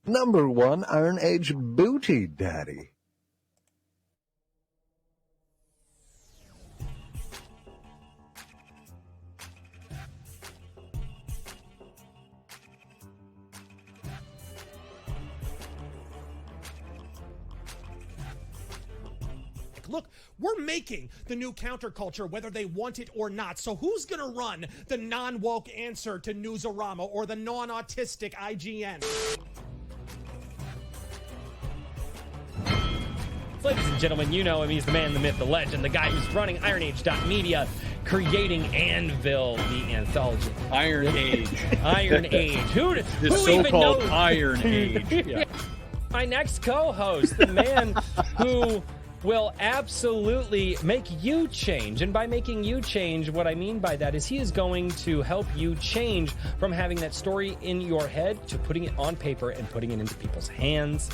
Number 1 Iron Age Booty Daddy. Look, we're making the new counterculture whether they want it or not. So who's going to run the non-woke answer to Newsarama or the non-autistic IGN? Ladies and gentlemen, you know him. He's the man, the myth, the legend, the guy who's running IronAge.media, creating Anvil, the anthology. Iron Age. Iron Age. Who even knows? Iron Age. Yeah. My next co-host, the man who will absolutely make you change. And by making you change, what I mean by that is he is going to help you change from having that story in your head to putting it on paper and putting it into people's hands.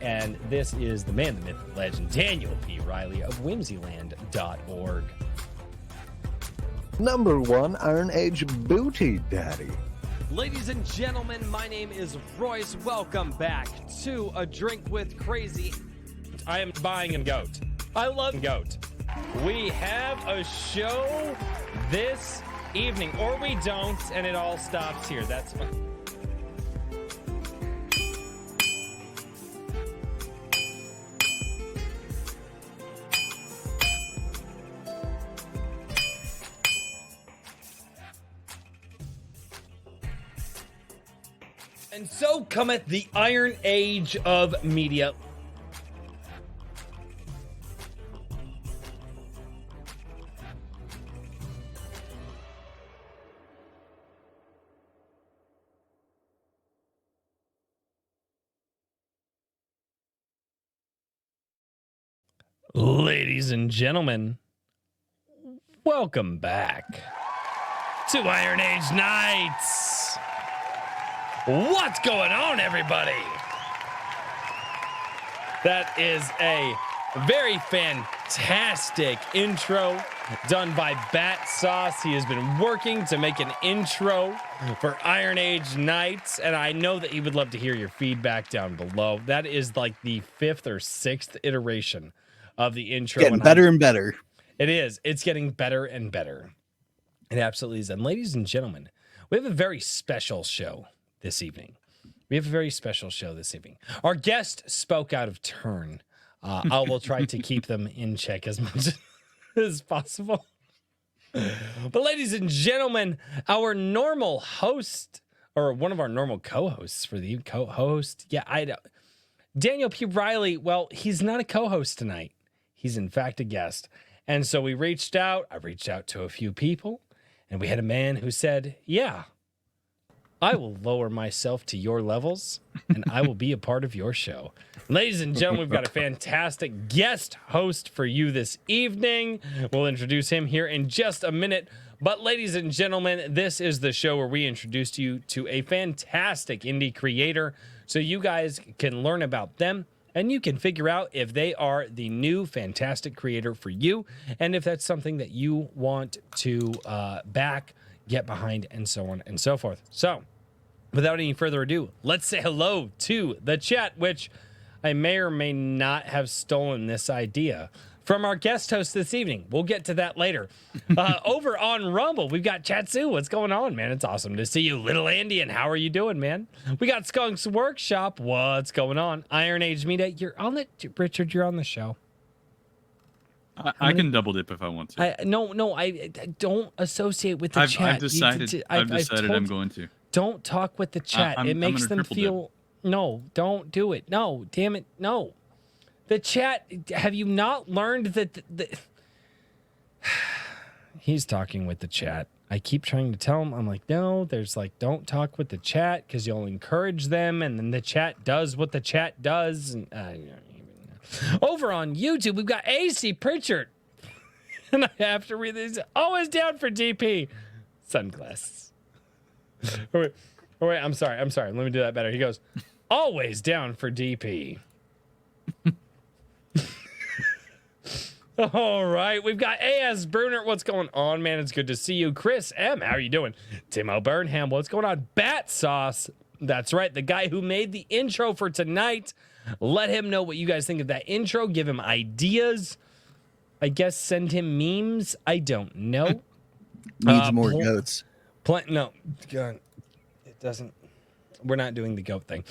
And this is the man, the myth, the legend, Daniel P. Riley of whimsyland.org. Number 1 Iron Age Booty Daddy. Ladies and gentlemen, my name is Royce. Welcome back to A Drink with Crazy. I am buying a goat. I love goat. We have a show this evening, or we don't, and it all stops here. That's fine. And so cometh the Iron Age of media. Ladies and gentlemen, welcome back to Iron Age Nights. What's going on, everybody? That is a very fantastic intro done by Bat Sauce. He has been working to make an intro for Iron Age Nights, and I know that he would love to hear your feedback down below. That is like the 5th or 6th iteration of the intro. Getting better and better. It is. It's getting better and better. It absolutely is. And ladies and gentlemen, we have a very special show this evening. Our guest spoke out of turn. I will try to keep them in check as much as possible. But ladies and gentlemen, our normal host, or one of our normal co-hosts for the co-host. Yeah, I know. Daniel P. Riley, well, he's not a co-host tonight. He's in fact a guest. And so I reached out to a few people, and we had a man who said, yeah, I will lower myself to your levels, and I will be a part of your show. Ladies and gentlemen, we've got a fantastic guest host for you this evening. We'll introduce him here in just a minute. But ladies and gentlemen, this is the show where we introduce you to a fantastic indie creator so you guys can learn about them and you can figure out if they are the new fantastic creator for you and if that's something that you want to back, get behind, and so on and so forth. So, without any further ado, let's say hello to the chat, which I may or may not have stolen this idea from our guest host this evening. We'll get to that later. Over on Rumble, we've got Chatsu. What's going on, man? It's awesome to see you, Little Andy, and how are you doing, man? We got Skunk's Workshop. What's going on? Iron Age Media. You're on the Richard. You're on the show. I can double dip if I want to. I don't associate with the chat. I've decided I'm going to. Don't talk with the chat. It makes them feel. No, don't do it. No, damn it, no. The chat. Have you not learned that he's talking with the chat? I keep trying to tell him. I'm like, no. There's like, don't talk with the chat because you'll encourage them, and then the chat does what the chat does. And over on YouTube, we've got AC Pritchard. And I have to read this. Always down for DP. Sunglasses. Oh, wait, I'm sorry. Let me do that better. He goes, always down for DP. All right. We've got A.S. Bruner. What's going on, man? It's good to see you. Chris M., how are you doing? Timo Burnham. What's going on? Bat Sauce. That's right. The guy who made the intro for tonight. Let him know what you guys think of that intro. Give him ideas. I guess send him memes. I don't know. Needs more goats. No, God, it doesn't. We're not doing the goat thing.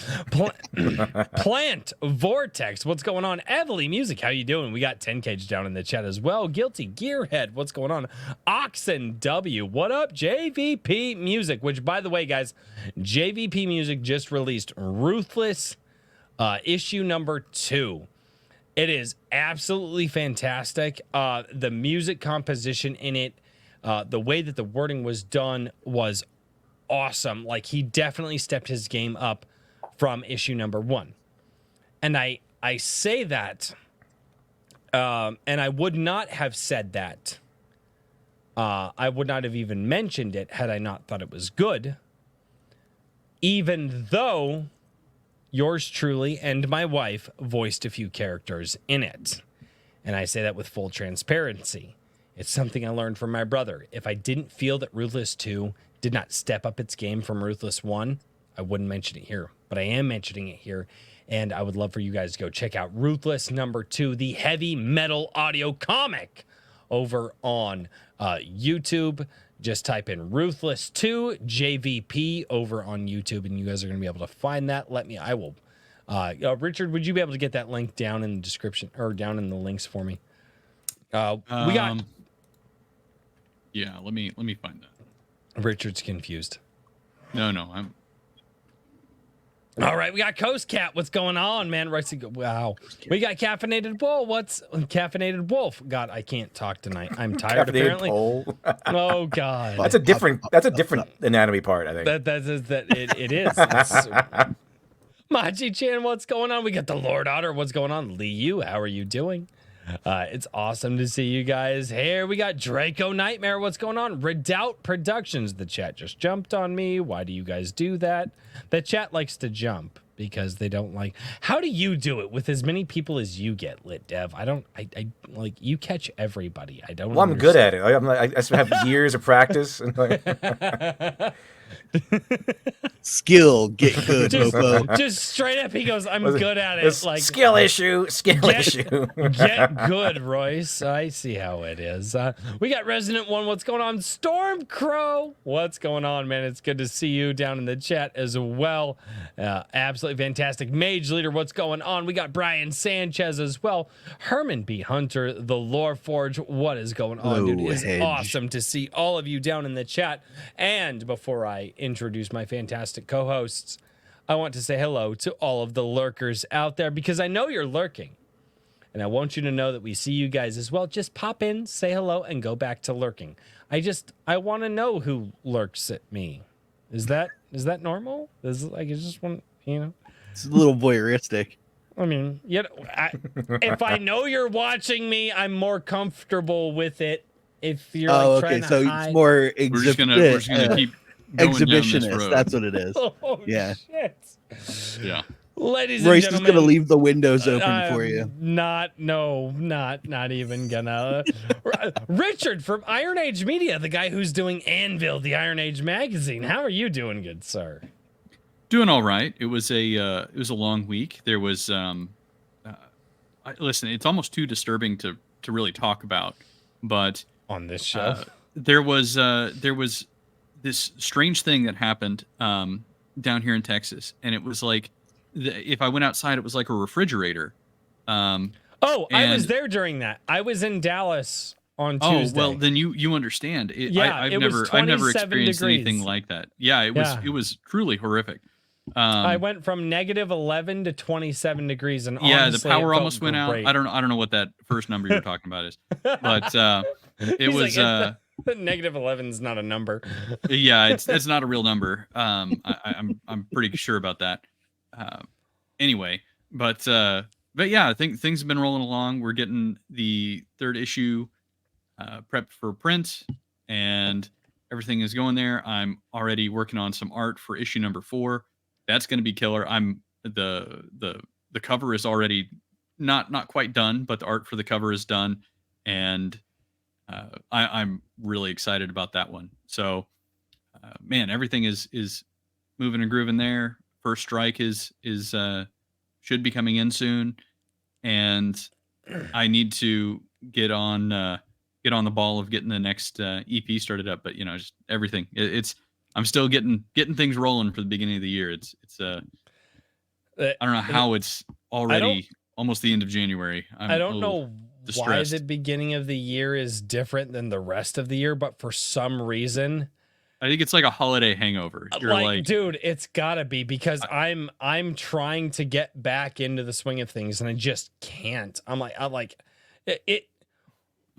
Plant Vortex, what's going on? Evely Music, how you doing? We got 10 Cage down in the chat as well. Guilty Gearhead, what's going on? Oxen W, what up? JVP Music, which by the way, guys, JVP Music just released Ruthless issue number 2. It is absolutely fantastic. The music composition in it, the way that the wording was done was awesome. Like, he definitely stepped his game up from issue number 1. And I say that, and I would not have said that. I would not have even mentioned it had I not thought it was good. Even though yours truly and my wife voiced a few characters in it. And I say that with full transparency. It's something I learned from my brother. If I didn't feel that Ruthless 2 did not step up its game from Ruthless 1, I wouldn't mention it here. But I am mentioning it here, and I would love for you guys to go check out Ruthless number 2, the heavy metal audio comic, over on YouTube. Just type in Ruthless 2 JVP over on YouTube, and you guys are going to be able to find that. I will. Richard, would you be able to get that link down in the description or down in the links for me? We got. Yeah, let me find that. Richard's confused. No, I'm. All right, we got Coast Cat. What's going on, man? Wow. We got Caffeinated Bull. What's Caffeinated Wolf? God, I can't talk tonight. I'm tired. Apparently. Oh God. That's a different anatomy part, I think. It is. Machi-chan, what's going on? We got the Lord Otter. What's going on? Lee Yu, how are you doing? It's awesome to see you guys here. We got Draco Nightmare. What's going on? Redoubt Productions. The chat just jumped on me. Why do you guys do that? The chat likes to jump because they don't like. How do you do it with as many people as you get, Lit Dev? I like, you catch everybody. I don't. Well, I'm good at it. I have years of practice. And Skill, get good, mofo. Just straight up, he goes, "I'm good at it." Like, skill issue. Get good, Royce. I see how it is. We got Resident One. What's going on? Storm Crow. What's going on, man? It's good to see you down in the chat as well. Absolutely fantastic. Mage Leader. What's going on? We got Brian Sanchez as well. Herman B. Hunter, the Lore Forge. What is going on, dude? It's awesome to see all of you down in the chat. And before I introduce my fantastic co-hosts, I want to say hello to all of the lurkers out there, because I know you're lurking, and I want you to know that we see you guys as well. Just pop in, say hello, and go back to lurking. I want to know who lurks at me. Is that normal? I just want, It's a little voyeuristic. I mean, if I know you're watching me, I'm more comfortable with it. If you're trying to hide. It's more We're just gonna keep going exhibitionist. Down this road. That's what it is. Oh, yeah. Shit. Yeah. Ladies Royce and is gentlemen, gonna leave the windows open for you. Not even gonna. Richard from Iron Age Media, the guy who's doing Anvil, the Iron Age magazine. How are you doing, good sir? Doing all right. It was a long week. There was listen, it's almost too disturbing to really talk about, but on this show, there was this strange thing that happened down here in Texas, and it was like if I went outside, it was like a refrigerator. I was there during that. I was in Dallas on Tuesday. Oh well, then you understand. I've it never was experienced degrees. anything like that. Yeah, it was truly horrific. I went from -11 to 27 degrees, and yeah, honestly, the power it felt almost went great. out. I don't know what that first number you're talking about is, but it was. -11 is not a number. Yeah, it's not a real number. I'm pretty sure about that. Anyway, but yeah, I think things have been rolling along. We're getting the 3rd issue prepped for print, and everything is going there. I'm already working on some art for issue number 4. That's going to be killer. The cover is already not quite done, but the art for the cover is done, and I'm really excited about that one. So, man, everything is moving and grooving there. First strike is should be coming in soon, and I need to get on the ball of getting the next EP started up. But just everything. I'm still getting things rolling for the beginning of the year. I don't know how it's already almost the end of January. I don't know distressed. why the beginning of the year is different than the rest of the year, but for some reason, I think it's like a holiday hangover. You're like, dude, it's gotta be because I'm trying to get back into the swing of things and I just can't. I'm like it.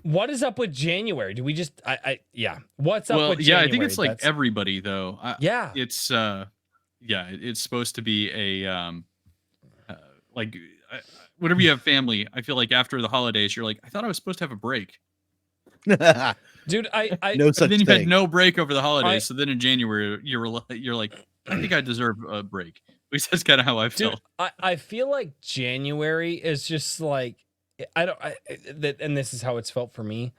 What is up with January? Do we just yeah? What's up with January? I think it's like everybody though. Yeah, it's it's supposed to be a like whenever you have family. I feel like after the holidays, you're like, I thought I was supposed to have a break. Dude, no such then you thing. had no break over the holidays. So then in January, you're like, I think I deserve a break. At least that's kind of how I felt. Dude, I feel like January is just like and this is how it's felt for me.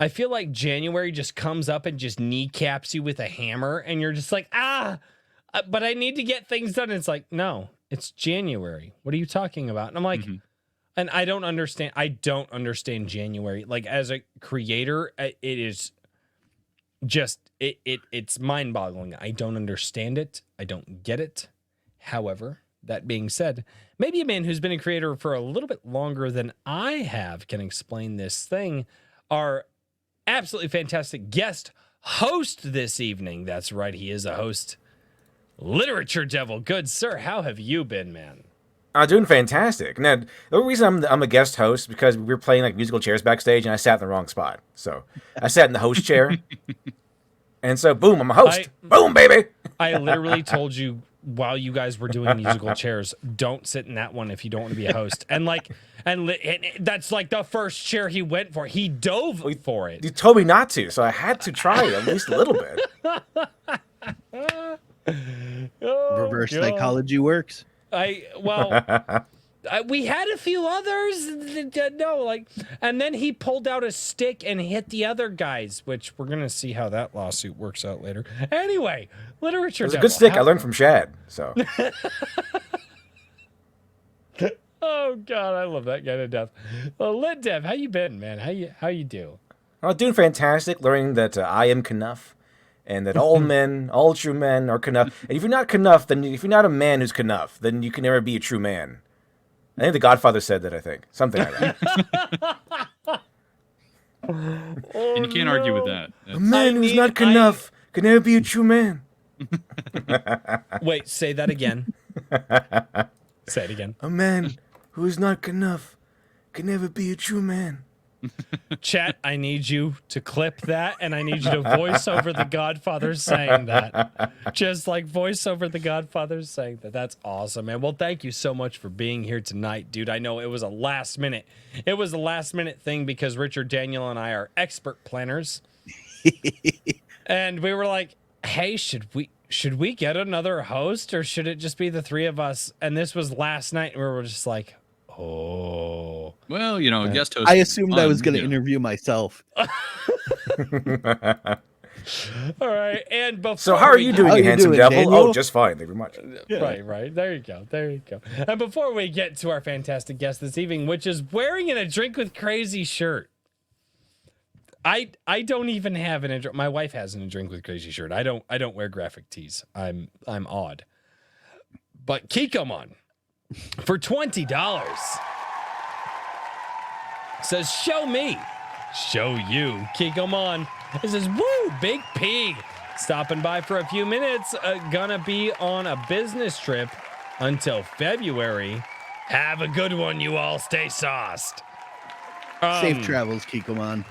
I feel like January just comes up and just kneecaps you with a hammer, and you're just like, but I need to get things done. And it's like, no, it's January. What are you talking about? And I'm like, and I don't understand. I don't understand January. Like as a creator, it is just it's mind boggling. I don't understand it. I don't get it. However, that being said, maybe a man who's been a creator for a little bit longer than I have can explain this thing. Our absolutely fantastic guest host this evening. That's right, he is a host. Literature Devil. Good sir, how have you been, man? Doing fantastic. Now, the reason I'm a guest host is because we were playing like musical chairs backstage, and I sat in the wrong spot. So I sat in the host chair, and so boom, I'm a host. Boom, baby. I literally told you while you guys were doing musical chairs, don't sit in that one if you don't want to be a host. And that's like the first chair he went for. He dove for it. You told me not to, so I had to try it at least a little bit. Reverse psychology works. We had a few others. And then he pulled out a stick and hit the other guys, which we're gonna see how that lawsuit works out later. Anyway, Literature. It was a good stick. I learned from Shad. So. Oh God, I love that guy to death. Well, Lit Dev, how you been, man? How you do? I'm doing fantastic. Learning that I am Knuff, and that all men, all true men, are Knuff. And if you're not Knuff, then if you're not a man who's Knuff, then you can never be a true man. I think the Godfather said that. I think something like that. And you can't argue with that. A man who's not Knuff can never be a true man. Wait, say that again. Say it again. A man who is not Knuff can never be a true man. Chat, I need you to clip that, and I need you to voice over the Godfather saying that. Just like voice over the Godfather saying that. That's awesome, man. Well, thank you so much for being here tonight, dude. I know it was a last minute thing because Richard, Daniel, and I are expert planners. And we were like, hey, should we get another host, or should it just be the three of us? And this was last night, and we were just like, oh. Well, guest host. I assumed I was going to interview myself. All right, and before so how are you doing, you handsome devil? Daniel? Oh, just fine. Thank you very much. Yeah. Right. There you go. And before we get to our fantastic guest this evening, which is wearing a Drink with Crazy shirt. I don't even have my wife has a Drink with Crazy shirt. I don't wear graphic tees. I'm odd. But Kikomon for $20 says, show me, show you. Kikomon. It says, woo, Big P. Stopping by for a few minutes. Gonna be on a business trip until February. Have a good one, you all. Stay sauced. Safe travels, Kikomon.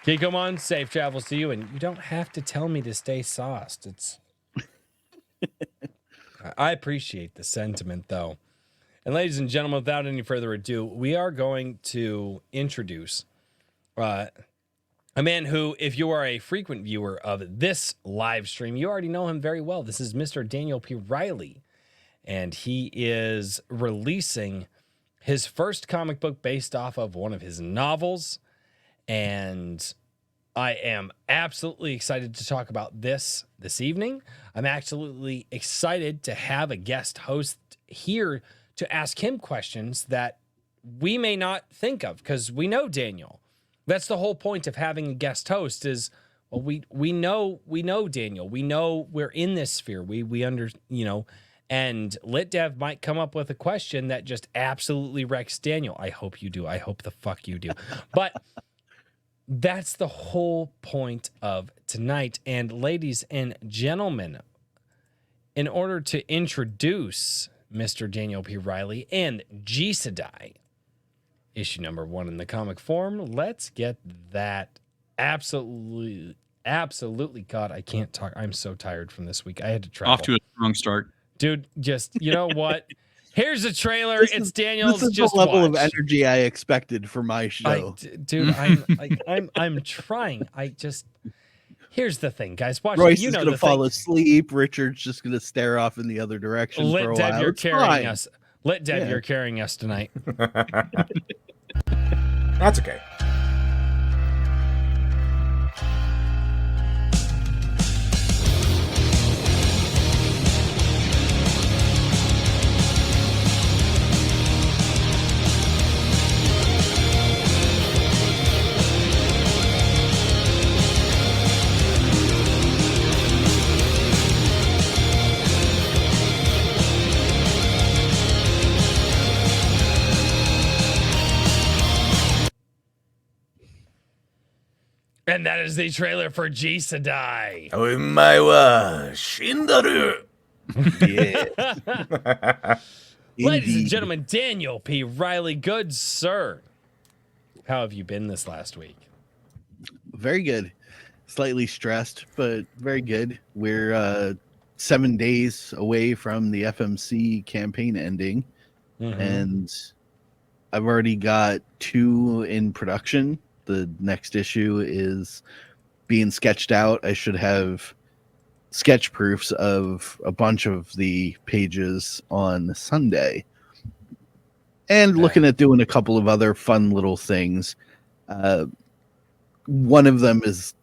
Kikomon, safe travels to you, and you don't have to tell me to stay sauced. I appreciate the sentiment, though. And ladies and gentlemen, without any further ado, we are going to introduce a man who, if you are a frequent viewer of this live stream, you already know him very well. This is Mr. Daniel P. Riley, and he is releasing his first comic book based off of one of his novels. And I am absolutely excited to talk about this evening. I'm absolutely excited to have a guest host here to ask him questions that we may not think of, because we know Daniel. That's the whole point of having a guest host is, well, we know Daniel. We know we're in this sphere. We and Lit Dev might come up with a question that just absolutely wrecks Daniel. I hope you do. I hope the fuck you do. But that's the whole point of tonight. And ladies and gentlemen, in order to introduce Mr. Daniel P. Riley and G Sedai, issue number 1 in the comic form, let's get that. Absolutely. God, I can't talk. I'm so tired from this week. I had to travel. Off to a strong start. Dude, just, you know what? Here's a trailer. It's Daniel's. This is just the level of watch. energy I expected for my show. Dude, I'm trying. Here's the thing, guys. Watch. Royce you is know going to the fall thing. asleep. Richard's just going to stare off in the other direction for a Lit Dev, while. you're It's carrying fine. us. Lit Dev, you're carrying us tonight. That's okay. And that is the trailer for G Sedai. Oimae Shindaru. Yeah. Ladies and Indeed. gentlemen, Daniel P. Riley, good sir. How have you been this last week? Very good. Slightly stressed, but very good. We're 7 days away from the FMC campaign ending, and I've already got 2 in production. The next issue is being sketched out. I should have sketch proofs of a bunch of the pages on Sunday, and looking at doing a couple of other fun little things. One of them is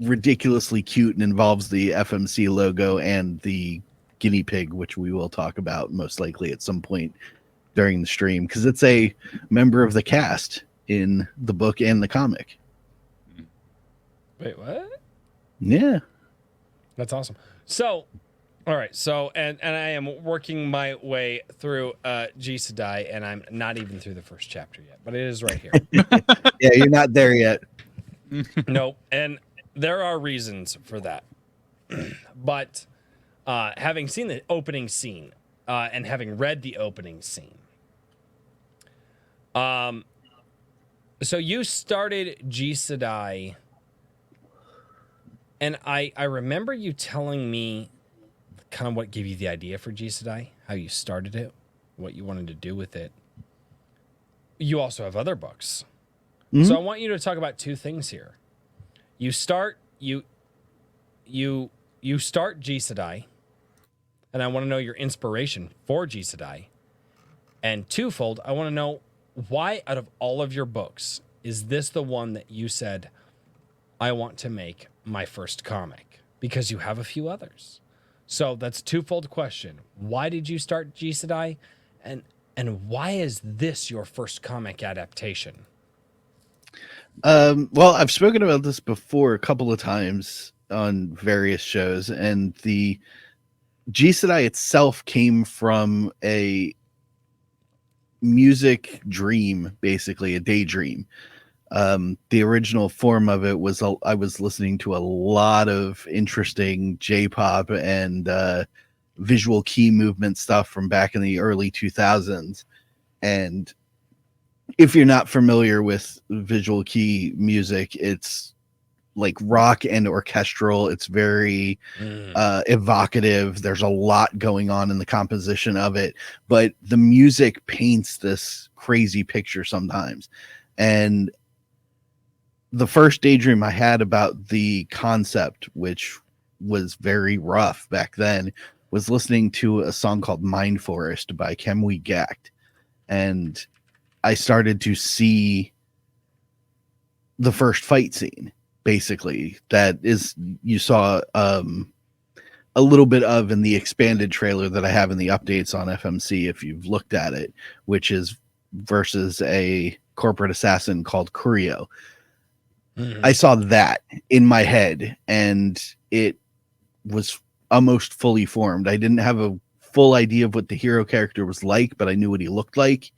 ridiculously cute and involves the FMC logo and the guinea pig, which we will talk about most likely at some point during the stream, because it's a member of the cast in the book and the comic. Wait, what? Yeah. That's awesome. So, all right. So, and I am working my way through G Sedai, and I'm not even through the first chapter yet, but it is right here. Yeah, you're not there yet. Nope. And there are reasons for that. But having seen the opening scene and having read the opening scene, so you started G Sedai, and I remember you telling me kind of what gave you the idea for G Sedai, how you started it, what you wanted to do with it. You also have other books. So I want you to talk about 2 things here. You start G Sedai, and I want to know your inspiration for G Sedai. And twofold, I want to know why out of all of your books is this the one that you said, I want to make my first comic? Because you have a few others. So that's a twofold question. Why did you start G Sedai? And why is this your first comic adaptation? Well, I've spoken about this before a couple of times on various shows, and the G Sedai itself came from a music dream, basically a daydream. The original form of it was I was listening to a lot of interesting J-pop and visual key movement stuff from back in the early 2000s. And if you're not familiar with visual key music, it's like rock and orchestral. It's very evocative. There's a lot going on in the composition of it, but the music paints this crazy picture sometimes. And the first daydream I had about the concept, which was very rough back then, was listening to a song called Mind Forest by Kemwe Gact. And I started to see the first fight scene, basically. That is, you saw a little bit of in the expanded trailer that I have in the updates on FMC, if you've looked at it, which is versus a corporate assassin called Curio. I saw that in my head, and it was almost fully formed. I didn't have a full idea of what the hero character was like, but I knew what he looked like.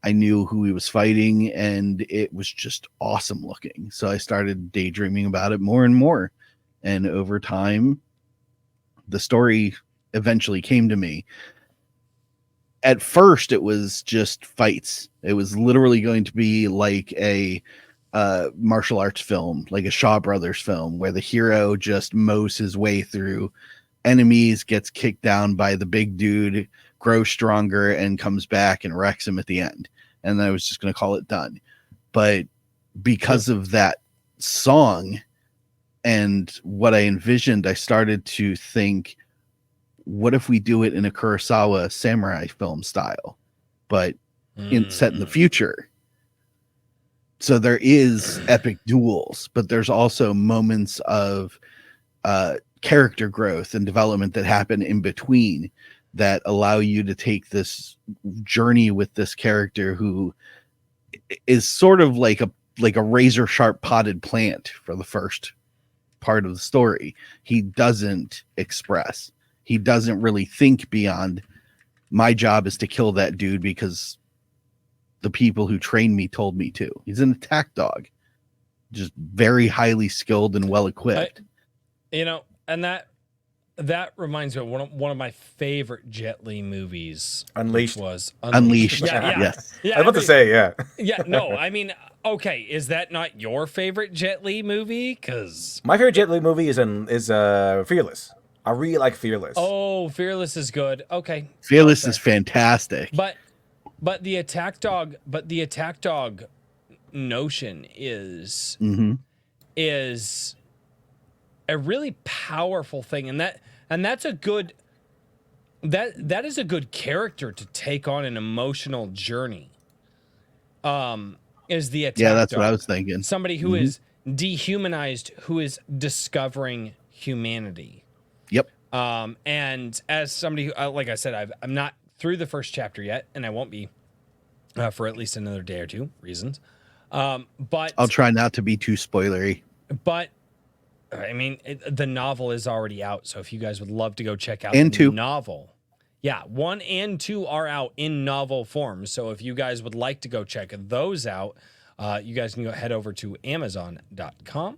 I knew who he was fighting, and it was just awesome looking. So I started daydreaming about it more and more. And over time, the story eventually came to me. At first, it was just fights. It was literally going to be like a martial arts film, like a Shaw Brothers film, where the hero just mows his way through enemies, gets kicked down by the big dude, grows stronger, and comes back and wrecks him at the end. And then I was just going to call it done. But because of that song and what I envisioned, I started to think, what if we do it in a Kurosawa samurai film style, but set in the future? So there is epic duels, but there's also moments of character growth and development that happen in between that allow you to take this journey with this character who is sort of like a razor sharp potted plant for the first part of the story. He doesn't express. He doesn't really think beyond, my job is to kill that dude because the people who trained me told me to. He's an attack dog, just very highly skilled and well equipped. And that reminds me of one of my favorite Jet Li movies. Unleashed. Was Unleashed. Yeah. Yes. I was about to say, yeah. Yeah, no, I mean, okay, is that not your favorite Jet Li movie? Because my favorite Jet Li movie is Fearless. I really like Fearless. Oh, Fearless is good. Okay. Fearless is fantastic. But the attack dog notion is a really powerful thing, and that's a good that is a good character to take on an emotional journey. Is the attack Yeah, that's dog. what I was thinking. Somebody who is dehumanized, who is discovering humanity. Yep. And as somebody who, like I said, I'm not through the first chapter yet, and I won't be for at least another day or two. Reasons. But I'll try not to be too spoilery. But I mean, the novel is already out, so if you guys would love to go check out And the two. novel, yeah, 1 and 2 are out in novel form. So if you guys would like to go check those out, you guys can go head over to Amazon.com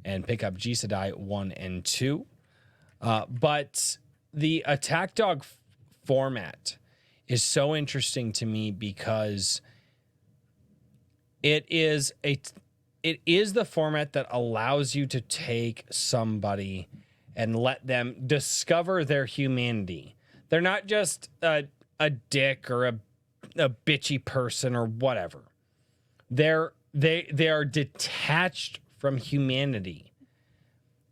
and pick up G Sedai 1 and 2. But the attack dog format is so interesting to me because it is the format that allows you to take somebody and let them discover their humanity. They're not just a dick or a bitchy person or whatever. They are detached from humanity.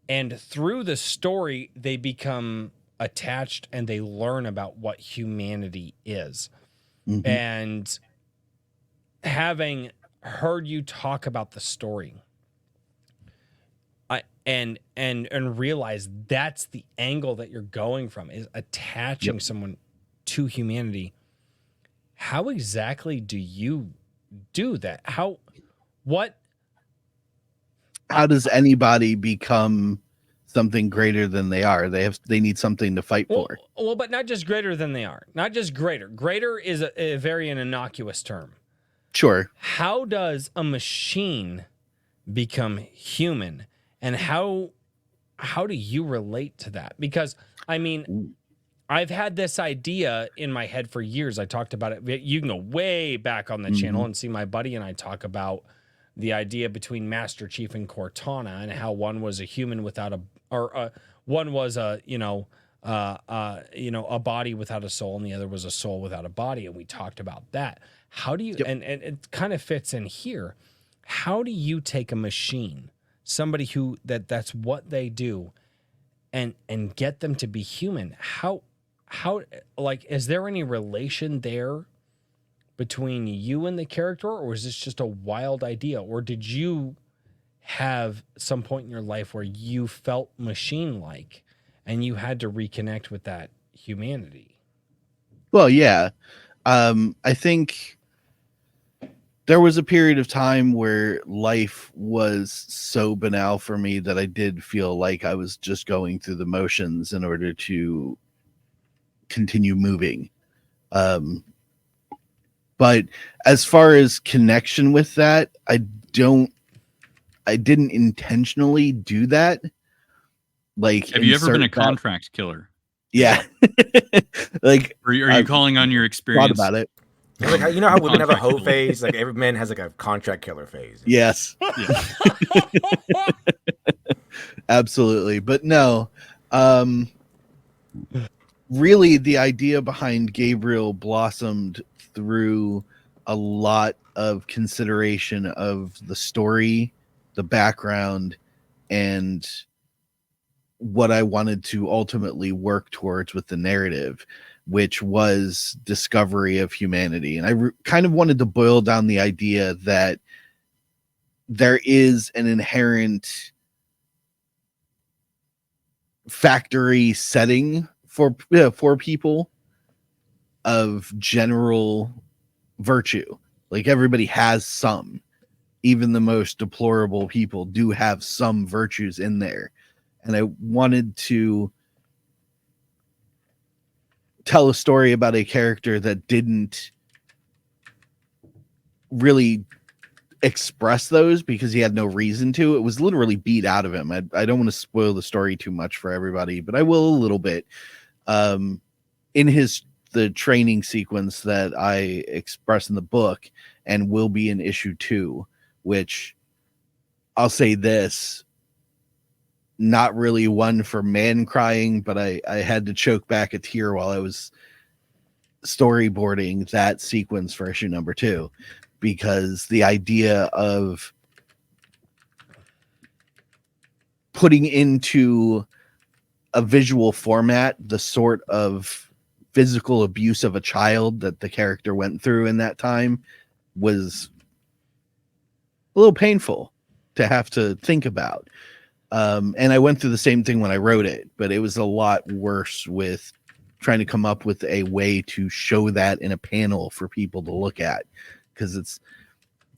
And through the story, they become attached and they learn about what humanity is. Mm-hmm. And having heard you talk about the story, and realize that's the angle that you're going from, is attaching someone to humanity. How exactly do you do that? How does anybody become something greater than they are? They need something to fight for. Well, but not just greater than they are. Not just greater. Greater is a very innocuous term. Sure. How does a machine become human? And how do you relate to that? Because, I mean, I've had this idea in my head for years. I talked about it. You can go way back on the channel and see my buddy and I talk about the idea between Master Chief and Cortana, and how one was a human without one was a body without a soul, and the other was a soul without a body. And we talked about that. How do you, and it kind of fits in here. How do you take a machine, somebody who that's what they do, and get them to be human? How like, is there any relation there between you and the character, or is this just a wild idea? Or did you have some point in your life where you felt machine-like and you had to reconnect with that humanity? Well, yeah. I think there was a period of time where life was so banal for me that I did feel like I was just going through the motions in order to continue moving. But as far as connection with that, I didn't intentionally do that. Like, Have you ever been a insert that- contract killer? Yeah. Like, Or are you I've calling on your thought experience? about it. It's like, you know how women have a Contract hoe killer. phase? Like every man has like a contract killer phase. Yes. Absolutely. But no, really the idea behind Gabriel blossomed through a lot of consideration of the story, the background, and what I wanted to ultimately work towards with the narrative, which was discovery of humanity. And I kind of wanted to boil down the idea that there is an inherent factory setting for people of general virtue. Like, everybody has some. Even the most deplorable people do have some virtues in there. And I wanted to tell a story about a character that didn't really express those because he had no reason to. It was literally beat out of him. I don't want to spoil the story too much for everybody, but I will a little bit. In the training sequence that I express in the book and will be in issue 2, which I'll say this, not really one for man crying, but I had to choke back a tear while I was storyboarding that sequence for issue number 2, because the idea of putting into a visual format the sort of physical abuse of a child that the character went through in that time was a little painful to have to think about. And I went through the same thing when I wrote it, but it was a lot worse with trying to come up with a way to show that in a panel for people to look at, because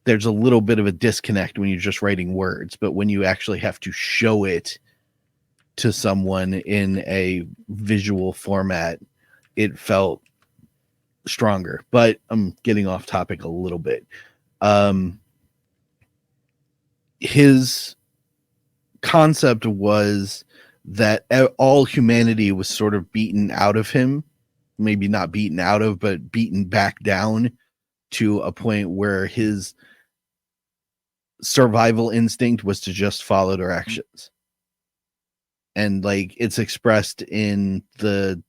there's a little bit of a disconnect when you're just writing words, but when you actually have to show it to someone in a visual format, it felt stronger. But I'm getting off topic a little bit. His concept was that all humanity was sort of beaten out of him, maybe not beaten out of, but beaten back down to a point where his survival instinct was to just follow directions. And like, it's expressed in the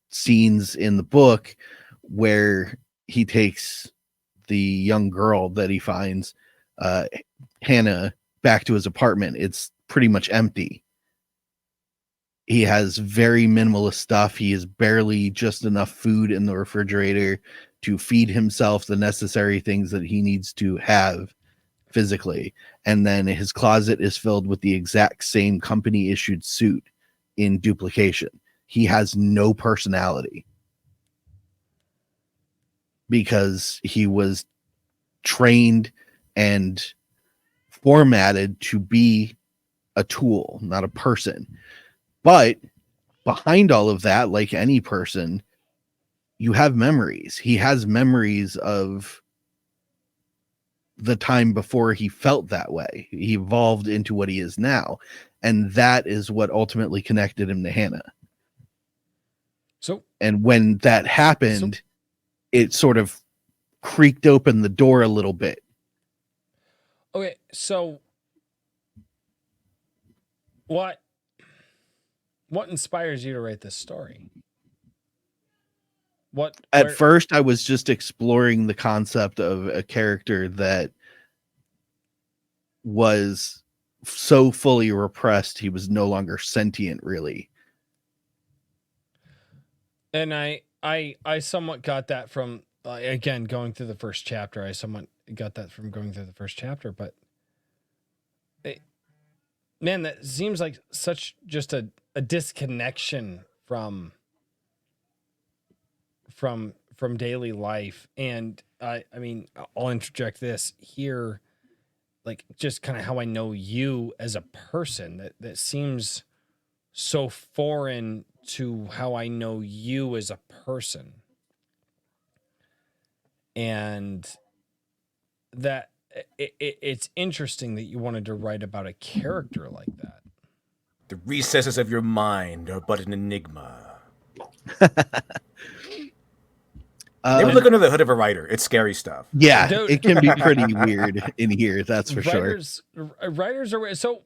scenes in the book where he takes the young girl that he finds, Hannah, back to his apartment. It's pretty much empty. He has very minimalist stuff. He has barely just enough food in the refrigerator to feed himself the necessary things that he needs to have physically. And then his closet is filled with the exact same company issued suit in duplication. He has no personality because he was trained and formatted to be a tool, not a person. But behind all of that, like any person, you have memories. He has memories of the time before he felt that way. He evolved into what he is now. And that is what ultimately connected him to Hannah. And when that happened, it sort of creaked open the door a little bit. Okay, so what inspires you to write this story? At first, I was just exploring the concept of a character that was so fully repressed he was no longer sentient, really. And I somewhat got that from again going through the first chapter. I somewhat got that from going through the first chapter, but Man, that seems like such just a disconnection from daily life. And I mean, I'll interject this here, like just kind of how I know you as a person, that seems so foreign to how I know you as a person. And that it's interesting that you wanted to write about a character like that. The recesses of your mind are but an enigma. Never look under the hood of a writer. It's scary stuff. Yeah, Dude. it can be pretty weird in here. That's for sure. Writers are so.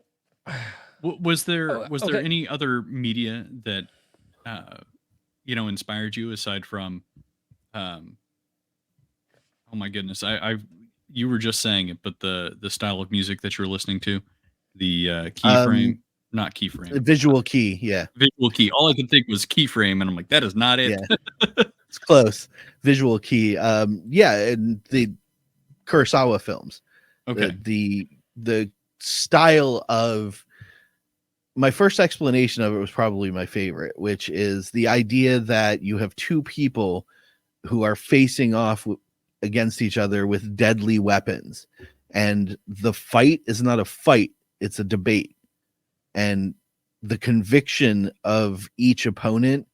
Was there okay. any other media that inspired you aside from oh my goodness, you were just saying it, but the style of music that you're listening to, the keyframe, not keyframe, Visual key, yeah. visual key. All I could think was keyframe, and I'm like, that is not it. Yeah. It's close. Visual key. Yeah, and the Kurosawa films. Okay. The style of, my first explanation of it was probably my favorite, which is the idea that you have two people who are facing off against each other with deadly weapons, and the fight is not a fight, it's a debate, and the conviction of each opponent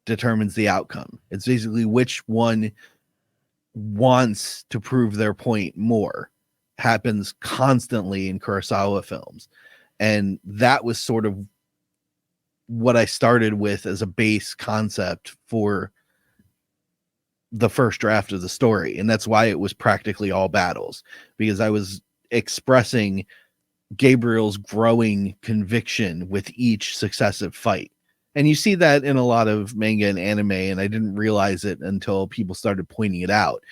determines the outcome. It's basically which one wants to prove their point more. Happens constantly in Kurosawa films. And that was sort of what I started with as a base concept for the first draft of the story. And that's why it was practically all battles, because I was expressing Gabriel's growing conviction with each successive fight. And you see that in a lot of manga and anime, and I didn't realize it until people started pointing it out,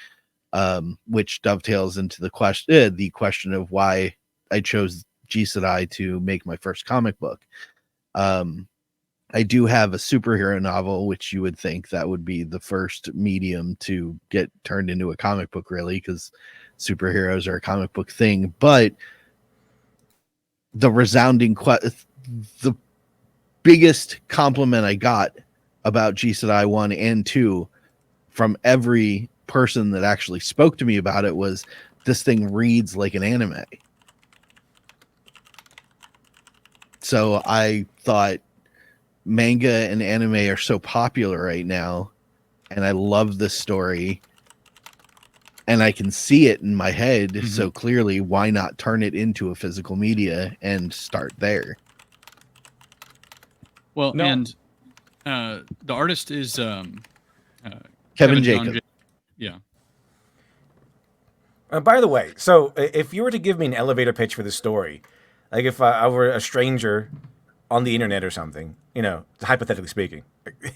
which dovetails into the question of why I chose Jisadai to make my first comic book. I do have a superhero novel, which you would think that would be the first medium to get turned into a comic book, really, because superheroes are a comic book thing. But the the biggest compliment I got about Jisadai 1 and 2 from every person that actually spoke to me about it was, this thing reads like an anime. So I thought, manga and anime are so popular right now, and I love this story, and I can see it in my head so clearly, why not turn it into a physical media and start there? Well, and the artist is Kevin Jacob. Yeah. By the way, so if you were to give me an elevator pitch for this story, like if I were a stranger on the internet or something, hypothetically speaking,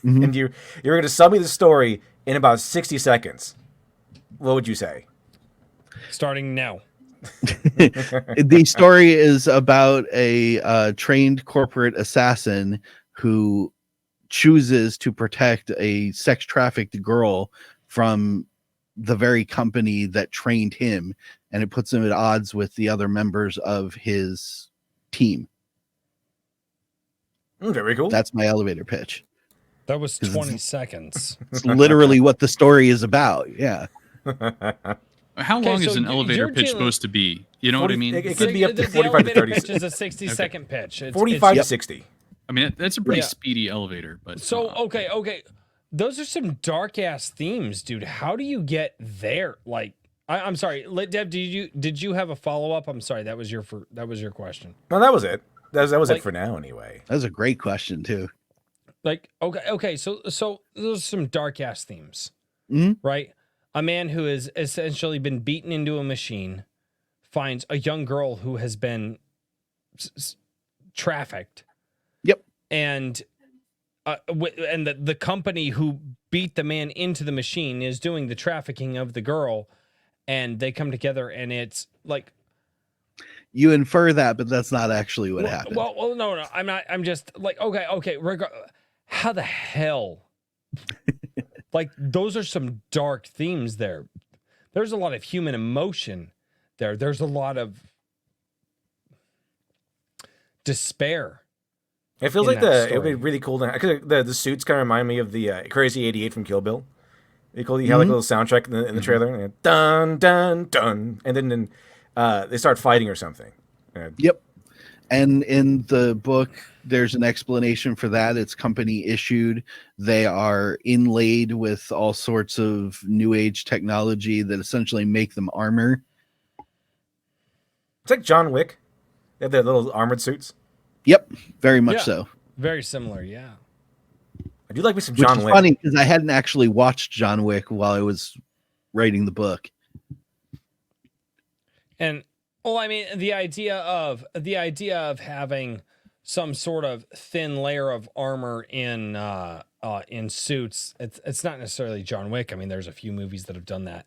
and you were going to sell me the story in about 60 seconds, what would you say? Starting now. The story is about a trained corporate assassin who chooses to protect a sex trafficked girl from the very company that trained him, and it puts him at odds with the other members of his team. Very cool. That's my elevator pitch. That was 20 seconds. It's literally what the story is about. Yeah. How long is an elevator pitch supposed to be? You know 40, what I mean? It could be up to 45 to 30. Pitch is a 60-second pitch. 45 to 60. I mean, that's a pretty speedy elevator. But so okay. Those are some dark ass themes, dude. How do you get there? Like, I'm sorry, Deb. Did you have a follow up? I'm sorry, that was your question. No, that was it. That was it for now, anyway. That was a great question too. Like, okay. So those are some dark ass themes, Mm-hmm. right? A man who has essentially been beaten into a machine finds a young girl who has been trafficked. Yep. And the company who beat the man into the machine is doing the trafficking of the girl, and they come together, and it's like, you infer that, but that's not actually what happened. Well, no, I'm not. I'm just like, okay. How the hell? Like, those are some dark themes there. There's a lot of human emotion there. There's a lot of despair. It feels in like that it would be story. really cool. Cause the suits kind of remind me of the Crazy '88 from Kill Bill. You have like a Mhm. little soundtrack in the trailer, and dun dun dun, and then they start fighting or something. Yep. And in the book, there's an explanation for that. It's company issued. They are inlaid with all sorts of new age technology that essentially make them armor. It's like John Wick. They have their little armored suits. Yep, very much Yeah. so. Very similar, yeah. I do like me some Which John is Wick. funny because I hadn't actually watched John Wick while I was writing the book. And well, I mean, the idea of having some sort of thin layer of armor in suits, it's not necessarily John Wick. I mean, there's a few movies that have done that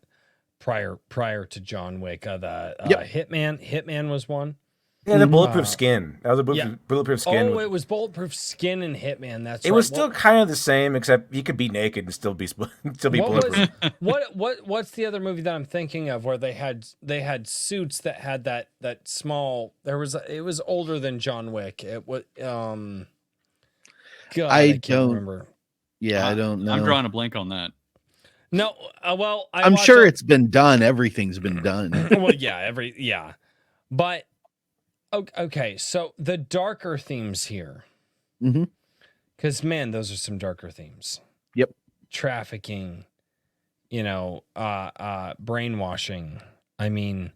prior to John Wick. Yep. Hitman was one. Yeah, the bulletproof skin. That was a bulletproof skin. Oh, it was bulletproof skin in Hitman. That's It was still kind of the same, except he could be naked and still be bulletproof. What's the other movie that I'm thinking of where they had suits that had that small? It was older than John Wick. It was God, I can't remember. Yeah, I don't know. I'm drawing a blank on that. No, well, I'm sure it's been done. Everything's been done. Well, yeah, but okay. So the darker themes here, Mhm. because man, those are some darker themes. Yep. Trafficking, brainwashing. I mean,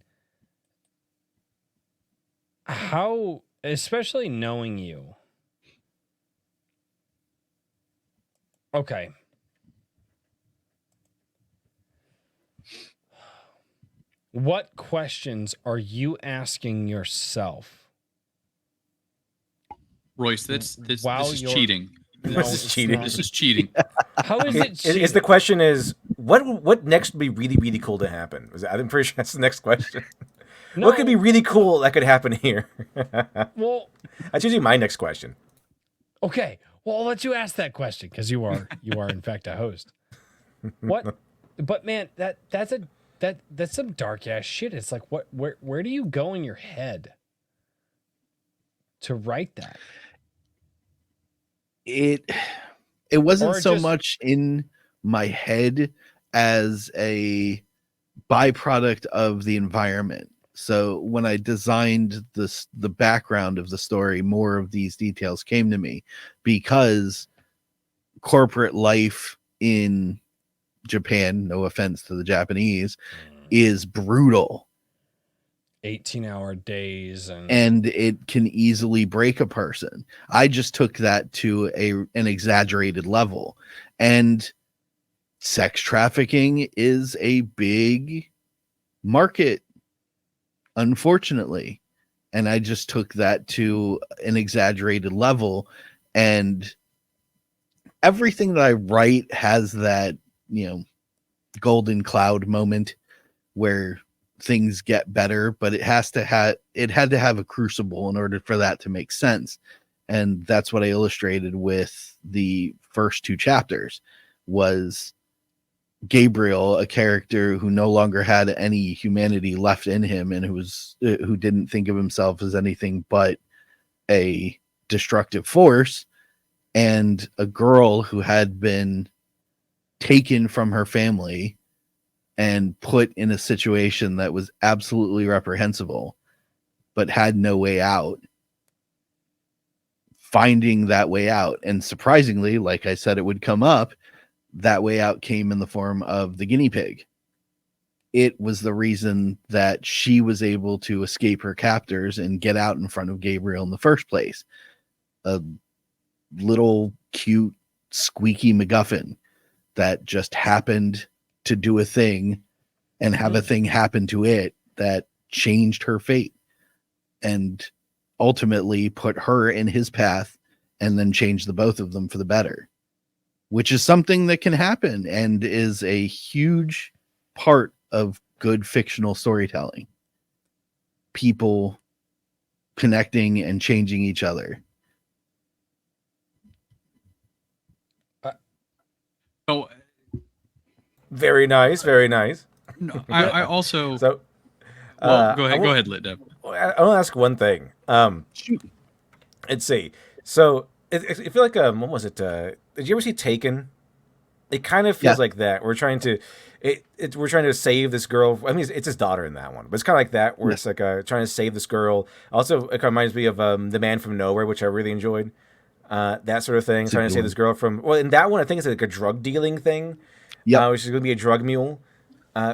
how, especially knowing you. Okay. What questions are you asking yourself? Royce, this While is you're- cheating. No, This is it's cheating. not. This is cheating. How is it cheating? Is the question is what next would be really, really cool to happen? I'm pretty sure that's the next question. No, What could be really cool that could happen here? well, That's usually my next question. okay. Well, I'll let you ask that question because you are in fact a host. What? But man, that's some dark ass shit. It's like where do you go in your head to write that? It wasn't Or so just- much in my head as a byproduct of the environment. So when I designed the background of the story, more of these details came to me because corporate life in Japan, no offense to the Japanese, is brutal. 18-hour days And it can easily break a person. I just took that to an exaggerated level. And sex trafficking is a big market, unfortunately. And I just took that to an exaggerated level. And everything that I write has that, golden cloud moment where things get better, but it had to have a crucible in order for that to make sense. And that's what I illustrated with the first two chapters was Gabriel, a character who no longer had any humanity left in him and who didn't think of himself as anything but a destructive force, and a girl who had been taken from her family and put in a situation that was absolutely reprehensible, but had no way out. Finding that way out. And surprisingly, like I said, it would come up, that way out came in the form of the guinea pig. It was the reason that she was able to escape her captors and get out in front of Gabriel in the first place. A little cute, squeaky MacGuffin that just happened to do a thing and have a thing happen to it that changed her fate and ultimately put her in his path and then changed the both of them for the better, which is something that can happen and is a huge part of good fictional storytelling. People connecting and changing each other. Oh, Very nice, very nice. no, I also. So, Well, go I ahead. will- Go ahead, Lit Dev. I want to ask one thing. Shoot. Let's see. So I feel like what was it? Did you ever see Taken? It kind of Yeah. feels like that. We're trying to save this girl. I mean, it's his daughter in that one, but it's kind of like that, where Yeah. it's like trying to save this girl. Also, it kind of reminds me of The Man from Nowhere, which I really enjoyed. That sort of thing, It's a trying to good save one. this girl from. Well, in that one, I think it's like a drug dealing thing, Yep. which is going to be a drug mule.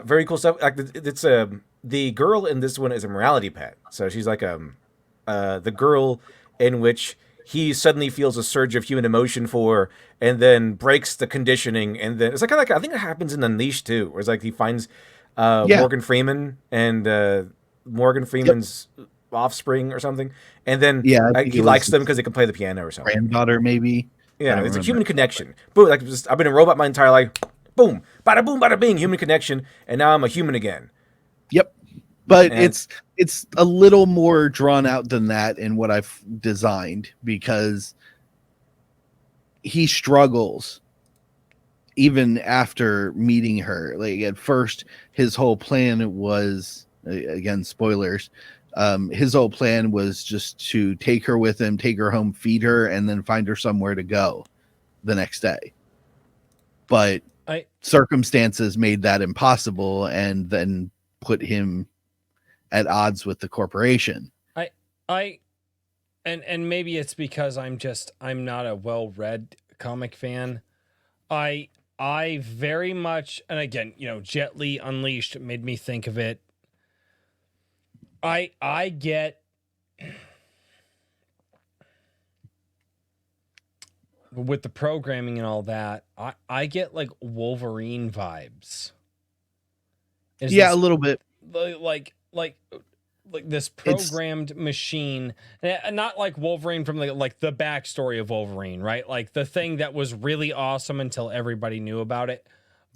Very cool stuff. Like it's the girl in this one is a morality pet, so she's like the girl in which he suddenly feels a surge of human emotion for, and then breaks the conditioning, and then it's like kind of like I think it happens in Unleashed too, where it's like he finds Yeah. Morgan Freeman and Morgan Yep. Freeman's offspring or something, and then Yeah. I think he it likes was them his because they can play the piano or something. granddaughter, maybe. I Yeah, don't it's a remember. human connection. Boom, like just, I've been a robot my entire life. Boom, bada bing, human connection, and now I'm a human again. Yep. But And it's a little more drawn out than that in what I've designed, because he struggles even after meeting her. Like at first, his whole plan was, again, spoilers. His whole plan was just to take her with him, take her home, feed her, and then find her somewhere to go the next day. But circumstances made that impossible, and then put him at odds with the corporation. And maybe it's because I'm not a well-read comic fan. I very much, and again, Jet Li Unleashed made me think of it. I get with the programming and all that, I get like Wolverine vibes. A little bit. Like this programmed machine, not like Wolverine from like the backstory of Wolverine, right? Like the thing that was really awesome until everybody knew about it.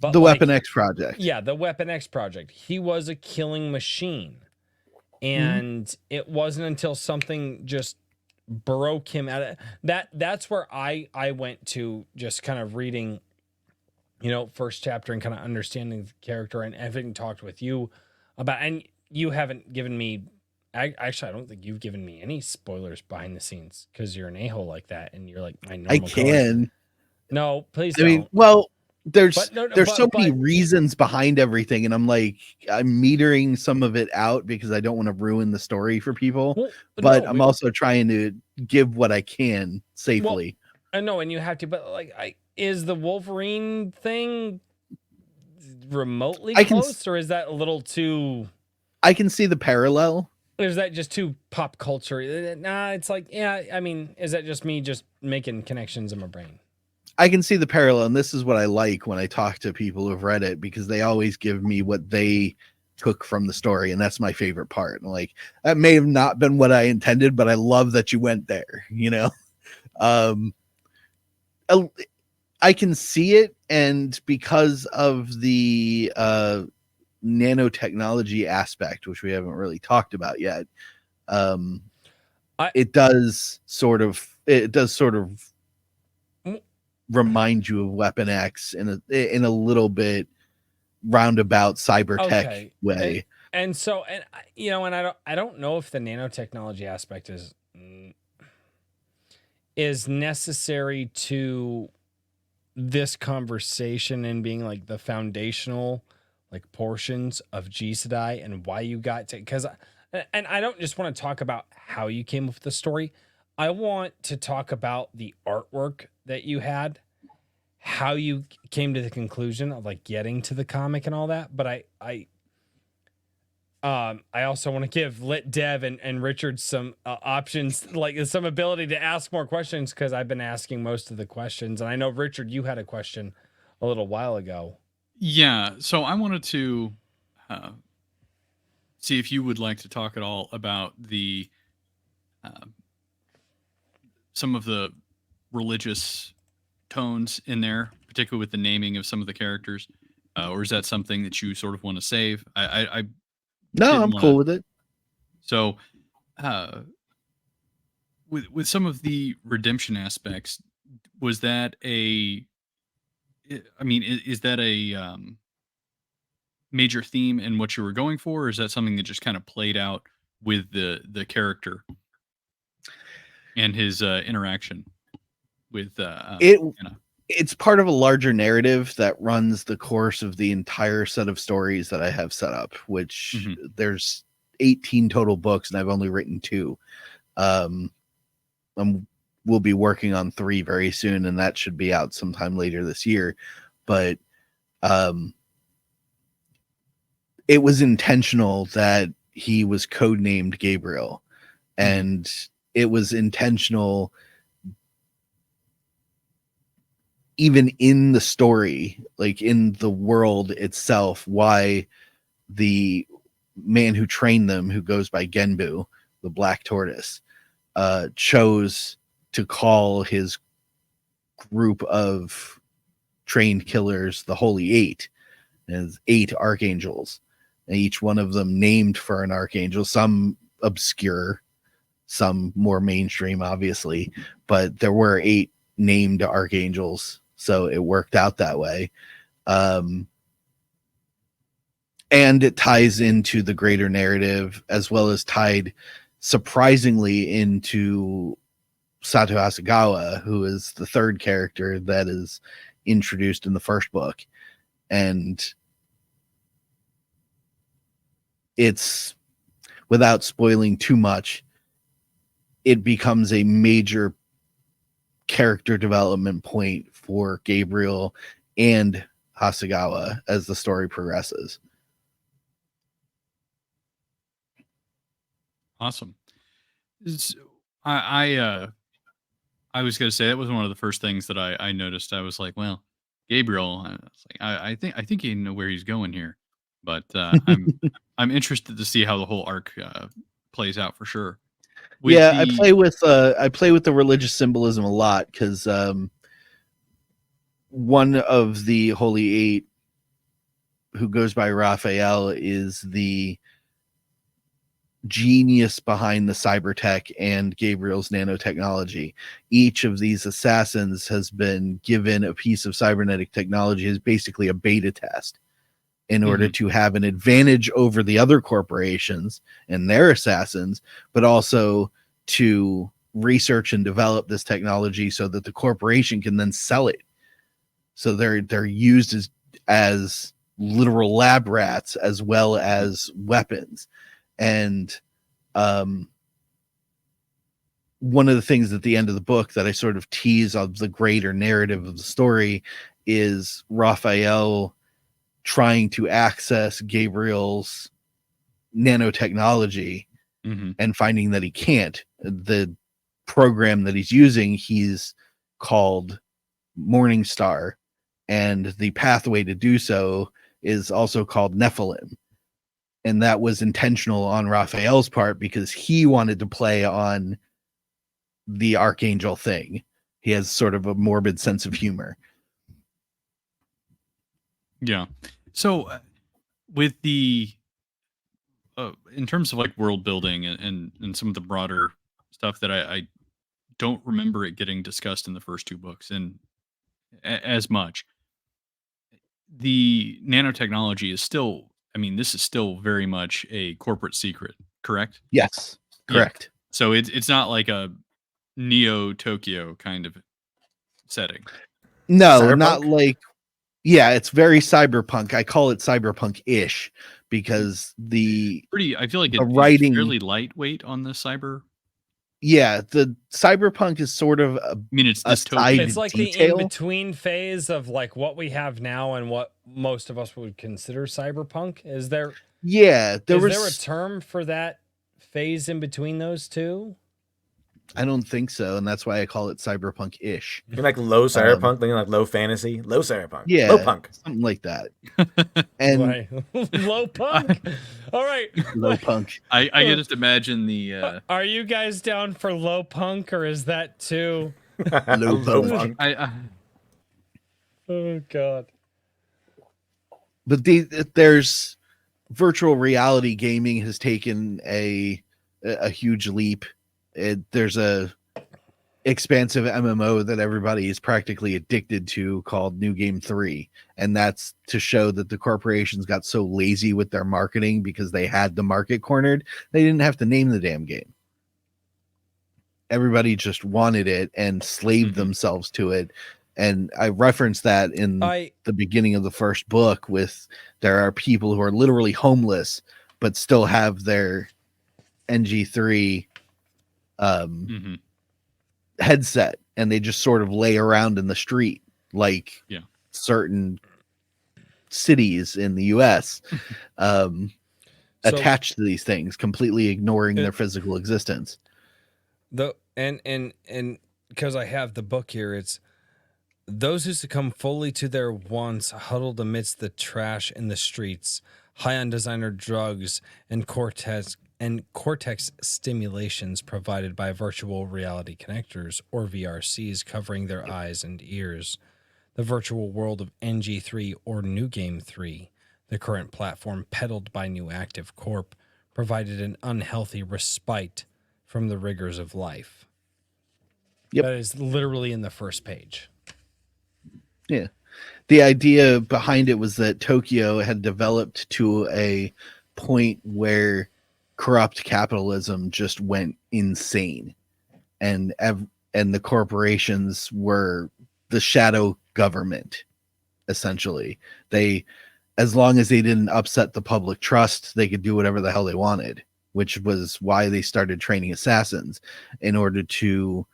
But the Weapon X project. Yeah, the Weapon X project. He was a killing machine. And it wasn't until something just broke him out of that's where I went to, just kind of reading, first chapter and kind of understanding the character, and having talked with you about, and you haven't given me, actually I don't think you've given me any spoilers behind the scenes, because you're an a-hole like that, and you're like my normal I can. No, please I don't. mean, well, there's But so many reasons behind everything, and I'm metering some of it out because I don't want to ruin the story for people. Well, but I'm also trying to give what I can safely. I know, and you have to, but like, is the Wolverine thing remotely close, or is that a little too? I can see the parallel. Or is that just too pop culture? Nah, it's like, yeah. I mean, is that just me just making connections in my brain? I can see the parallel, and this is what I like when I talk to people who've read it, because they always give me what they took from the story, and that's my favorite part. And like, that may have not been what I intended, but I love that you went there. I can see it, and because of the nanotechnology aspect, which we haven't really talked about yet, it does sort of remind you of Weapon X in a little bit roundabout cyber tech way. And I don't know if the nanotechnology aspect is necessary to this conversation, and being like the foundational like portions of G Sedai, and why you got to, because I don't just want to talk about how you came up with the story. I want to talk about the artwork that you had, how you came to the conclusion of like getting to the comic and all that. But I also want to give Lit Dev and Richard some options, like some ability to ask more questions, because I've been asking most of the questions, and I know Richard, you had a question a little while ago. Yeah, so I wanted to see if you would like to talk at all about the some of the religious tones in there, particularly with the naming of some of the characters, or is that something that you sort of want to save? No, I'm cool with it. So, with some of the redemption aspects, was that a? I mean, is that a major theme in what you were going for, or is that something that just kind of played out with the character? and his interaction with It Anna. it's part of a larger narrative that runs the course of the entire set of stories that I have set up, which there's 18 total books and I've only written 2. We'll be working on 3 very soon, and that should be out sometime later this year. But it was intentional that he was codenamed Gabriel, and it was intentional even in the story, like in the world itself, why the man who trained them, who goes by Genbu, the Black Tortoise, chose to call his group of trained killers the Holy Eight, as 8 archangels, and each one of them named for an archangel, some obscure, some more mainstream, obviously, but there were 8 named archangels, so it worked out that way. And it ties into the greater narrative, as well as tied surprisingly into Sato Hasegawa, who is the 3rd character that is introduced in the first book. And it's, without spoiling too much, it becomes a major character development point for Gabriel and Hasegawa as the story progresses. Awesome. I was going to say that was one of the first things that I noticed. I was like, well, Gabriel, I think you know where he's going here, but I'm interested to see how the whole arc plays out for sure. I play with the religious symbolism a lot, because one of the Holy Eight, who goes by Raphael, is the genius behind the cybertech and Gabriel's nanotechnology. Each of these assassins has been given a piece of cybernetic technology as basically a beta test in order to have an advantage over the other corporations and their assassins, but also to research and develop this technology so that the corporation can then sell it. So they're used as literal lab rats as well as weapons. And one of the things at the end of the book that I sort of tease of the greater narrative of the story is Raphael trying to access Gabriel's nanotechnology and finding that he can't. The program that he's using, he's called Morningstar, and the pathway to do so is also called Nephilim. And that was intentional on Raphael's part because he wanted to play on the archangel thing. He has sort of a morbid sense of humor. Yeah. So with the in terms of like world building and some of the broader stuff that I don't remember it getting discussed in the first 2 books and as much, the nanotechnology is still, I mean, this is still very much a corporate secret, correct? Yes, correct. Yeah. So it's not like a Neo Tokyo kind of setting. No, Cyberpunk? not like, yeah, it's very cyberpunk. I call it cyberpunk-ish because I feel like the it's writing, fairly lightweight on the cyber. yeah, the cyberpunk is sort of I mean, it's a dystopian. side It's like the detail. in-between phase of like what we have now and what most of us would consider cyberpunk. Is there Yeah, there a term for that phase in between those two? I don't think so, and that's why I call it cyberpunk-ish. You mean like low cyberpunk, like low fantasy, low cyberpunk, Yeah, low punk. something like that. And Right. Low punk. All right. low punk. I can just imagine the Are you guys down for low punk, or is that too? Low punk. Oh God. But there's virtual reality gaming has taken a huge leap. There's a expansive MMO that everybody is practically addicted to called New Game 3, and that's to show that the corporations got so lazy with their marketing because they had the market cornered, they didn't have to name the damn game. everybody just wanted it and slaved themselves to it. And I referenced that in the beginning of the first book with there are people who are literally homeless but still have their NG3 headset, and they just sort of lay around in the street like certain cities in the US attached to these things, completely ignoring their physical existence. And because I have the book here, it's those who succumb fully to their wants, huddled amidst the trash in the streets, high on designer drugs and cortex stimulations provided by virtual reality connectors or VRCs covering their eyes and ears. The virtual world of NG3 or New Game 3, the current platform peddled by New Active Corp, provided an unhealthy respite from the rigors of life. Yep. That is literally in the first page. Yeah. The idea behind it was that Tokyo had developed to a point where corrupt capitalism just went insane, and the corporations were the shadow government. Essentially, as long as they didn't upset the public trust, they could do whatever the hell they wanted, which was why they started training assassins. In order to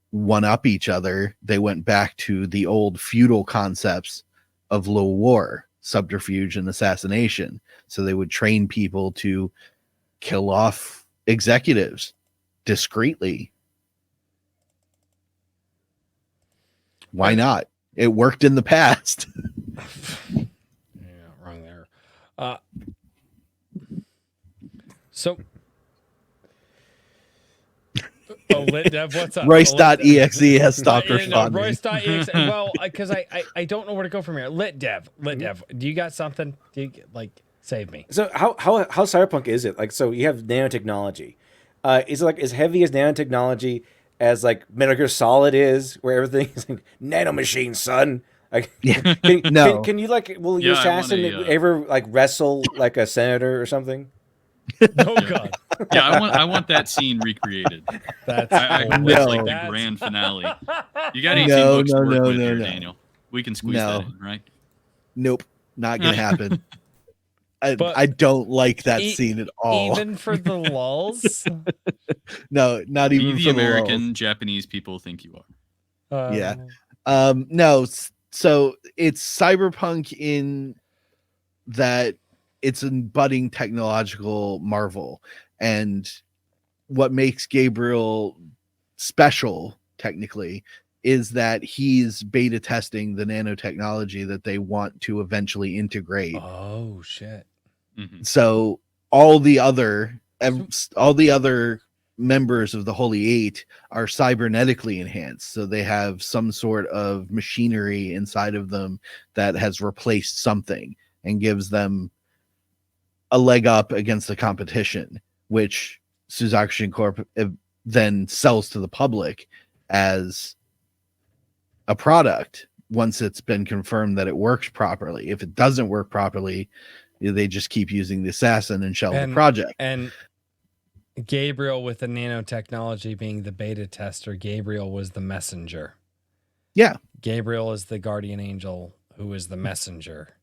one up each other, they went back to the old feudal concepts of low war, subterfuge, and assassination. So they would train people to kill off executives discreetly. Why not? It worked in the past. Yeah, wrong there. So Lit Dev, what's up? Royce.exe has stopped responding. Royce.exe. Well, because I don't know where to go from here. Lit Dev, do you got something? Do you, save me? So how cyberpunk is it? Like, so you have nanotechnology. Is it like as heavy as nanotechnology as like Metal Gear Solid is, where everything is like nanomachine, son? Like, can you like, will your assassin ever like wrestle like a senator or something? Oh God! Yeah, I want that scene recreated. That's like the grand finale. You got 18 books to work with here, Daniel. We can squeeze that in, right? Nope, not gonna happen. I don't like that scene at all. Even for the lulz? No, not even the for American, the Japanese people think you are. Yeah. No, so it's cyberpunk in that it's a budding technological marvel. And what makes Gabriel special, technically, is that he's beta testing the nanotechnology that they want to eventually integrate. Oh, shit. Mm-hmm. So all the other members of the Holy Eight are cybernetically enhanced. So they have some sort of machinery inside of them that has replaced something and gives them a leg up against the competition, which Suzakushin Corp then sells to the public as a product once it's been confirmed that it works properly. If it doesn't work properly, they just keep using the assassin and shelve the project. And Gabriel, with the nanotechnology being the beta tester, Gabriel was the messenger. Yeah. Gabriel is the guardian angel who is the messenger.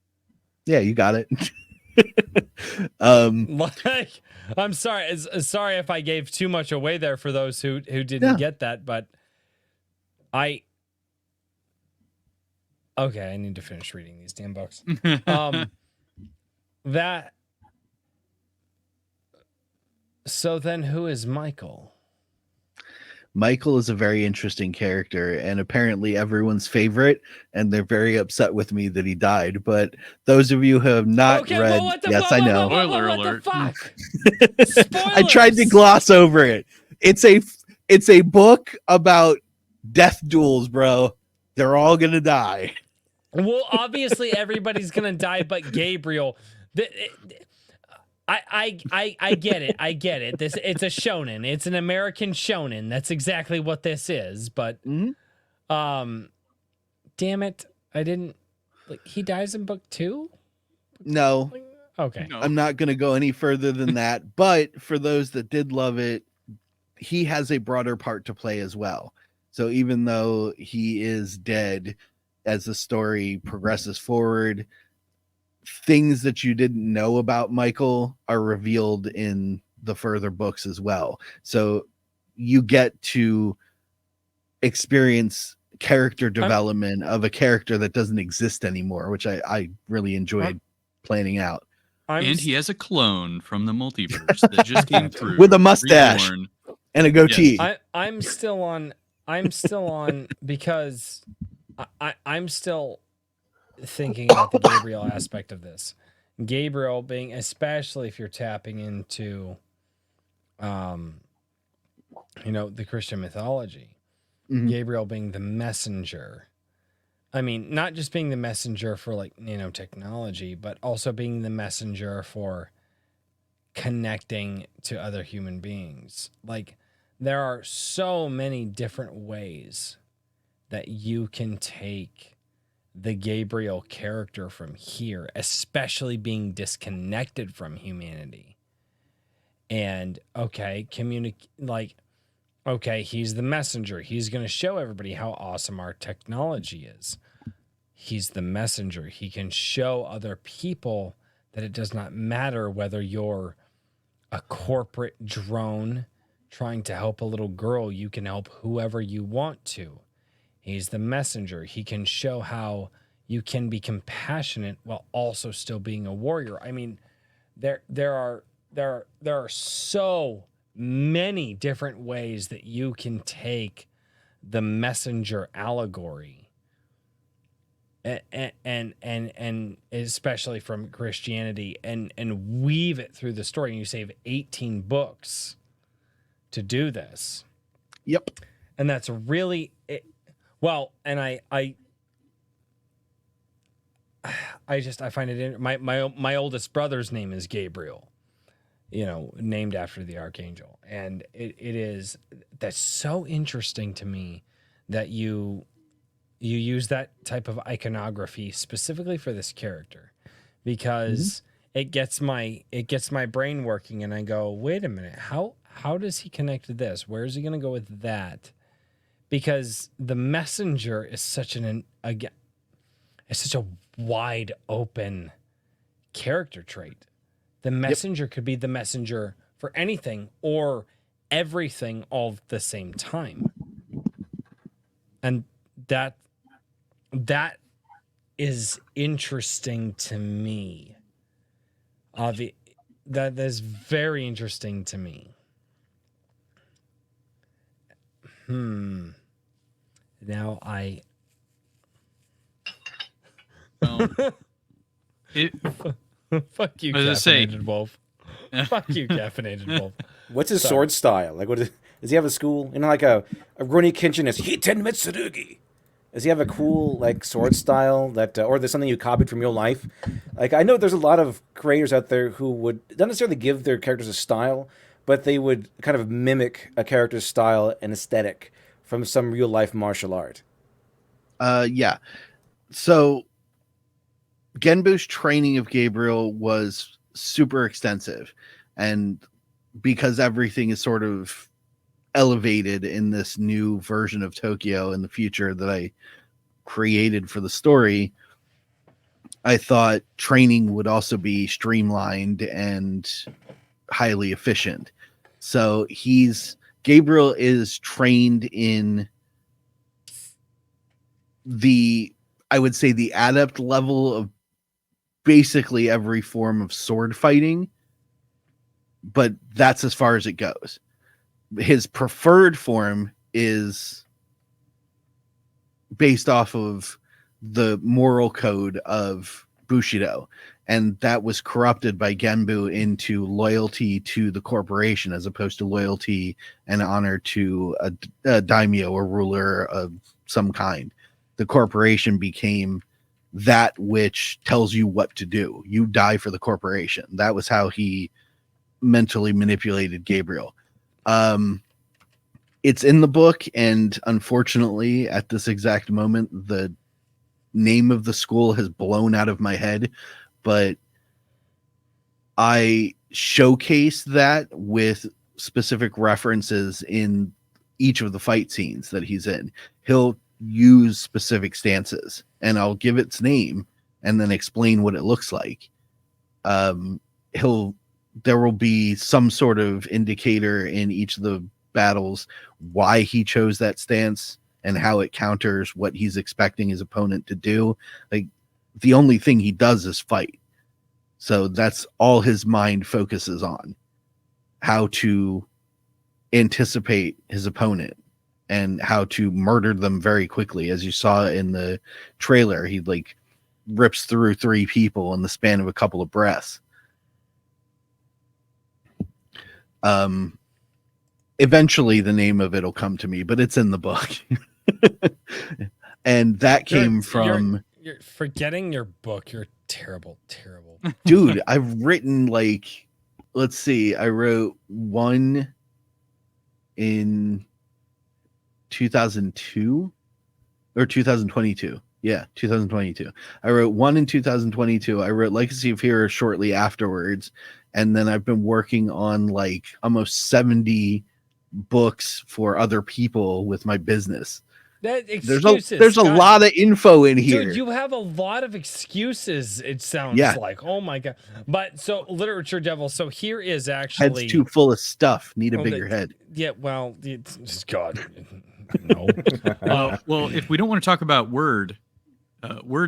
Yeah, you got it. I'm sorry. Sorry if I gave too much away there for those who didn't get that, but okay, I need to finish reading these damn books. So then who is Michael? Michael is a very interesting character and apparently everyone's favorite, and they're very upset with me that he died. But those of you who have not read, I know. Spoiler alert. I tried to gloss over it. It's a book about death duels, bro. They're all gonna die. Well, obviously everybody's gonna die, but Gabriel. I get it. I get it. It's a shonen. It's an American shonen. That's exactly what this is. But, damn it, I didn't. He dies in book 2. No. Okay. No. I'm not gonna go any further than that. But for those that did love it, he has a broader part to play as well. So even though he is dead, as the story progresses forward, things that you didn't know about Michael are revealed in the further books as well. So you get to experience character development of a character that doesn't exist anymore, which I really enjoyed planning out. And he has a clone from the multiverse that just came through with a mustache reborn. and a goatee. Yes. I'm still on because I'm still thinking about the Gabriel aspect of this. Gabriel being, especially if you're tapping into the Christian mythology, Gabriel being the messenger. I mean, not just being the messenger for like nanotechnology, but also being the messenger for connecting to other human beings. Like, there are so many different ways that you can take the Gabriel character from here, especially being disconnected from humanity. And okay, he's the messenger. He's going to show everybody how awesome our technology is. He's the messenger. He can show other people that it does not matter whether you're a corporate drone trying to help a little girl, you can help whoever you want to. He's the messenger. He can show how you can be compassionate while also still being a warrior. I mean, there are so many different ways that you can take the messenger allegory and especially from Christianity and weave it through the story. And you save 18 books to do this. Yep. And that's really well, and I find it my oldest brother's name is Gabriel, named after the archangel, and that's so interesting to me that you use that type of iconography specifically for this character, because it gets my brain working, and I go, wait a minute, how does he connect to this? Where is he going to go with that? Because the messenger is such it's such a wide open character trait. The messenger could be the messenger for anything or everything all at the same time. And that is interesting to me. That is very interesting to me. Now fuck you, caffeinated wolf. Fuck you, caffeinated wolf. What's his sword style? Like, does he have a school? Like a Rurouni Kenshin is Hiten Mitsurugi. Does he have a cool sword style that, or there's something you copied from real life? Like, I know there's a lot of creators out there who would not necessarily give their characters a style, but they would kind of mimic a character's style and aesthetic from some real life martial art. Yeah. So Genbu's training of Gabriel was super extensive, and because everything is sort of elevated in this new version of Tokyo in the future that I created for the story, I thought training would also be streamlined and highly efficient. So Gabriel is trained in I would say the adept level of basically every form of sword fighting, but that's as far as it goes. His preferred form is based off of the moral code of Bushido, and that was corrupted by Genbu into loyalty to the corporation as opposed to loyalty and honor to a daimyo or ruler of some kind. The corporation became that which tells you what to do. You die for the corporation. That was how he mentally manipulated Gabriel. It's in the book, and unfortunately, at this exact moment, the name of the school has blown out of my head, but I showcase that with specific references in each of the fight scenes that he's in. He'll use specific stances, and I'll give its name and then explain what it looks like. There will be some sort of indicator in each of the battles why he chose that stance and how it counters what he's expecting his opponent to do. Like, the only thing he does is fight. So that's all his mind focuses on, how to anticipate his opponent and how to murder them very quickly. As you saw in the trailer, he like rips through 3 people in the span of a couple of breaths. Eventually the name of it'll come to me, but it's in the book. And that came from you're forgetting your book. You're terrible. dude, I've written like, let's see, I wrote one in 2002 or 2022. Yeah, 2022. I wrote one in 2022. I wrote Legacy of Heroes shortly afterwards. And then I've been working on like almost 70 books for other people with my business. There's a lot of info in here. Dude, you have a lot of excuses, it sounds like. Oh my God. But so Literature Devil, so here is actually head's too full of stuff. Need a bigger head. Yeah, well, it's just God. No. Well, if we don't want to talk about word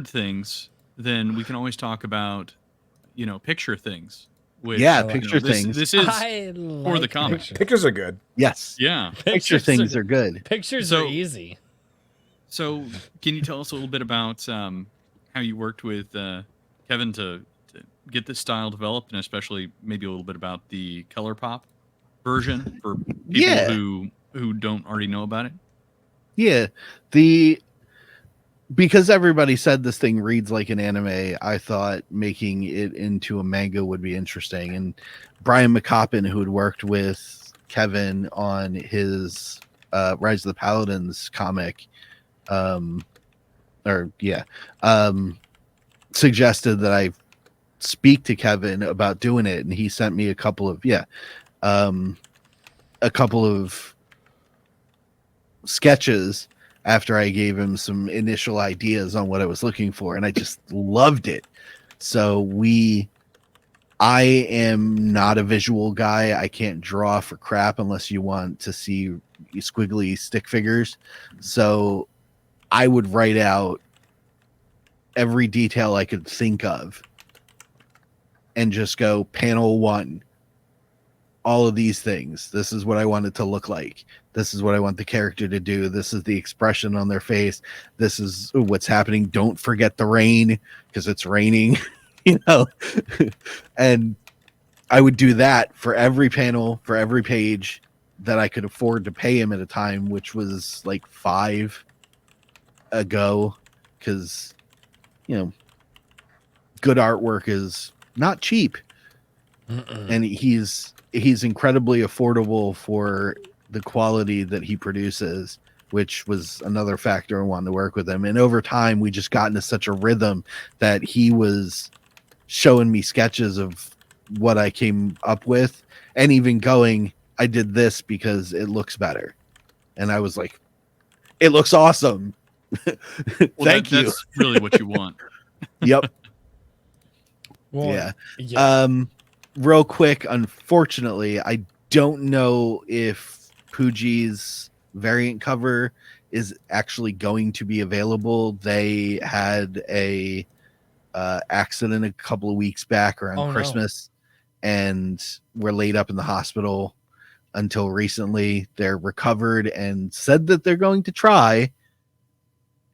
things, then we can always talk about, picture things. Which, picture things. This is for the comic. Pictures are good. Yes. Yeah. Picture things are good. Pictures are easy. So can you tell us a little bit about how you worked with Kevin to get this style developed, and especially maybe a little bit about the color pop version for people who don't already know about it? Yeah. Because everybody said this thing reads like an anime, I thought making it into a manga would be interesting. And Brian McCoppin, who had worked with Kevin on his Rise of the Paladins comic, suggested that I speak to Kevin about doing it, and he sent me a couple of sketches after I gave him some initial ideas on what I was looking for, and I just loved it. So I am not a visual guy. I can't draw for crap unless you want to see squiggly stick figures. So I would write out every detail I could think of and just go, panel 1, all of these things. This is what I want it to look like. This is what I want the character to do. This is the expression on their face. This is what's happening. Don't forget the rain, because it's raining, and I would do that for every panel, for every page that I could afford to pay him at a time, which was like 5 ago, because good artwork is not cheap. And he's incredibly affordable for the quality that he produces, which was another factor I wanted to work with him. And over time, we just got into such a rhythm that he was showing me sketches of what I came up with, and even going, I did this because it looks better. And I was like, it looks awesome. Thank you. That's really what you want. Yep. Well, yeah. Real quick, unfortunately, I don't know if Puji's variant cover is actually going to be available. They had a accident a couple of weeks back around Christmas, and were laid up in the hospital until recently. They're recovered and said that they're going to try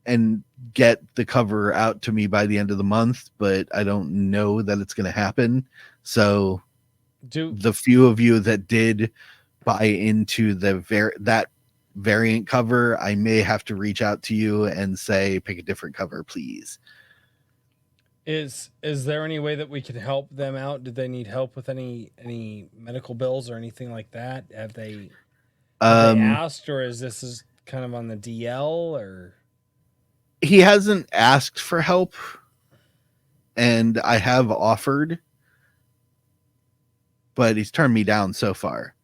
and get the cover out to me by the end of the month, but I don't know that it's going to happen. So the few of you that did buy into that variant cover, I may have to reach out to you and say, pick a different cover, please. Is there any way that we can help them out? Did they need help with any medical bills or anything like that? Have they asked, or is this kind of on the DL? Or he hasn't asked for help, and I have offered, but he's turned me down so far.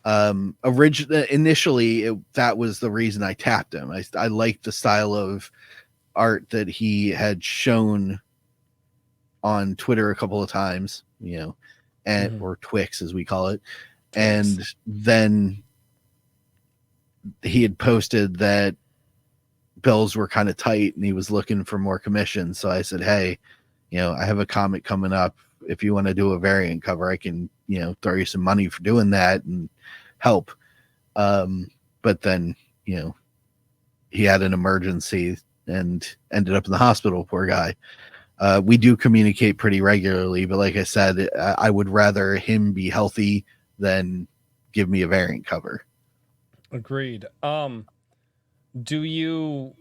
Initially, that was the reason I tapped him. I liked the style of art that he had shown on Twitter a couple of times, and or Twix as we call it. And then he had posted that bills were kind of tight and he was looking for more commissions. So I said, hey, I have a comic coming up. If you want to do a variant cover, I can, throw you some money for doing that and help. But then, he had an emergency and ended up in the hospital, poor guy. We do communicate pretty regularly, but like I said, I would rather him be healthy than give me a variant cover. Agreed. Do you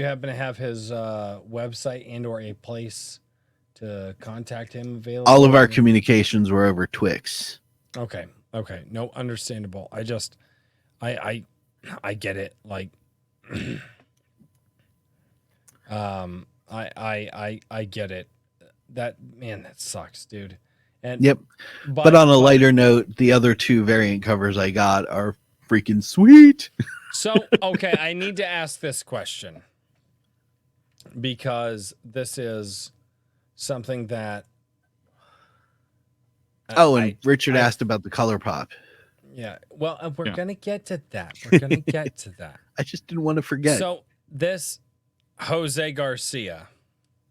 happen to have his website and or a place to contact him available? All of our communications were over Twix. Okay. No, understandable. I get it. Like, I get it. That sucks, dude. And yep. But on a lighter note, the other 2 variant covers I got are freaking sweet. So, okay, I need to ask this question because this is something that. Richard asked about the color pop. Yeah. Well, we're going to get to that. I just didn't want to forget. So, this Jose Garcia,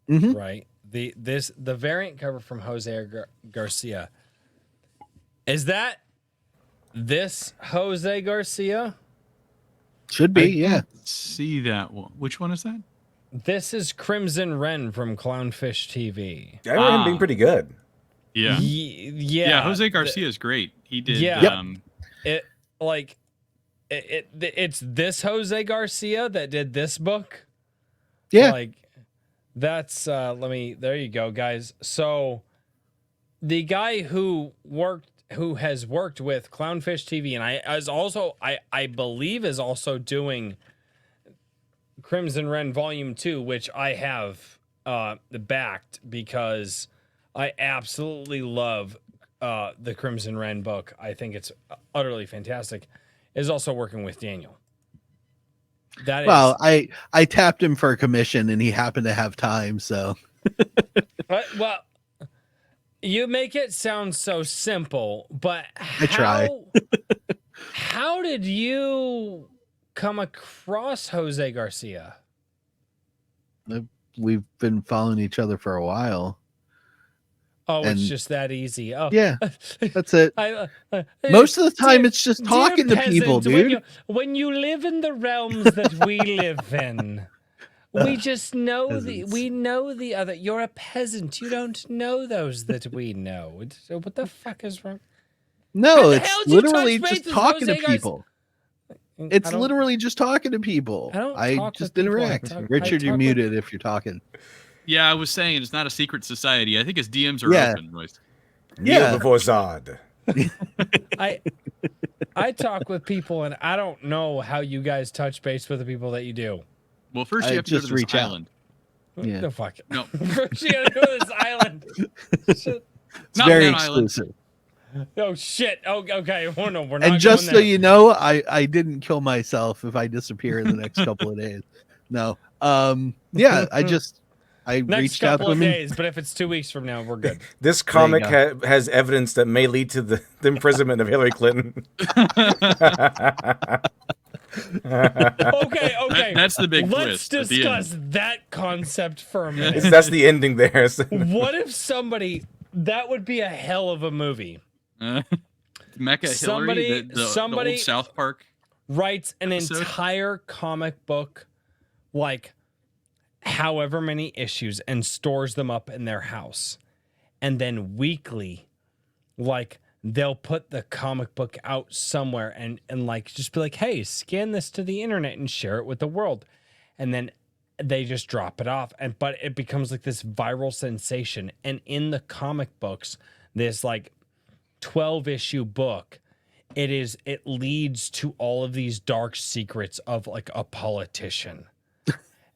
right? The variant cover from Jose Garcia. Is that this Jose Garcia? Should be, yeah. See that one. Which one is that? This is Crimson Wren from Clownfish TV. I remember him being pretty good. Yeah. Yeah. Jose Garcia is great. He did. Yeah. It's this Jose Garcia that did this book. Yeah. Like, that's there you go, guys. So the guy who has worked with Clownfish TV and I believe is also doing Crimson Wren Volume 2, which I have backed because I absolutely love the Crimson Wren book. I think it's utterly fantastic. Is also working with Daniel. I tapped him for a commission and he happened to have time, so. Well, you make it sound so simple, but I try. How did you come across Jose Garcia? We've been following each other for a while. Oh, it's just that easy. Oh, yeah, that's it. Most of the time, it's just talking to people, dude. When you live in the realms that we live in, we just know we know the other. You're a peasant. You don't know those that we know. So what the fuck is wrong? No, it's literally just talking to people. It's literally just talking to people. I just interact. Richard, you're muted if you're talking. Yeah, I was saying it's not a secret society. I think his DMs are open, Royce. Kneel before Zod. I talk with people, and I don't know how you guys touch base with the people that you do. Well, first you have to go to this island. Yeah. The fuck? No. First you gotta go to this island. It's very exclusive. Oh shit! Oh, okay. Oh no, we're not. And just so you know, I didn't kill myself if I disappear in the next couple of days. No. Yeah, I next reached out to couple of him. days, but if it's 2 weeks from now, we're good. This comic has evidence that may lead to the imprisonment of Hillary Clinton. Okay. That's the big Let's twist. discuss that concept for a minute. That's the ending there. What if somebody? That would be a hell of a movie. Mecca Hillary, the old South Park writes an episode? entire comic book, like however many issues, and stores them up in their house, and then weekly, like they'll put the comic book out somewhere and like just be like, hey, scan this to the internet and share it with the world, and then they just drop it off, but it becomes like this viral sensation. And in the comic books, this like 12-issue book, it leads to all of these dark secrets of like a politician.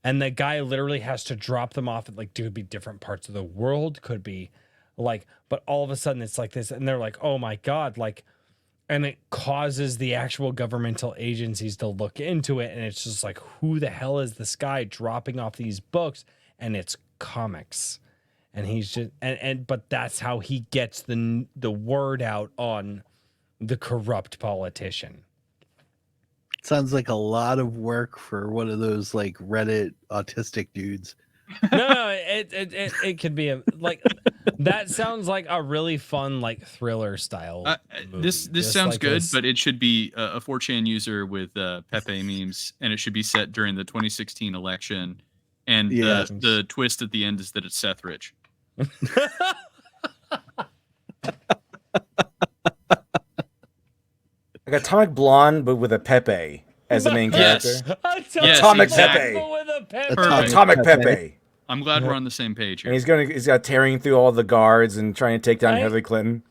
And the guy literally has to drop them off at like, could be different parts of the world, could be like, but all of a sudden it's like this, and they're like, oh my God, like and it causes the actual governmental agencies to look into it, and it's just like, who the hell is this guy dropping off these books? And it's comics, and he's just but that's how he gets the word out on the corrupt politician. Sounds like a lot of work for one of those like Reddit autistic dudes. No, it could be like that. Sounds like a really fun like thriller style. This Just sounds like good, this. but it should be a 4chan user with Pepe memes, and it should be set during the 2016 election. And Yeah. the twist at the end is that it's Seth Rich. Like Atomic Blonde, but with a Pepe as the main Yes. character. Yes, Atomic exactly. Pepe. With a Pepe. Perfect. Atomic Pepe. I'm glad we're on the same page And here. he's got tearing through all the guards and trying to take down I- Hillary Clinton.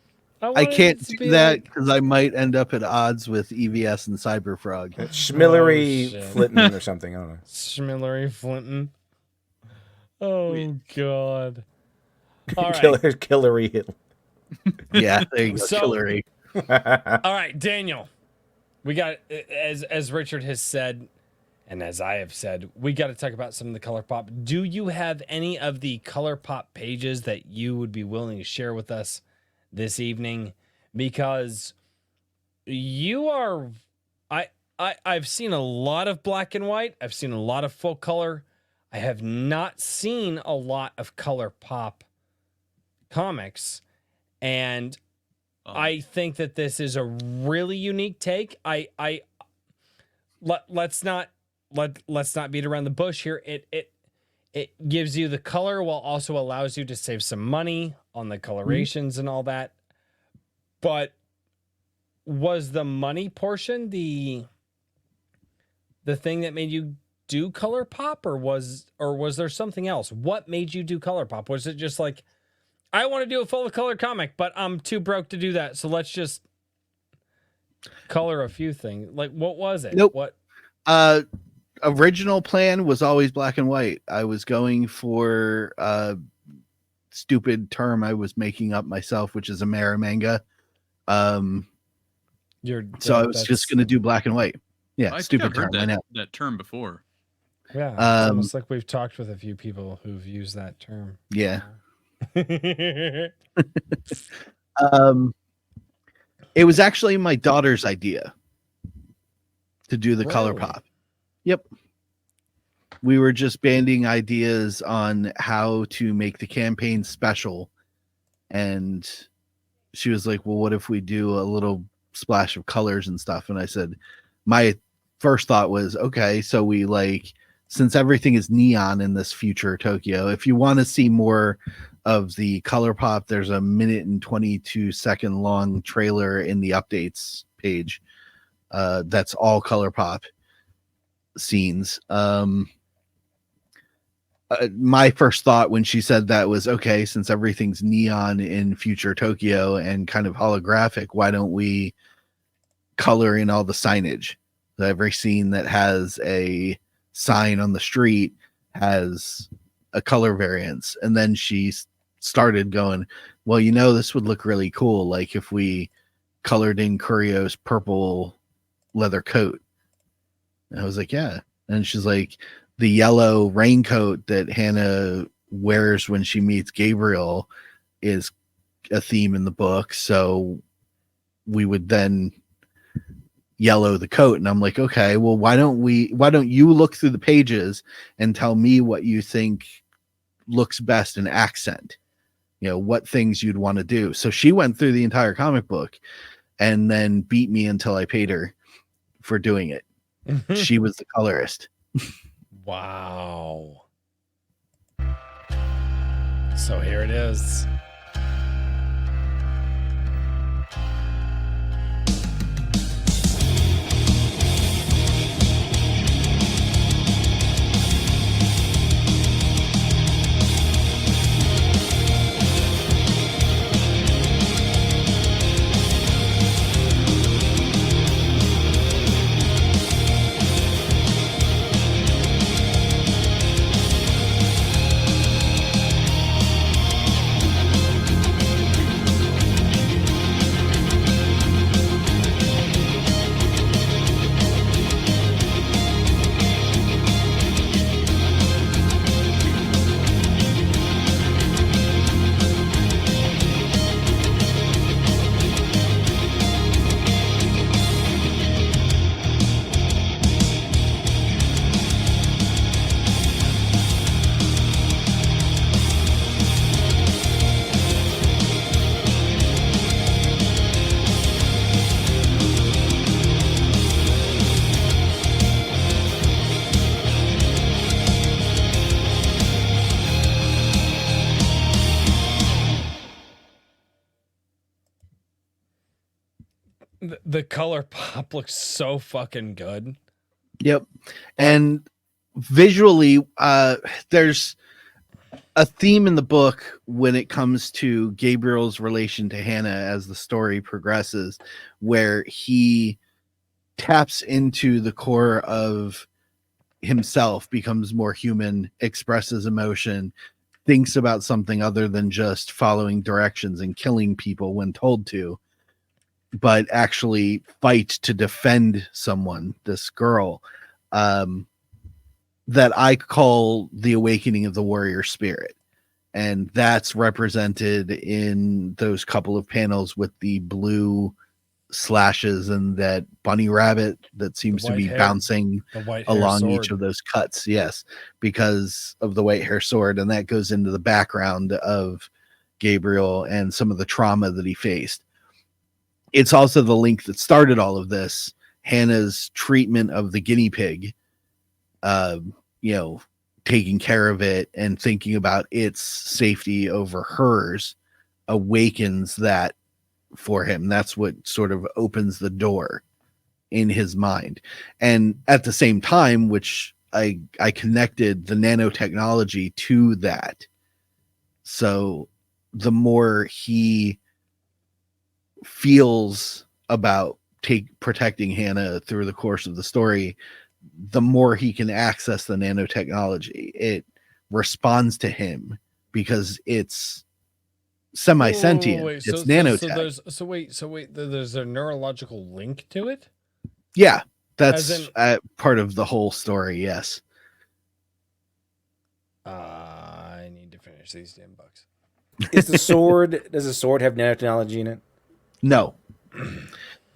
I wanted can't it to do be that like- because I might end up at odds with EVS and Cyberfrog. Schmillery shit. Flinton or something. I don't know. Schmillery Flinton. Oh God. All right. Hillary Hitler. Yeah, there you go, So- Hillary. All right, Daniel. We got, as Richard has said, and as I have said, we got to talk about some of the Color Pop. Do you have any of the Color Pop pages that you would be willing to share with us this evening? Because you are, I've seen a lot of black and white. I've seen a lot of full color. I have not seen a lot of Color Pop comics, and I think that this is a really unique take. Let's not beat around the bush here. It gives you the color while also allows you to save some money on the colorations and all that. But was the money portion the thing that made you do Color Pop, or was there something else? What made you do Color Pop? Was it just like, I want to do a full color comic, but I'm too broke to do that, so let's just color a few things? Like, what was it? Nope. What? Original plan was always black and white. I was going for a stupid term I was making up myself, which is a manga. So I was just going to do black and white. Yeah, I think stupid I've heard term. I know. that term before. Yeah, it's almost like we've talked with a few people who've used that term. Yeah. It was actually my daughter's idea to do the Color Really? Pop. Yep. We were just banding ideas on how to make the campaign special, and she was like, well, what if we do a little splash of colors and stuff? And I said, my first thought was, okay, so we like, since everything is neon in this future Tokyo, if you want to see more of the Color Pop, there's a 1:22 long trailer in the updates page. That's all Color Pop scenes. My first thought when she said that was, okay, since everything's neon in future Tokyo and kind of holographic, why don't we color in all the signage? Every scene that has a sign on the street has a color variance. And then she started going, well, you know, this would look really cool, like if we colored in Kurio's purple leather coat. And I was like, yeah. And she's like, the yellow raincoat that Hannah wears when she meets Gabriel is a theme in the book, so we would then yellow the coat. And I'm like, okay, well, why don't you look through the pages and tell me what you think looks best in accent, you know, what things you'd want to do. So she went through the entire comic book and then beat me until I paid her for doing it. She was the colorist. Wow. So here it is. The color pop looks so fucking good. Yep. And visually, there's a theme in the book when it comes to Gabriel's relation to Hannah as the story progresses, where he taps into the core of himself, becomes more human, expresses emotion, thinks about something other than just following directions and killing people when told to, but actually fight to defend someone, this girl, that I call the awakening of the warrior spirit. And that's represented in those couple of panels with the blue slashes and that bunny rabbit that seems to be bouncing along each of those cuts. Yes, because of the white hair sword. And that goes into the background of Gabriel and some of the trauma that he faced. It's also the link that started all of this. Hannah's treatment of the guinea pig, taking care of it and thinking about its safety over hers awakens that for him. That's what sort of opens the door in his mind. And at the same time, which I connected the nanotechnology to that. So the more he feels about protecting Hannah through the course of the story, the more he can access the nanotechnology. It responds to him because it's semi-sentient. It's nanotech. So wait, there's a neurological link to it? Yeah, that's part of the whole story, yes. I need to finish these damn books. Does the sword have nanotechnology in it? No.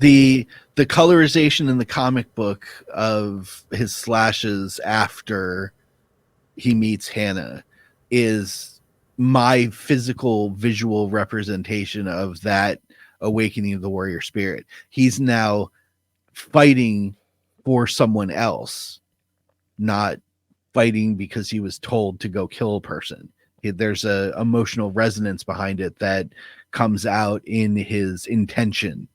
The colorization in the comic book of his slashes after he meets Hannah is my physical visual representation of that awakening of the warrior spirit. He's now fighting for someone else, not fighting because he was told to go kill a person. There's a emotional resonance behind it that comes out in his intention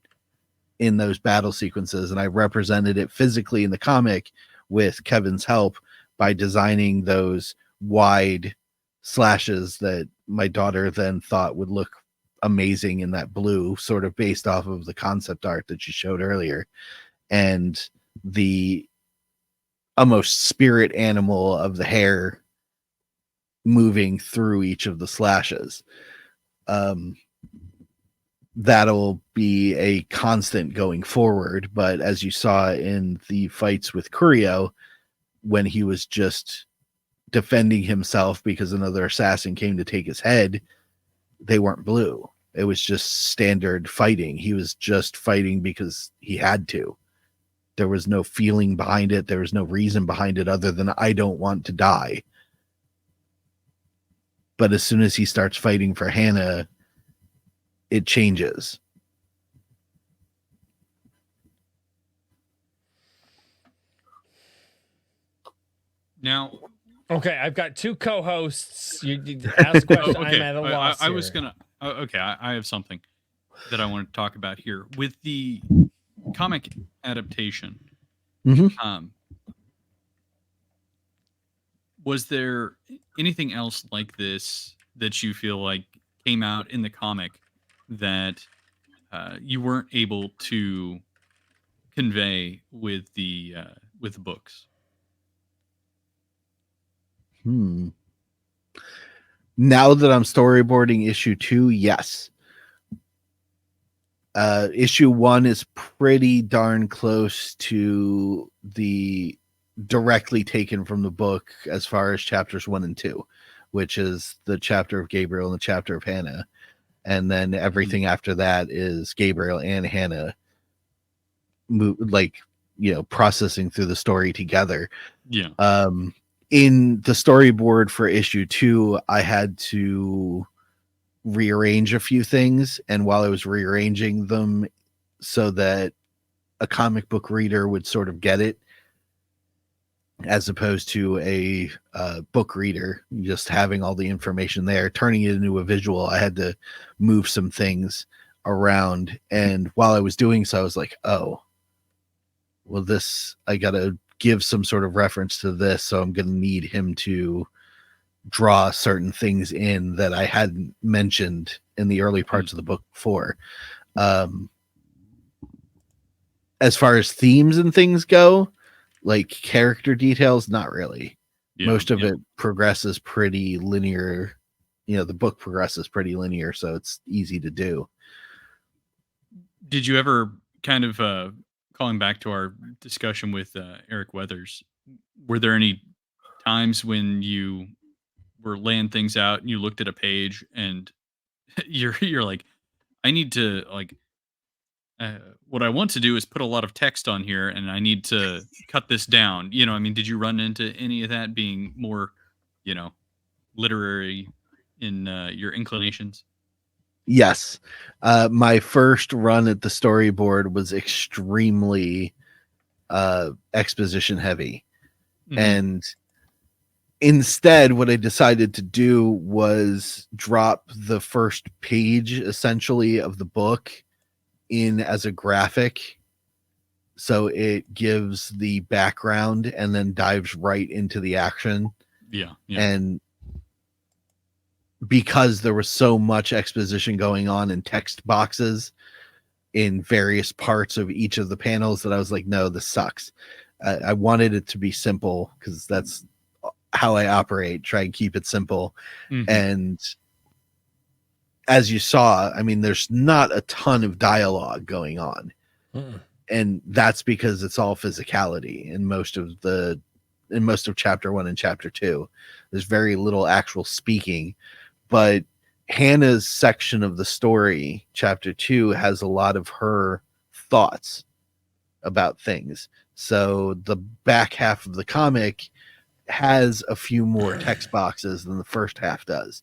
in those battle sequences. And I represented it physically in the comic with Kevin's help by designing those wide slashes that my daughter then thought would look amazing in that blue, sort of based off of the concept art that she showed earlier. And the almost spirit animal of the hair moving through each of the slashes. That'll be a constant going forward. But as you saw in the fights with Curio, when he was just defending himself because another assassin came to take his head, they weren't blue. It was just standard fighting. He was just fighting because he had to. There was no feeling behind it. There was no reason behind it other than I don't want to die. But as soon as he starts fighting for Hannah, it changes. Now, okay, I've got two co-hosts. You ask questions. okay. I'm at a loss. I was gonna. Okay, I have something that I want to talk about here with the comic adaptation. Mm-hmm. Was there anything else like this that you feel like came out in the comic that you weren't able to convey with the books? Now that I'm storyboarding issue 2, yes. Issue 1 is pretty darn close to the directly taken from the book as far as chapters 1 and 2, which is the chapter of Gabriel and the chapter of Hannah. And then everything after that is Gabriel and Hannah processing through the story together. Yeah. In the storyboard for issue 2, I had to rearrange a few things. And while I was rearranging them so that a comic book reader would sort of get it, as opposed to a book reader just having all the information there, turning it into a visual, I had to move some things around. And while I was doing so, I was like, oh, well, I got to give some sort of reference to this. So I'm going to need him to draw certain things in that I hadn't mentioned in the early parts of the book before. As far as themes and things go, like character details, not really. Most of it progresses pretty linear. The book progresses pretty linear, so it's easy to do. Did you ever kind of calling back to our discussion with Eric Weathers, were there any times when you were laying things out and you looked at a page and you're like, I need to what I want to do is put a lot of text on here and I need to cut this down. I mean, did you run into any of that being more, literary in your inclinations? Yes. My first run at the storyboard was extremely exposition heavy. Mhm. And instead, what I decided to do was drop the first page essentially of the book in as a graphic, so it gives the background and then dives right into the action. Yeah. And because there was so much exposition going on in text boxes in various parts of each of the panels, that I was like, no, this sucks. I wanted it to be simple because that's how I operate, try and keep it simple. Mhm. And as you saw, I mean, there's not a ton of dialogue going on. And that's because it's all physicality in most of chapter 1 and chapter 2. There's very little actual speaking, but Hannah's section of the story, chapter 2, has a lot of her thoughts about things. So the back half of the comic has a few more text boxes than the first half does.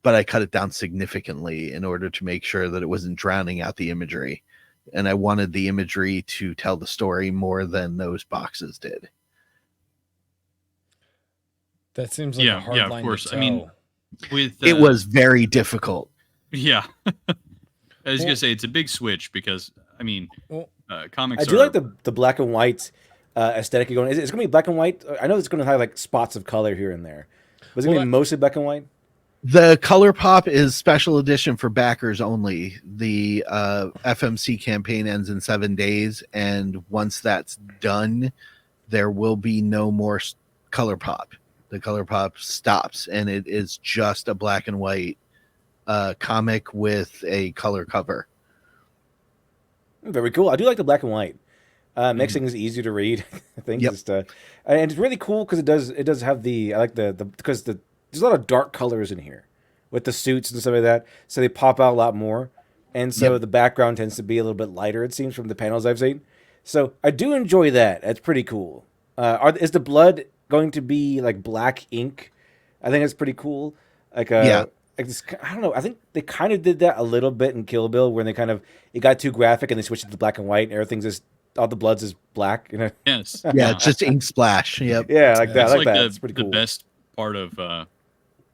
But I cut it down significantly in order to make sure that it wasn't drowning out the imagery. And I wanted the imagery to tell the story more than those boxes did. That seems like a hard line to toe. I mean, with it was very difficult. Yeah. I was going to say, it's a big switch because, I mean, comics I do like the black and white aesthetic you're going. It's going to be black and white. I know it's going to have like spots of color here and there. But it's going to be mostly black and white? The color pop is special edition for backers only. The FMC campaign ends in 7 days, and once that's done, there will be no more color pop. The color pop stops, and it is just a black and white comic with a color cover. Very cool. I do like the black and white. Makes things easier to read. I think just and it's really cool because it does have I like because there's a lot of dark colors in here with the suits and stuff like that, so they pop out a lot more. And so the background tends to be a little bit lighter, it seems, from the panels I've seen. So I do enjoy that. That's pretty cool. Is the blood going to be like black ink? I think that's pretty cool. Like I don't know. I think they kind of did that a little bit in Kill Bill, when it got too graphic and they switched it to black and white, and everything's just all the bloods is black. Yes. Yeah, it's just ink splash. Yep. Yeah, like that. It's like that. It's pretty cool. The best part of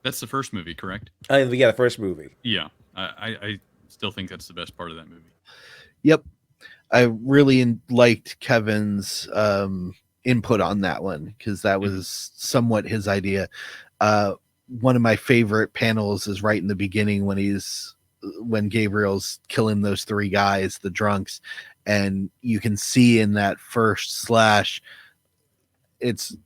that's the first movie, correct? Yeah, the first movie. Yeah, I still think that's the best part of that movie. Yep. I really liked Kevin's input on that one, because that was somewhat his idea. One of my favorite panels is right in the beginning when Gabriel's killing those 3 guys, the drunks, and you can see in that first slash, it's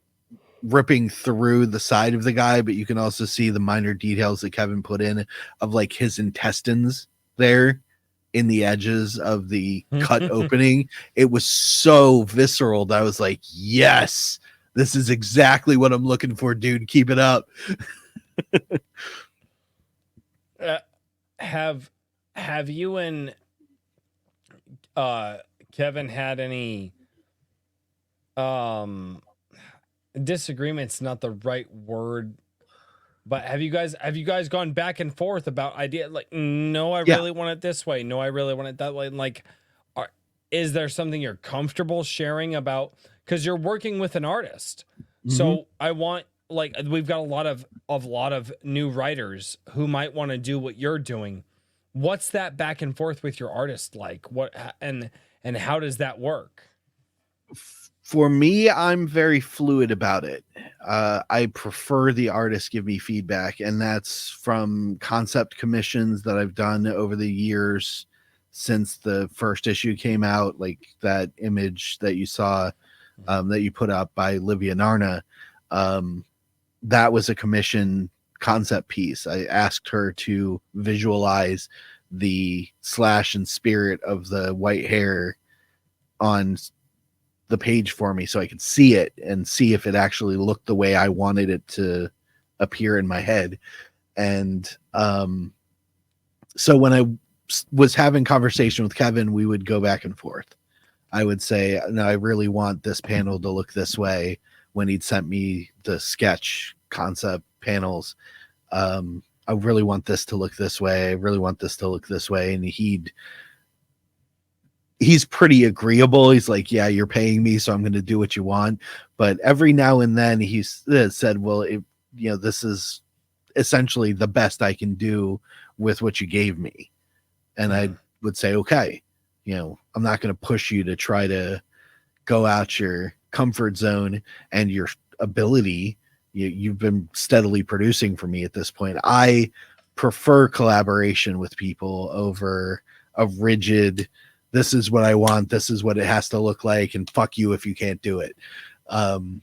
ripping through the side of the guy, but you can also see the minor details that Kevin put in of like his intestines there in the edges of the cut opening. It was so visceral that I was like, yes, this is exactly what I'm looking for, dude. Keep it up. Have you and Kevin had any disagreements? Not the right word, but have you guys gone back and forth about idea, like, no, I really want it this way, no, I really want it that way? Like, is there something you're comfortable sharing about? Because you're working with an artist. So I want like we've got a lot of new writers who might want to do what you're doing. What's that back and forth with your artist like? And how does that work? For me, I'm very fluid about it. I prefer the artists give me feedback, and that's from concept commissions that I've done over the years since the first issue came out, like that image that you saw that you put up by Livia Narna. That was a commission concept piece. I asked her to visualize the slash and spirit of the white hair on the page for me so I could see it and see if it actually looked the way I wanted it to appear in my head. And so when I was having conversation with Kevin, we would go back and forth. I would say, no, I really want this panel to look this way. When he'd sent me the sketch concept panels, I really want this to look this way. I really want this to look this way. And he's pretty agreeable. He's like, yeah, you're paying me, so I'm going to do what you want. But every now and then he's said, well, this is essentially the best I can do with what you gave me. And I would say, okay, I'm not going to push you to try to go out your comfort zone and your ability. You've been steadily producing for me at this point. I prefer collaboration with people over a rigid, this is what I want, this is what it has to look like, and fuck you if you can't do it. Mindset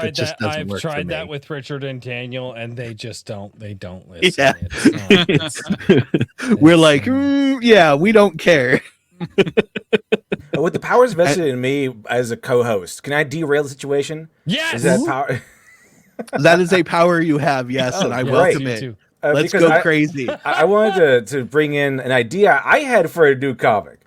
that just doesn't work for me. I've tried that with Richard and Daniel, and they just don't listen. Yeah. We're like, yeah, we don't care. With the powers vested in me as a co-host, can I derail the situation? Yes. Is that power? That is a power you have, yes, and I welcome it. Let's go crazy. I wanted to bring in an idea I had for a new comic.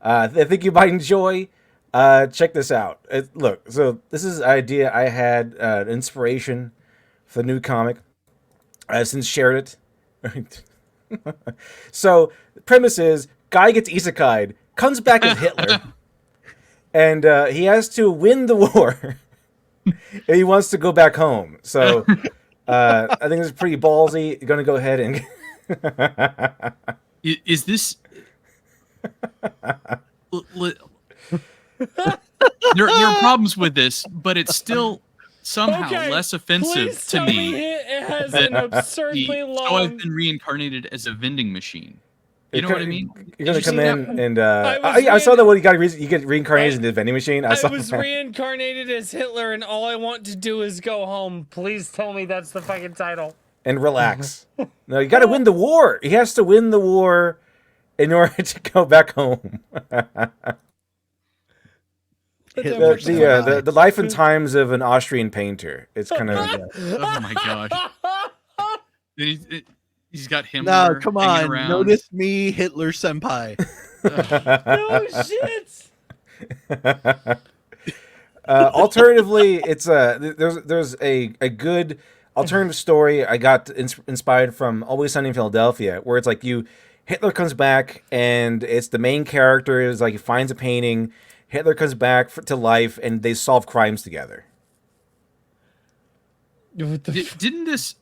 I think you might enjoy. Check this out. Look, so this is an idea I had, inspiration for the new comic. I've since shared it. So the premise is, guy gets isekai'd, comes back as Hitler, and he has to win the war. And he wants to go back home. So I think this is pretty ballsy. You're going to go ahead and... Is this... there are problems with this, but it's still somehow less offensive to me. It has an absurdly long... So I've been reincarnated as a vending machine. You know what I mean? You're going to come in and... I saw that when you get reincarnated into the vending machine. I was reincarnated as Hitler, and all I want to do is go home. Please tell me that's the fucking title. And relax. No, you got to win the war. He has to win the war in order to go back home. The life and times of an Austrian painter. It's kind of... Oh my gosh. He's got him. No, come on. Notice me, Hitler senpai. No shit. Alternatively, it's there's a good alternative story I got inspired from Always Sunny in Philadelphia, where it's like Hitler comes back and it's the main character is like he finds a painting, Hitler comes back to life, and they solve crimes together. Didn't this?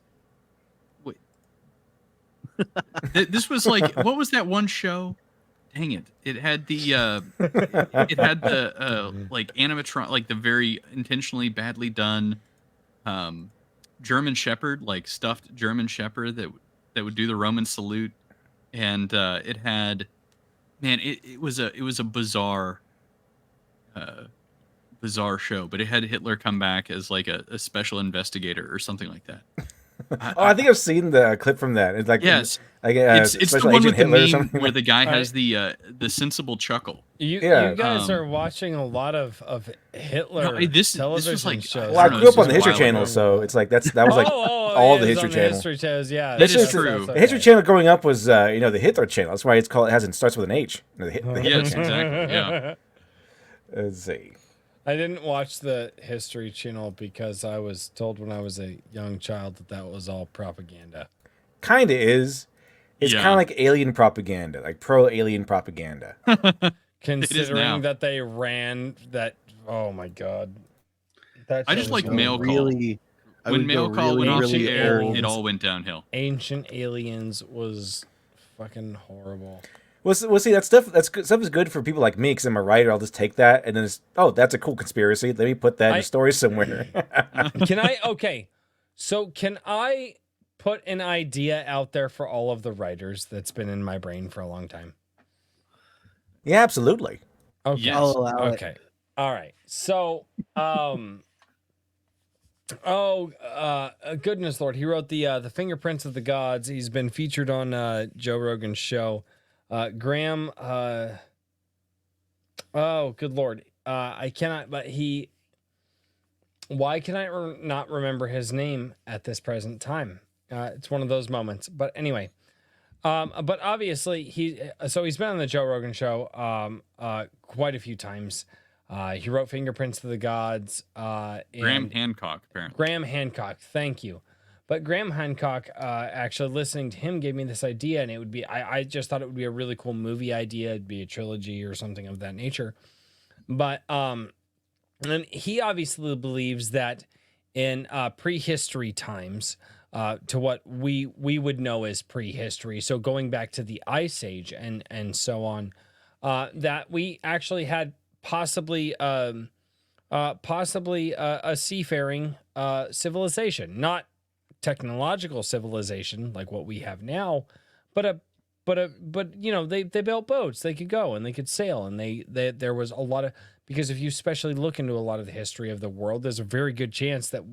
This was like, what was that one show? Dang it! It had the like animatron, like the very intentionally badly done German Shepherd, like stuffed German Shepherd that would do the Roman salute, and it had, man, it was a bizarre show, but it had Hitler come back as like a special investigator or something like that. I think I've seen the clip from that. It's like, yes, it's the one with the meme where the guy has the sensible chuckle. You guys are watching a lot of Hitler television was like, shows. Well, I grew up on the History Channel, so it's like that was like all the History Channel. History Channels, yeah, that is true. The History Channel growing up was the Hitler Channel. That's why it's called. It starts with an H. The Hitler yes, Channel. exactly. Yeah. Let's see. I didn't watch the History Channel because I was told when I was a young child that was all propaganda. Kind of is. It's kind of like alien propaganda, like pro-alien propaganda. Considering that they ran that, oh my god. That I show just was like horrible. Mail Call. really. I When would go Mail Call really, went off really the air, old. it all went downhill. Ancient Aliens was fucking horrible. Well, see, that stuff stuff is good for people like me because I'm a writer. I'll just take that and then that's a cool conspiracy. Let me put that in a story somewhere. Can I put an idea out there for all of the writers that's been in my brain for a long time? Yeah, absolutely. Okay. Yes. I'll allow it. Okay. All right. So, goodness Lord, he wrote the Fingerprints of the Gods. He's been featured on Joe Rogan's show. Graham. Oh, good Lord. I cannot. But he. Why can I not remember his name at this present time? It's one of those moments. But anyway. But obviously he's been on the Joe Rogan show quite a few times. He wrote Fingerprints of the Gods. Graham Hancock, apparently. Graham Hancock, thank you. But Graham Hancock, actually listening to him gave me this idea, and it would be I just thought it would be a really cool movie idea. It'd be a trilogy or something of that nature. But and he obviously believes that in prehistory times, to what we would know as prehistory, so going back to the Ice Age and so on, that we actually had possibly a seafaring civilization, not technological civilization like what we have now, but you know, they built boats, they could go and they could sail, and there was a lot of, because if you especially look into a lot of the history of the world, there's a very good chance that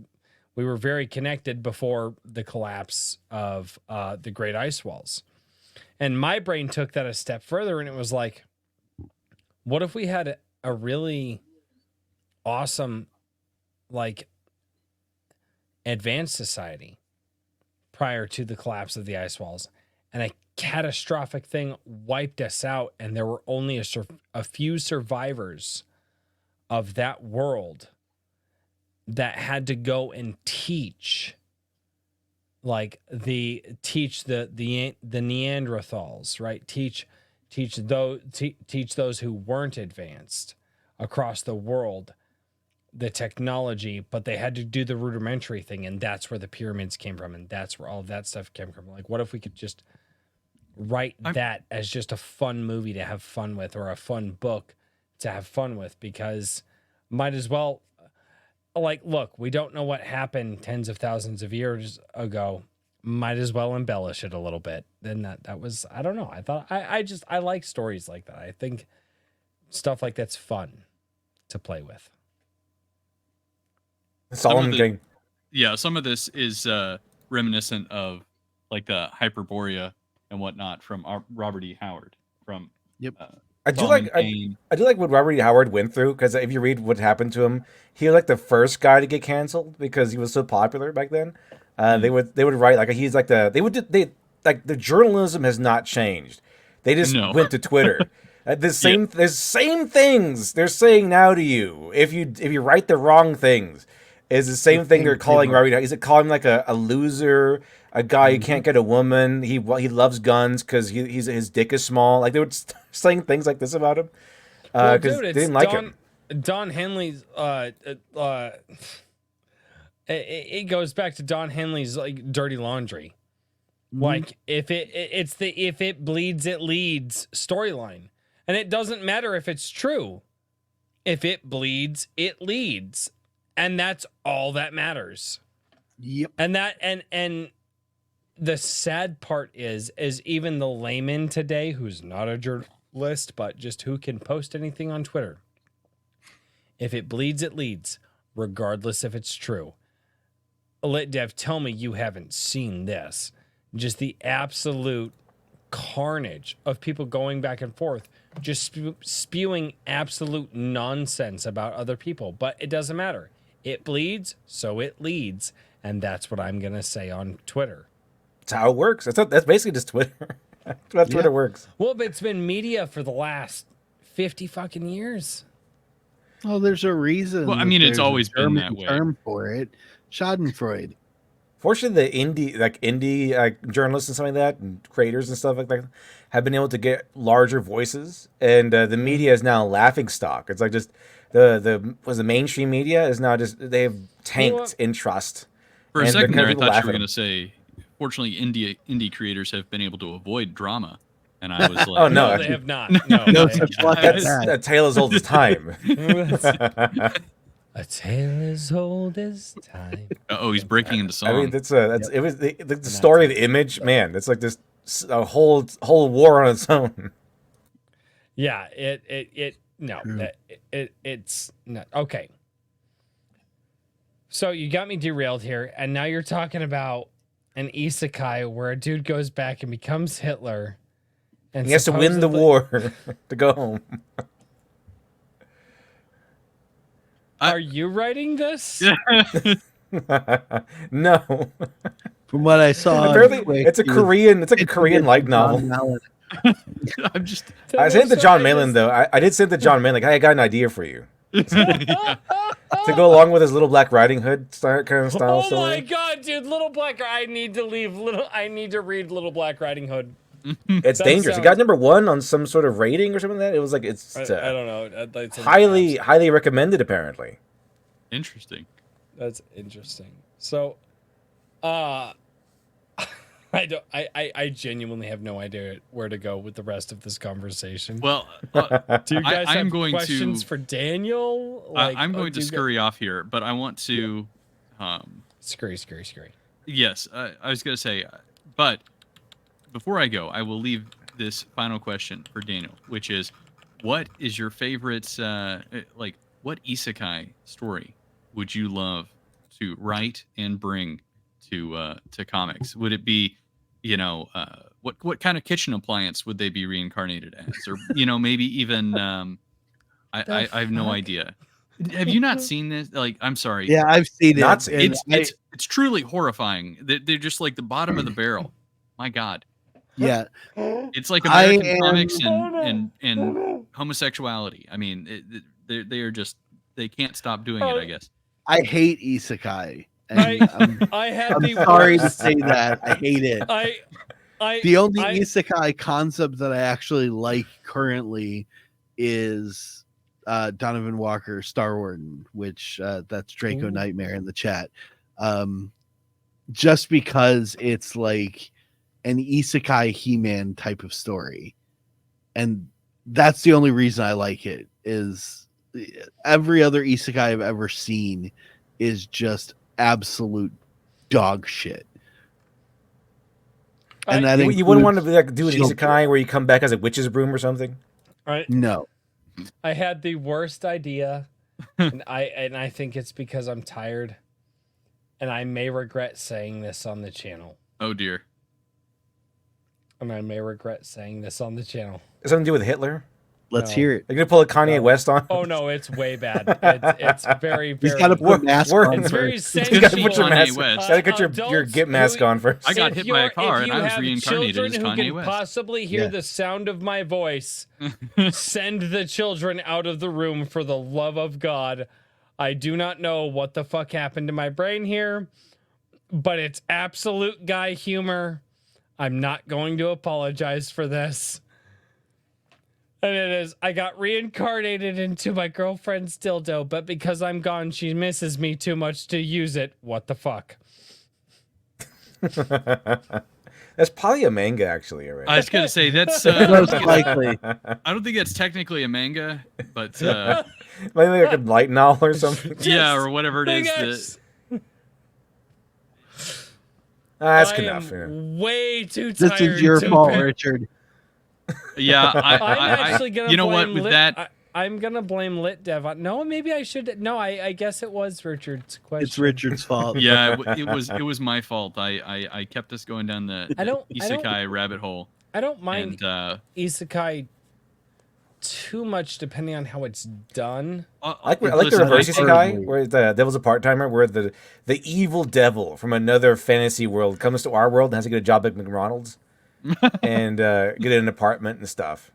we were very connected before the collapse of the Great Ice Walls. And my brain took that a step further, and it was like, what if we had a really awesome, like, advanced society prior to the collapse of the ice walls, and a catastrophic thing wiped us out, and there were only a few survivors of that world that had to go and teach the Neanderthals, right? Teach those who weren't advanced across the world the technology, but they had to do the rudimentary thing, and that's where the pyramids came from, and that's where all of that stuff came from. Like, what if we could just write that as just a fun movie to have fun with, or a fun book to have fun with? Because might as well, like, look, we don't know what happened tens of thousands of years ago. Might as well embellish it a little bit. Then that was, I don't know. I thought I like stories like that. I think stuff like that's fun to play with. Solomon King. Yeah, some of this is reminiscent of like the Hyperborea and whatnot from Robert E. Howard. From I do like what Robert E. Howard went through, because if you read what happened to him, he was like the first guy to get canceled because he was so popular back then. They would write like he's like the journalism has not changed. They just went to Twitter. The same things they're saying now to you. If you write the wrong things, is the same thing they're calling Robert. Is it calling him like a loser, a guy who can't get a woman? He loves guns because his dick is small. Like they were saying things like this about him because they didn't like him. Don Henley's it goes back to Don Henley's like dirty laundry. Like if it bleeds it leads storyline. And it doesn't matter if it's true. If it bleeds, it leads. And that's all that matters. Yep. And the sad part is even the layman today, who's not a journalist, but just who can post anything on Twitter. If it bleeds, it leads, regardless if it's true. Let Dev tell me you haven't seen this. Just the absolute carnage of people going back and forth, just spewing absolute nonsense about other people. But it doesn't matter. It bleeds, so it leads. And that's what I'm going to say on Twitter. That's how it works. That's basically just Twitter. That's how Twitter works. Well, but it's been media for the last 50 fucking years. Well, there's a reason. Well, I mean, it's always been that way. Term for it, Schadenfreude. Fortunately, the indie journalists and something like that, and creators and stuff like that, have been able to get larger voices, and the media is now a laughing stock. It's like just the mainstream media is now just they've tanked in trust. For a And second there, I people thought laugh you were at going them. to say, fortunately, indie creators have been able to avoid drama. And I was like, Oh, No, no. they have not. No, No they such have luck not. as That's that. a tale as old as time. A tale as old as time. oh, he's breaking into song. I mean, it was the story of the image, man. It's like this a whole war on its own. Yeah, it's not okay. So you got me derailed here, and now you're talking about an isekai where a dude goes back and becomes Hitler, and He has to win the supposedly- war to go home. Are you writing this? No, From what I saw, on apparently Twitch, it's a he was Korean. It's like a Korean light John novel. Mallon. I'm just. I sent it to John Malin though. I did send it to John Malin. Like, hey, I got an idea for you to go along with his Little Black Riding Hood kind of style Oh story. my god, dude! Little Black. I need to read Little Black Riding Hood. It's That dangerous. It sounds- got #1 on some sort of rating or something like that. It was like it's I don't know. That's highly recommended apparently. Interesting. That's interesting. So, I genuinely have no idea where to go with the rest of this conversation. Well, Do you guys I'm have going questions to- for Daniel? I'm going do to you scurry off here, but I want to. Scurry. Yes, I was going to say, but before I go, I will leave this final question for Daniel, which is, what is your favorite, what isekai story would you love to write and bring to comics? Would it be, what kind of kitchen appliance would they be reincarnated as, or maybe even I have no idea. Have you not seen this? Like, I'm sorry. Yeah, I've seen it. Not seen and It's truly horrifying. They're just like the bottom of the barrel. My God. yeah, It's like I American am- comics and homosexuality. I mean, they are just, they can't stop doing it, I guess. I hate isekai. I- And I had I'm the sorry to worst. say that. I hate it. The only isekai concept that I actually like currently is Donovan Walker Star Warden, which that's Draco Ooh. Nightmare in the chat. Just because it's like an isekai He-Man type of story. And that's the only reason I like it. Is every other isekai I've ever seen is just absolute dog shit. And that You wouldn't want to includes be like do an children. isekai where you come back as a witch's broom or something. No. I had the worst idea, and I think it's because I'm tired, and I may regret saying this on the channel. Oh dear. Something to do with Hitler. Let's No. hear it. You're gonna pull a Kanye No. West on. Oh no, it's way bad. It's very, He's very. got to put a mask We're- on It's very first. You gotta sensual. put your Kanye mask. West. Gotta get your Adults get mask who- on first. I got hit by a car and I was have reincarnated children as who Kanye can West. possibly hear Yeah. the sound of my voice. Send the children out of the room for the love of God. I do not know what the fuck happened to my brain here, but it's absolute guy humor. I'm not going to apologize for this. And it is, I got reincarnated into my girlfriend's dildo, but because I'm gone, she misses me too much to use it. What the fuck? That's probably a manga, actually. Already. I was gonna say that's. Most likely. I don't think that's technically a manga, but Maybe like a light novel or something. yeah, or whatever it Big is. X. That's I enough. am Yeah. way too This tired. is your to fault, pick- Richard. Yeah, I'm actually gonna. you know what? blame With Lit- that, I'm gonna blame Lit Dev. No, maybe I should. No, I guess it was Richard's question. It's Richard's fault. yeah, it was my fault. I kept us going down the I don't- isekai rabbit hole, I don't mind and isekai too much, depending on how it's done. I like the listen, reverse I- isekai, where the devil's a part timer, where the evil devil from another fantasy world comes to our world and has to get a job at McDonald's and get an apartment and stuff.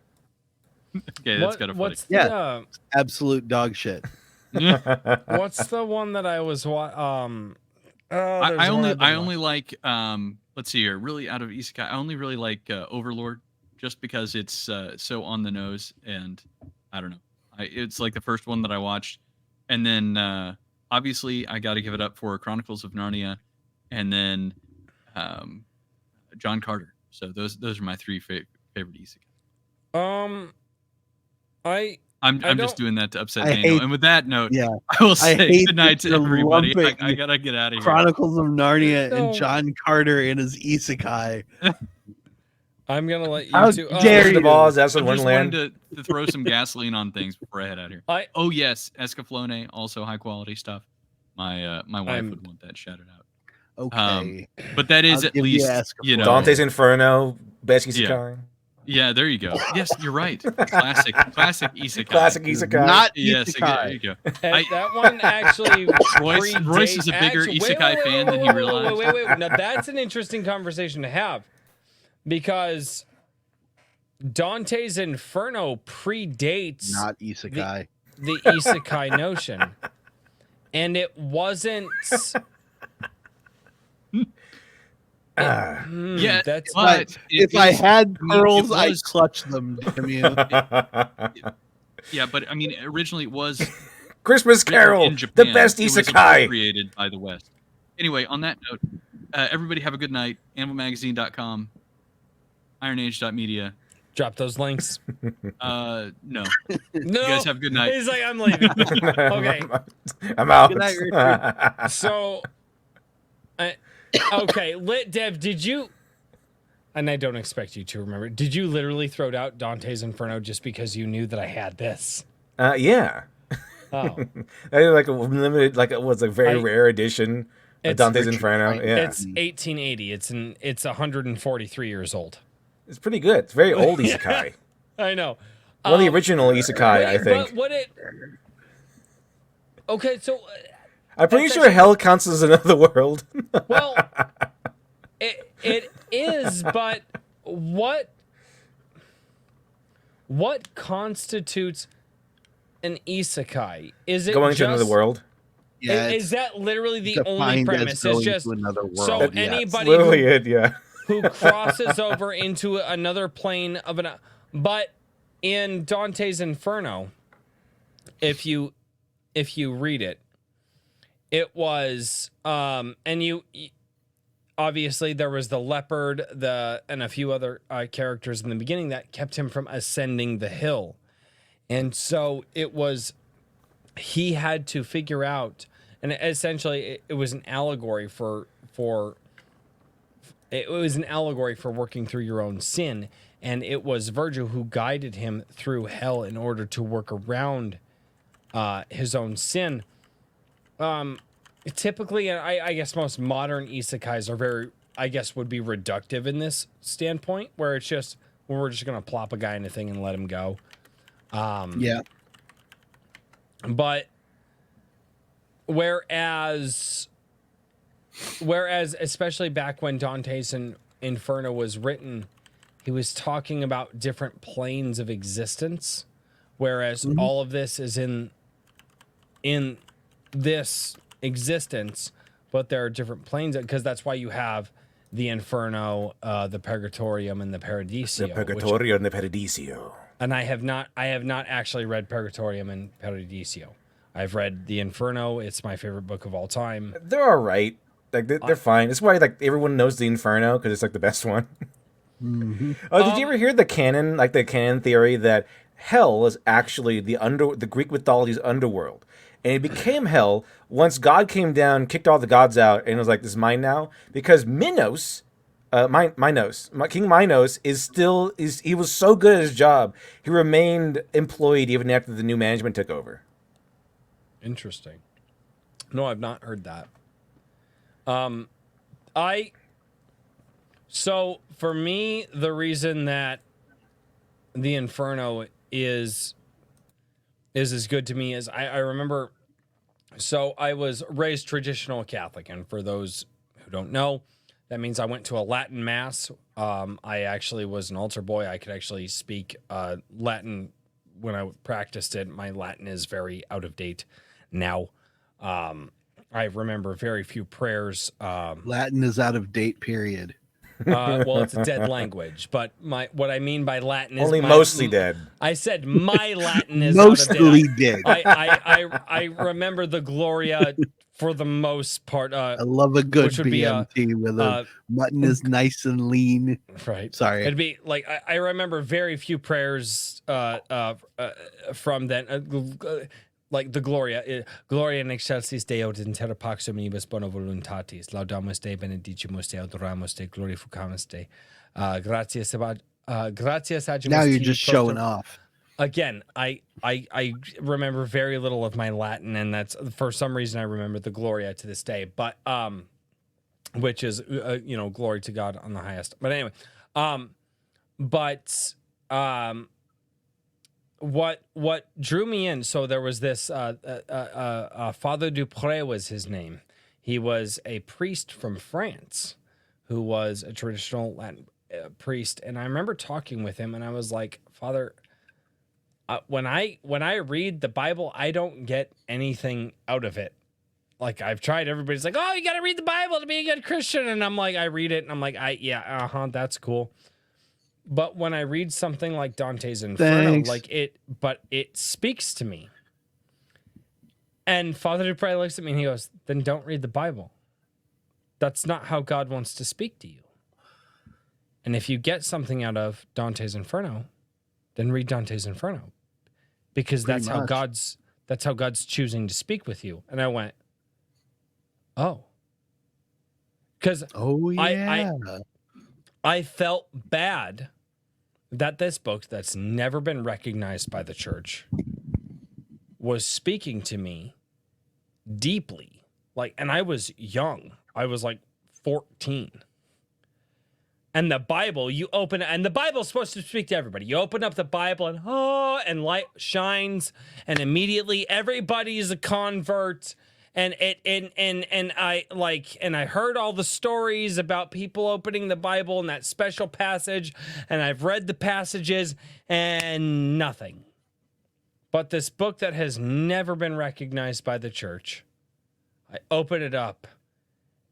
Okay, that's kind of funny. What's Yeah. the Absolute dog shit. what's the one that I was I only like let's see here, really out of isekai, I only really like Overlord, just because it's so on the nose, and I don't know. It's like the first one that I watched, and then obviously I got to give it up for Chronicles of Narnia, and then John Carter. So those are my three favorite isekai. I'm just doing that to upset Daniel. And with that note, Yeah, I will say hate good night that to you're everybody. lumping I gotta get out of here. Chronicles of Narnia No. and John Carter in his isekai. I'm gonna let you How two. dare Wizard of you. Oz, Alice in I'm just Wonderland. wanting to throw some gasoline on things before I head out here. Oh yes, Escaflowne, also high quality stuff. My wife would want that shouted out. Okay, but that is I'll at give you least you know Dante's Inferno, best isekai. Yeah, there you go. Yes, you're right. Classic isekai. Classic isekai. Not Yes, isekai. there you go. That one actually. Royce is a bigger isekai fan than he realized. Wait. Now that's an interesting conversation to have, because Dante's Inferno predates Not isekai. the isekai notion, and it wasn't. Yeah, that's but If I had pearls, it I'd was- clutch them. Damn you. Yeah, but I mean, originally it was Christmas written Carol, in Japan. the best It was isekai. created by the West. Anyway, on that note, everybody have a good night. AnimalMagazine.com, IronAge.media. drop those links. No. No, You guys have a good night. He's like, I'm leaving. Okay, I'm out. Good night, Richard. so, okay, Lit Dev, did you? And I don't expect you to remember. Did you literally throw out Dante's Inferno just because you knew that I had this? Yeah. Oh, I did like a limited, like it was a very rare edition of It's Dante's Richard Inferno. Frank. Yeah, it's 1880. It's 143 years old. it's pretty good. It's very old isekai. I know. One of the original isekai, I think. But what it? Okay, so I'm pretty that's sure hell counts as another world. well, it is, but what constitutes an isekai? Is it Going to just, another world. Yeah, is that literally the defined only as premise? It's going just to another world. so yes. anybody Literally it, yeah. who crosses over into another plane of an. But in Dante's Inferno, if you read it, it was and you obviously there was the leopard, and a few other characters in the beginning that kept him from ascending the hill, and so it was he had to figure out, and essentially it was an allegory for working through your own sin, and it was Virgil who guided him through hell in order to work around his own sin. Typically, and I guess most modern isekais are very, I guess, would be reductive in this standpoint, where it's just, well, we're just gonna plop a guy in a thing and let him go. Yeah. But whereas especially back when Dante's Inferno was written, he was talking about different planes of existence, whereas all of this is in this existence, but there are different planes, because that's why you have the Inferno, the Purgatorium, and the Paradiso. The Purgatorio and the Paradiso. And I have not actually read Purgatorium and Paradiso. I've read the Inferno. It's my favorite book of all time. They're all right. Like they're fine. That's why like everyone knows the Inferno, because it's like the best one. Oh, did you ever hear the canon theory that hell is actually the Greek mythology's underworld, and it became hell once God came down, kicked all the gods out, and was like, "This is mine now." Because Minos, King Minos he was so good at his job, he remained employed even after the new management took over. Interesting. No, I've not heard that. So for me, the reason that the Inferno is as good to me is I remember, so I was raised traditional Catholic, and for those who don't know, that means I went to a Latin mass. I actually was an altar boy. I could actually speak Latin when I practiced it. My Latin is very out of date now. I remember very few prayers. Latin is out of date, period. Well, it's a dead language, but what I mean by Latin is Only mostly dead. I said my Latin is out of Mostly date. dead. I remember the Gloria for the most part. I love a good which would be BMT where the mutton is nice and lean. Right. Sorry. It'd be like I remember very few prayers from then. Like the Gloria, Gloria in excelsis Deo in terra pax omnibus bona voluntatis, laudamus Dei, benedicimus Dei, adoramus Dei, glorificamus Dei, gratias agimus Now you're tibi just prosper- showing off. Again, I remember very little of my Latin, and that's for some reason I remember the Gloria to this day. But which is glory to God on the highest. But anyway, what drew me in? So there was this Father Dupré was his name. He was a priest from France who was a traditional Latin priest, and I remember talking with him, and I was like, Father, when I read the Bible, I don't get anything out of it. Like I've tried, everybody's like, oh, you got to read the Bible to be a good Christian, and I'm like, I read it, and I'm like, that's cool. But when I read something like Dante's Inferno, but it speaks to me. And Father Dupré looks at me and he goes, then don't read the Bible. That's not how God wants to speak to you. And if you get something out of Dante's Inferno, then read Dante's Inferno. Because that's how God's choosing to speak with you. And I went, oh. Because I felt bad that this book that's never been recognized by the church was speaking to me deeply. And I was young. I was like 14. And the Bible, you open it, and the Bible's supposed to speak to everybody. You open up the Bible and light shines, and immediately everybody's a convert. And I heard all the stories about people opening the Bible in that special passage, and I've read the passages and nothing. But this book that has never been recognized by the church, I open it up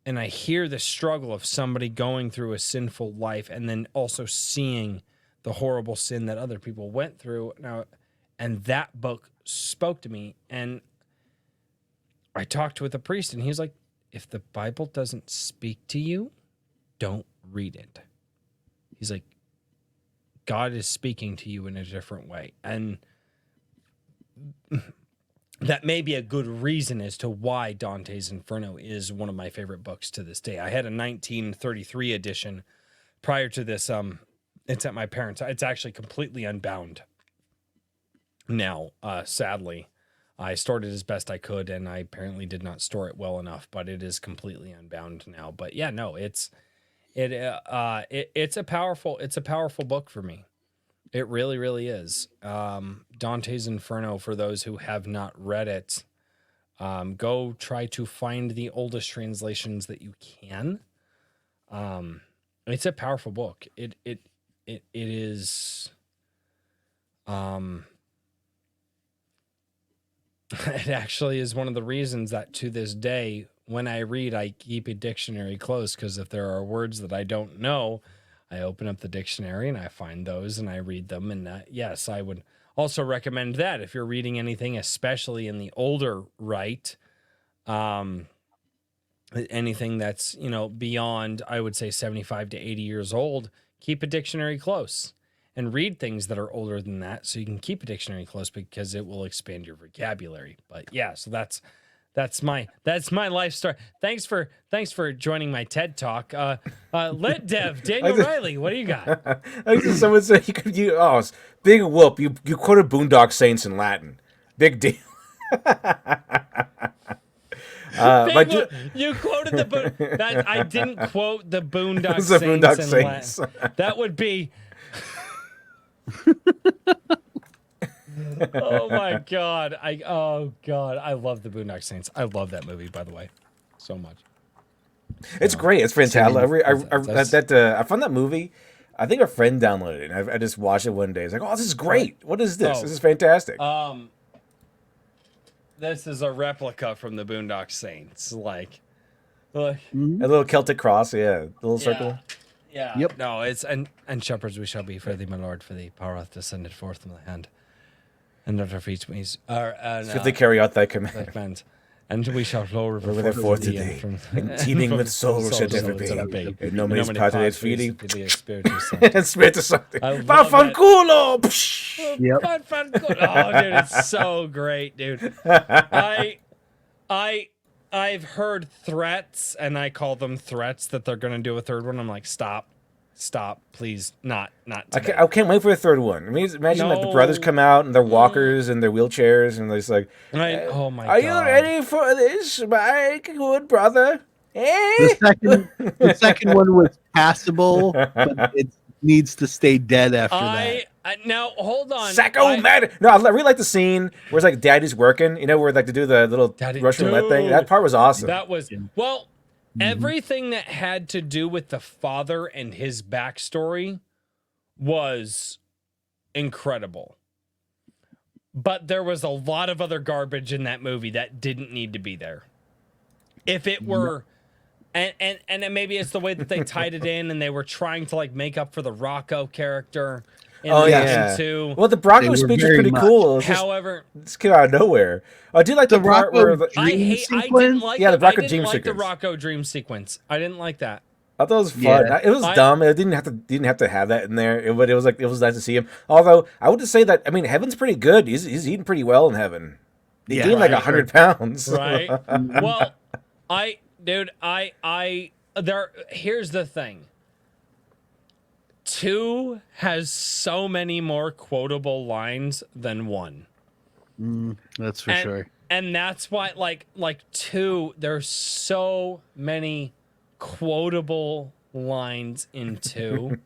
and I hear the struggle of somebody going through a sinful life and then also seeing the horrible sin that other people went through. And that book spoke to me, and I talked with a priest, and he's like, if the Bible doesn't speak to you, don't read it. He's like, God is speaking to you in a different way. And that may be a good reason as to why Dante's Inferno is one of my favorite books to this day. I had a 1933 edition prior to this. It's at my parents'. It's actually completely unbound now, sadly. I stored it as best I could, and I apparently did not store it well enough, but it is completely unbound now. But yeah, no, it's a powerful book for me. It really, really is. Dante's Inferno, for those who have not read it, go try to find the oldest translations that you can. It's a powerful book. It is. It actually is one of the reasons that to this day, when I read, I keep a dictionary close, because if there are words that I don't know, I open up the dictionary and I find those and I read them. And yes, I would also recommend that if you're reading anything, especially in the older rite, anything that's, beyond, I would say 75 to 80 years old, keep a dictionary close. And read things that are older than that, so you can keep a dictionary close, because it will expand your vocabulary. But yeah, so that's my life story. Thanks for joining my TED Talk. Lit Dev, Daniel Riley, what do you got? Someone said big whoop. You quoted Boondock Saints in Latin. Big deal. You quoted the I didn't quote the Boondock The Saints Boondock in Saints. Latin. That would be. Oh my God! I love the Boondock Saints. I love that movie, by the way, so much. It's great. It's fantastic. I found that movie. I think a friend downloaded it. And I just watched it one day. It's like, oh, this is great. What is this? This is fantastic. This is a replica from the Boondock Saints. Look. A little Celtic cross, yeah. A little circle. Yeah. Yep. No, it's and shepherds we shall be for thee, my lord, for the power hath descended forth from the hand, and at our feet we are Swiftly carry out thy command. thy command. And we shall flow River river forth forth to thee, today, and and teeming from with soul souls shall ever shall be. it In nomine Patris Filii, Spiritus Sancti. and Spiritus Sancti. I love that. Vaffanculo! Psh! Yep. Oh, dude, it's so great, dude. I've heard threats, and I call them threats that they're gonna do a third one. I'm like, stop, please, not today. I can't wait for the third one. I mean, imagine like the No. brothers come out and their walkers and their wheelchairs, and they're just like, Oh my "Are god! you ready for this, my good brother?" Eh? The second one was passable, but it needs to stay dead after that. Now hold on. Sacco mad. No, I really like the scene where it's like Daddy's working. You know, where like to do the little Russian roulette thing. That part was awesome. That was well. Everything that had to do with the father and his backstory was incredible. But there was a lot of other garbage in that movie that didn't need to be there. If it were, and then maybe it's the way that they tied it in, and they were trying to like make up for the Rocco character. In yeah. too. Well, the Bronco They were speech was very pretty much. cool. It was just, However, this came out of nowhere. I did like the part where I didn't sequence? like Yeah, the the Rocco I dream didn't like the sequence. Rocco dream sequence. I didn't like that. I thought it was fun. Yeah. It was dumb. It didn't have to have that in there. But it was like it was nice to see him. Although I would just say that I mean Heaven's pretty good. He's eating pretty well in heaven. He gained like 100 pounds. Right. Well, here's the thing. 2 has so many more quotable lines than 1. That's for and, sure. And that's why like 2, there's so many quotable lines in 2.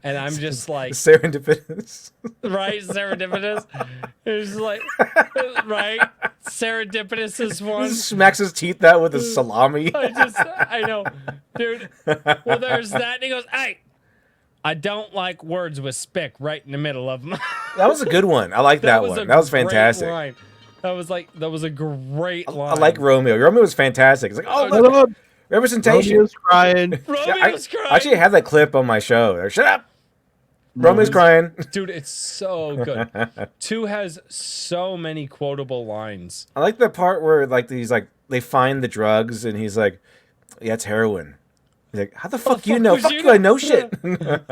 And I'm just like Serendipitous. right, serendipitous. It's like right. Serendipitous is He one. smacks his teeth out with a salami. I know. Dude. Well, there's that and he goes, "Hey, I don't like words with spick right in the middle of them." That was a good one. I like that one. That was fantastic. Line. That was a great line. I like Romeo. Romeo was fantastic. It's like, oh, look, representation. Romeo's crying. Romeo's crying. I actually have that clip on my show. Shut up. Romeo's crying. Dude, it's so good. 2 has so many quotable lines. I like the part where like he's like they find the drugs and he's like, yeah, it's heroin. He's like, how the fuck you know? Fuck you, I know shit.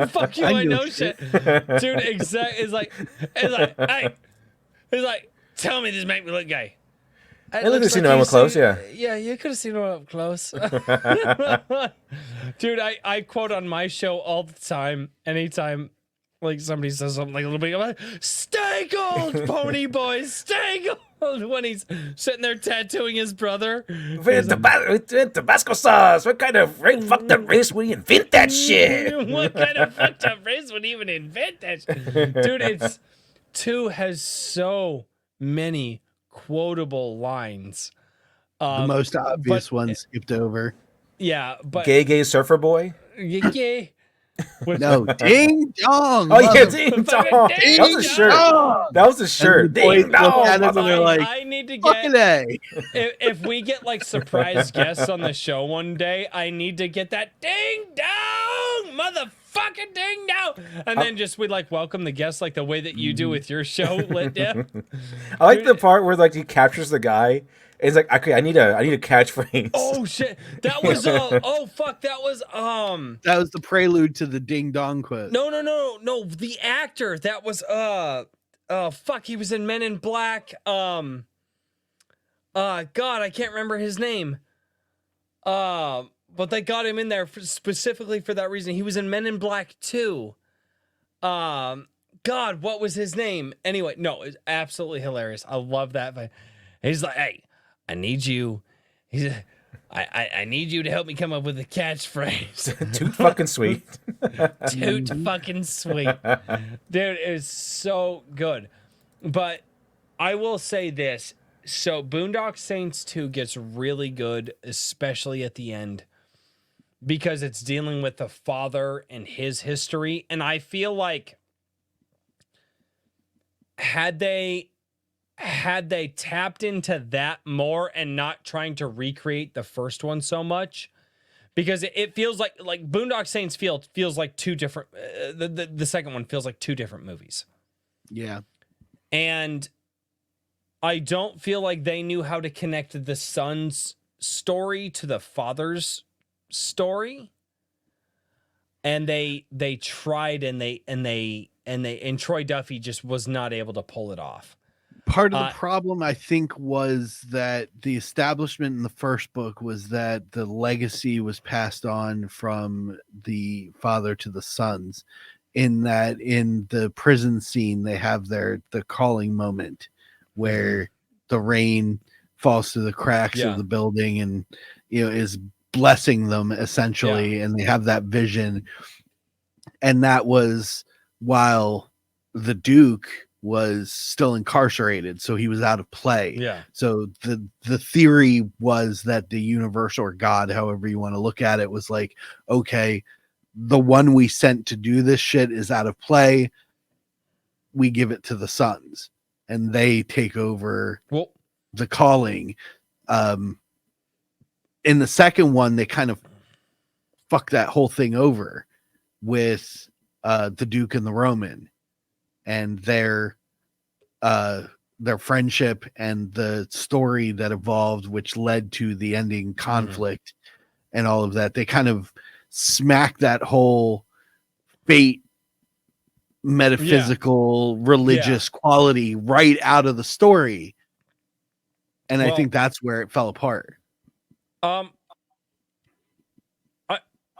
Fuck you, I know shit. Dude, exactly. It's like, hey. He's like, tell me this make me look gay. I look at seen him up close, yeah. Yeah, you could have seen him up close. Dude, I quote on my show all the time, anytime like somebody says something like a little bit, I'm like, stay gold, pony boy, stay gold, when he's sitting there tattooing his brother. With Tabasco sauce. What kind of fucked up race would you invent that shit? What kind of fucked up race would even invent that shit? Dude, 2 has so many quotable lines. The most obvious one skipped over. Yeah, but Gay surfer boy? yeah. No, ding dong. Oh yeah, ding dong. Ding That was a shirt. dong. That was a shirt. And the boys Ding look at dong. him and they're like, I need to fucking get A. if we get like surprise guests on the show one day, I need to get that ding dong, motherfucking ding dong, and then just we like welcome the guests like the way that you do with your show, Lit Dip. I like the part where like he captures the guy. And he's like, okay, I need a catchphrase. Oh shit, that was that was That was the prelude to the ding dong quote. No, the actor that was fuck, he was in Men in Black. God, I can't remember his name. But they got him in there specifically for that reason. He was in Men in Black 2. God, what was his name? Anyway, no, it's absolutely hilarious. I love that. But he's like, hey, I need you. I need you to help me come up with a catchphrase. Too fucking sweet. Toot fucking sweet. Dude, it is so good. But I will say this. So Boondock Saints 2 gets really good, especially at the end, because it's dealing with the father and his history. And I feel like had they tapped into that more and not trying to recreate the first one so much, because it feels like Boondock Saints feels like two different. The second one feels like two different movies, Yeah. and I don't feel like they knew how to connect the son's story to the father's story, and they tried, and Troy Duffy just was not able to pull it off. Part of the problem, I think, was that the establishment in the first book was that the legacy was passed on from the father to the sons, in that in the prison scene, they have the calling moment where the rain falls through the cracks of the building and, is blessing them essentially. And they have that vision. And that was while the Duke was still incarcerated, so he was out of play. Yeah. So the theory was that the universe, or God, however you want to look at it, was like, okay, the one we sent to do this shit is out of play. We give it to the sons, and they take over the calling. In the second one, they kind of fuck that whole thing over with the Duke and the Roman, and their friendship and the story that evolved, which led to the ending conflict and all of that. They kind of smack that whole fate, metaphysical, religious quality right out of the story. And I think that's where it fell apart. I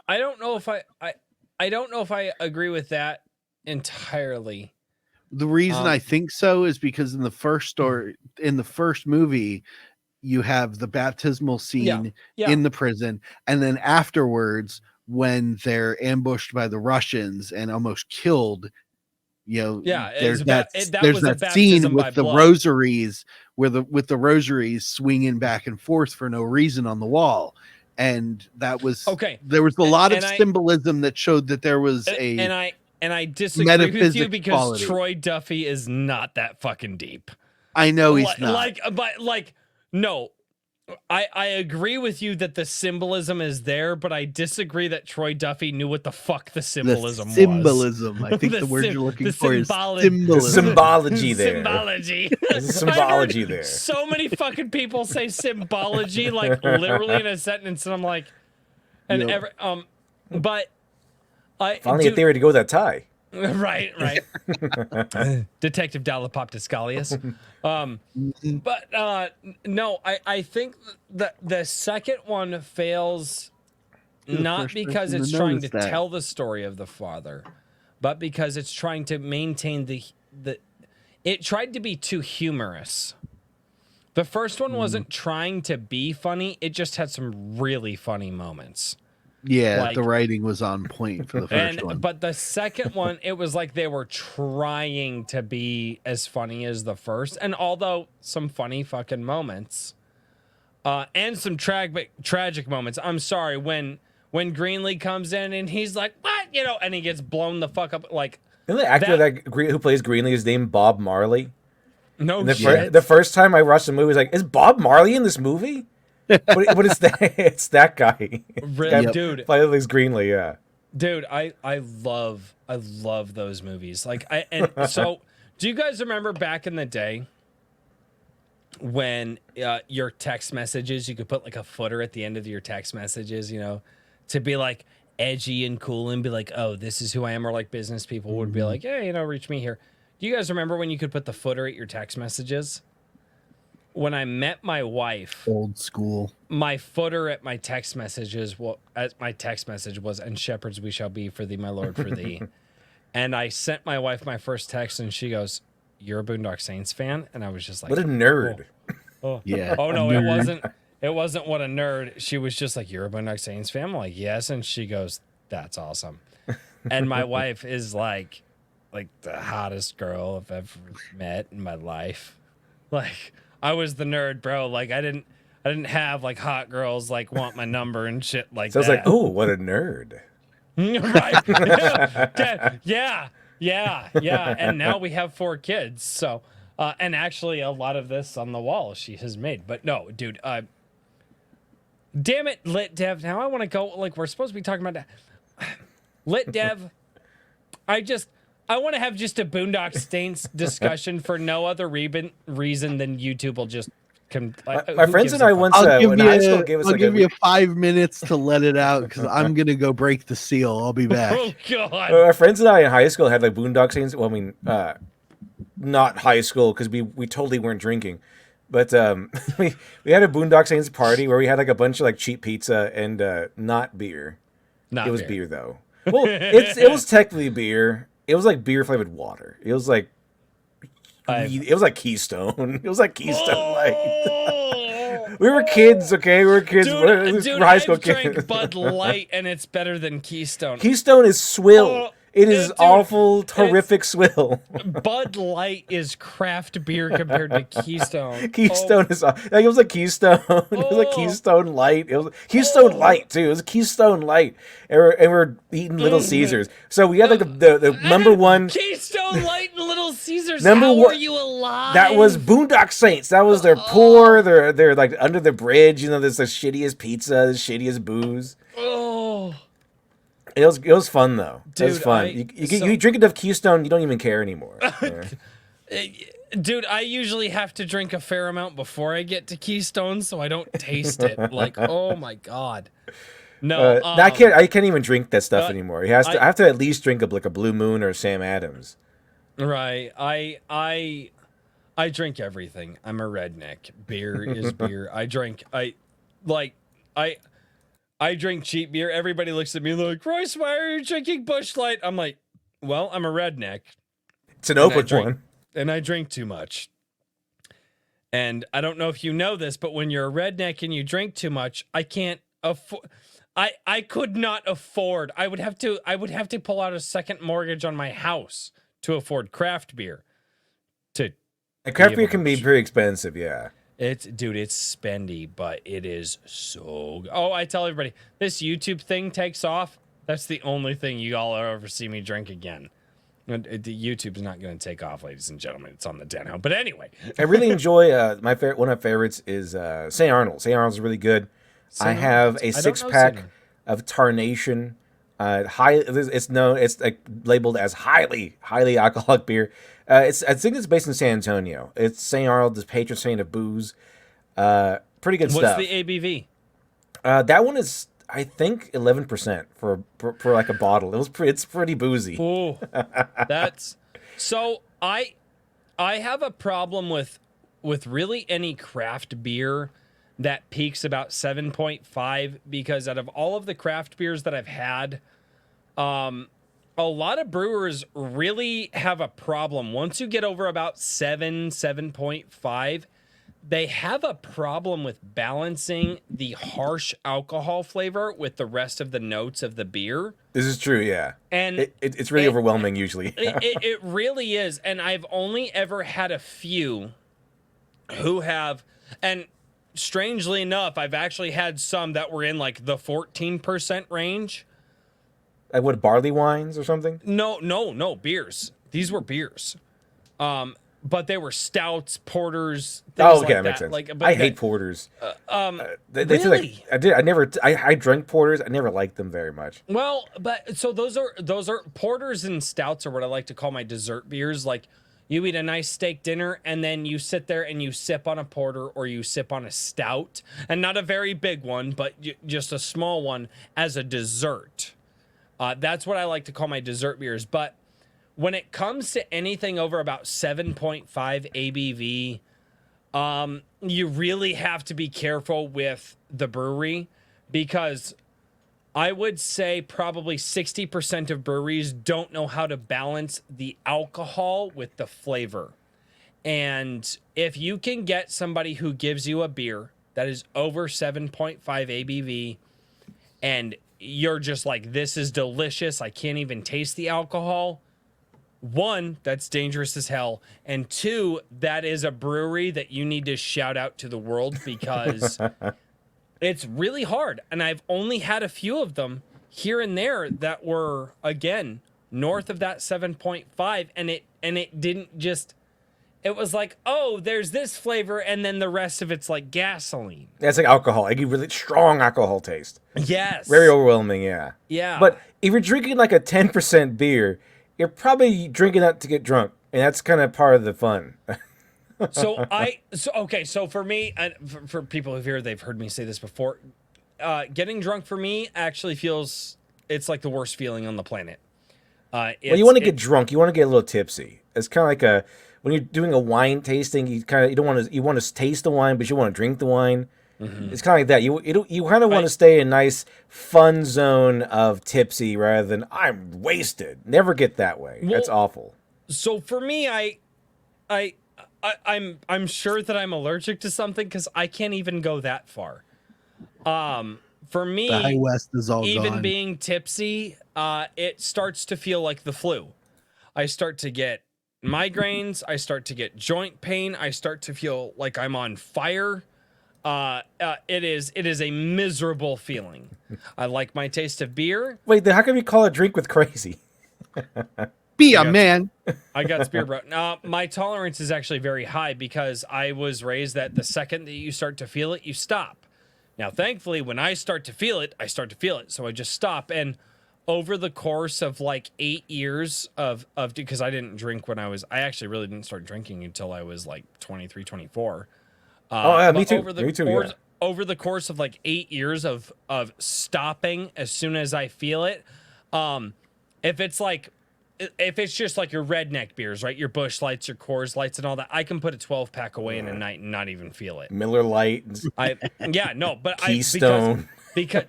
don't know if I don't know if I agree with that entirely. The reason I think so is because in the first story, in the first movie, you have the baptismal scene in the prison, and then afterwards, when they're ambushed by the Russians and almost killed, there's that scene with the rosaries, with the rosaries swinging back and forth for no reason on the wall. And that was there was a lot of symbolism that showed that there was and I disagree with you because quality. Troy Duffy is not that fucking deep. I know he's not. No, I agree with you that the symbolism is there, but I disagree that Troy Duffy knew what the fuck the symbolism was. I think the word you're looking for is symbolism. The symbology there. Symbology. There's symbology there. So many fucking people say symbology, like literally in a sentence, and I'm like, but finally a theory to go with that tie. Right. Detective Dalapop Discalius. But no, I think that the second one fails not because it's trying to tell the story of the father, but because it's trying to maintain it tried to be too humorous. The first one wasn't trying to be funny, it just had some really funny moments. Yeah, the writing was on point for the first one. But the second one, it was like they were trying to be as funny as the first. And although some funny fucking moments, and some tragic moments. I'm sorry, when Greenlee comes in and he's like, what? And he gets blown the fuck up. Like, isn't the actor who plays Greenlee is named Bob Marley? No shit. The first time I watched the movie, I was like, is Bob Marley in this movie? What is that? It's that guy. Really, dude. Plays Greenlee, yeah. Dude, I love those movies. So do you guys remember back in the day when your text messages, you could put like a footer at the end of your text messages, to be like edgy and cool and be like, oh, this is who I am, or like business people would be like, hey, reach me here. Do you guys remember when you could put the footer at your text messages? When I met my wife, old school, my footer at my text messages, was, "And shepherds we shall be for thee, my Lord, for thee." And I sent my wife my first text, and she goes, "You're a Boondock Saints fan?" And I was just like, "What a nerd!" Oh. Yeah. Oh no, it wasn't. It wasn't what a nerd. She was just like, "You're a Boondock Saints fan?" I'm like, "Yes." And she goes, "That's awesome." And my wife is like the hottest girl I've ever met in my life. Like, I was the nerd, bro. Like, I didn't have like hot girls like want my number and shit like that. So I was like, oh, what a nerd. Right. Yeah. And now we have 4 kids. So, and actually a lot of this on the wall she has made. But no, dude, Damn it, Lit Dev. Now I want to go, like, we're supposed to be talking about that. Lit Dev, I want to have just a Boondock Saints discussion for no other reason than YouTube will just... My friends and I once in high school gave us I'll like give you 5 minutes to let it out because I'm gonna go break the seal. I'll be back. Oh God! Our friends and I in high school had like Boondock Saints. Well, I mean, not high school because we totally weren't drinking, but we had a Boondock Saints party where we had like a bunch of like cheap pizza and not beer. Not it was beer. beer though. Well, it was technically beer. It was like beer flavored water. It was like Keystone. It was like Keystone Light. We were kids, okay? We were kids. Dude, we're high school I've drank kids. Bud Light, and it's better than Keystone. Keystone is swill. Oh, it is dude, awful, horrific swill. Bud Light is craft beer compared to Keystone. Keystone is like it was like Keystone. It was like Keystone Light. It was Keystone Light too. It was Keystone Light, and we're eating Little Caesars. So we had like the number one Keystone Light and Little Caesars. Number How one- are you alive? That was Boondock Saints. That was their poor. They're like under the bridge. You know, there's the shittiest pizza, the shittiest booze. Oh, It was fun though. It was Dude, fun. You drink enough Keystone, you don't even care anymore. Yeah. dude, I usually have to drink a fair amount before I get to Keystone, so I don't taste it. Like, oh my God. No, I can't even drink that stuff anymore. I have to at least drink like a Blue Moon or Sam Adams. Right. I drink everything. I'm a redneck. Beer is beer. I drink cheap beer. Everybody looks at me like, Royce, why are you drinking Busch Light? I'm like, well, I'm a redneck. It's an open one. And I drink too much. And I don't know if you know this, but when you're a redneck and you drink too much, I can't afford. I could not afford. I would have to pull out a second mortgage on my house to afford craft beer. Craft beer can be pretty expensive, yeah. It's spendy, but it is so good. Oh, I tell everybody, this YouTube thing takes off. That's the only thing you all ever see me drink again. YouTube's not going to take off, ladies and gentlemen. It's on the Deno. But anyway. I really enjoy, one of my favorites is St. Arnold. St. Arnold's really good. I have a 6-pack of Tarnation. It's like labeled as highly alcoholic beer. I think it's based in San Antonio. It's St. Arnold, the patron saint of booze. Pretty good stuff. What's the ABV? That one is, I think, 11% for like a bottle. It's pretty boozy. Oh, that's so. I have a problem with really any craft beer that peaks about 7.5 because out of all of the craft beers that I've had, a lot of brewers really have a problem. Once you get over about 7.5, they have a problem with balancing the harsh alcohol flavor with the rest of the notes of the beer. This is true, yeah. And it's really overwhelming usually. it really is. And I've only ever had a few who have, and strangely enough, I've actually had some that were in like the 14% range. Like what, barley wines or something? No, beers. These were beers. But they were stouts, porters, things like that makes sense. Like, I hate porters. Really? I drank porters. I never liked them very much. Well, but so those are porters and stouts are what I like to call my dessert beers. Like you eat a nice steak dinner and then you sit there and you sip on a porter or you sip on a stout, and not a very big one, but just a small one as a dessert. That's what I like to call my dessert beers. But when it comes to anything over about 7.5 ABV, you really have to be careful with the brewery, because I would say probably 60% of breweries don't know how to balance the alcohol with the flavor. And if you can get somebody who gives you a beer that is over 7.5 ABV and you're just like, this is delicious, I can't even taste the alcohol. One, that's dangerous as hell. And two, that is a brewery that you need to shout out to the world, because it's really hard. And I've only had a few of them here and there that were, again, north of that 7.5. And it didn't just, it was like, oh, there's this flavor, and then the rest of it's like gasoline. That's like alcohol. Like a really strong alcohol taste. Yes. Very overwhelming, yeah. Yeah. But if you're drinking like a 10% beer, you're probably drinking that to get drunk, and that's kind of part of the fun. So for me, and for people who hear, they've heard me say this before. Getting drunk for me actually feels it's like the worst feeling on the planet. Well, you want to get drunk. You want to get a little tipsy. It's kind of like when you're doing a wine tasting. You want to taste the wine, but you want to drink the wine. Mm-hmm. It's kind of like that. You kind of want to stay in a nice fun zone of tipsy rather than I'm wasted. Never get that way. Well, that's awful. So for me, I'm sure that I'm allergic to something because I can't even go that far. For me, the High West is all even gone. being tipsy, it starts to feel like the flu. I start to get migraines. I start to get joint pain. I start to feel like I'm on fire. It is a miserable feeling. I like my taste of beer. Wait, then how come you call a drink with crazy? Be a man. I got beer, bro. My tolerance is actually very high because I was raised that the second that you start to feel it, you stop. Now, thankfully, when I start to feel it, I start to feel it. So I just stop. And over the course of like 8 years of because I didn't drink when I actually really didn't start drinking until I was like 23, 24. Me too. Yeah. Over the course of like 8 years of stopping as soon as I feel it, if it's just like your redneck beers, right? Your Busch Lights, your Coors Lights, and all that, I can put a 12-pack away in a night and not even feel it. Miller Lite. Keystone. Because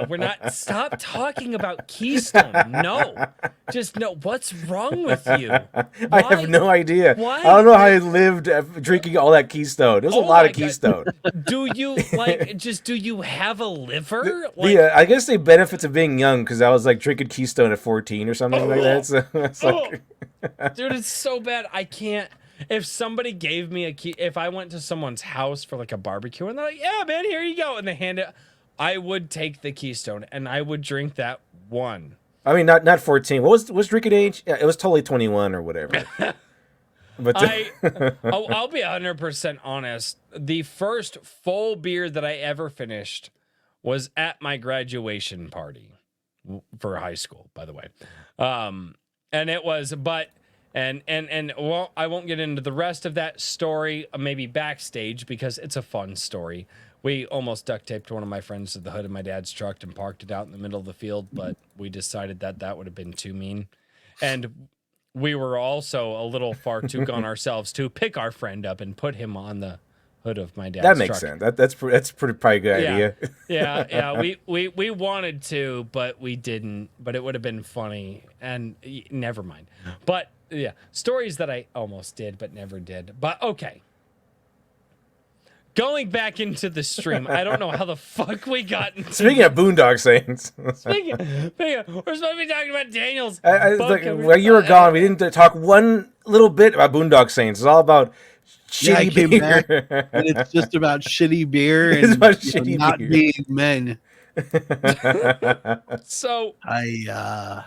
we're not. Stop talking about Keystone. No, just no. What's wrong with you? I have no idea. Why? I don't know how I lived drinking all that Keystone. There's a lot of Keystone. Do you do you have a liver? I guess the benefits of being young because I was like drinking Keystone at 14 or something like that. So it's like, dude, it's so bad. I can't. If somebody gave me if I went to someone's house for like a barbecue and they're like, "Yeah, man, here you go," and they hand it, I would take the Keystone and I would drink that one. I mean, not 14. What was drinking age? Yeah, it was totally 21 or whatever. But I'll be 100% honest. The first full beer that I ever finished was at my graduation party for high school, by the way. And it was, well, I won't get into the rest of that story, maybe backstage, because it's a fun story. We almost duct taped one of my friends to the hood of my dad's truck and parked it out in the middle of the field, but we decided that would have been too mean. And we were also a little far too gone ourselves to pick our friend up and put him on the hood of my dad's truck. That makes sense. That's probably a good idea. Yeah. We wanted to, but we didn't. But it would have been funny. And never mind. But yeah, stories that I almost did but never did. But okay. Going back into the stream, I don't know how the fuck we got into Speaking of Boondock Saints. Speaking of, we're supposed to be talking about Daniel's. While you were gone, we didn't talk one little bit about Boondock Saints. It's all about shitty beer. And it's just about shitty beer and it's about shitty not beer. being men. So Hi,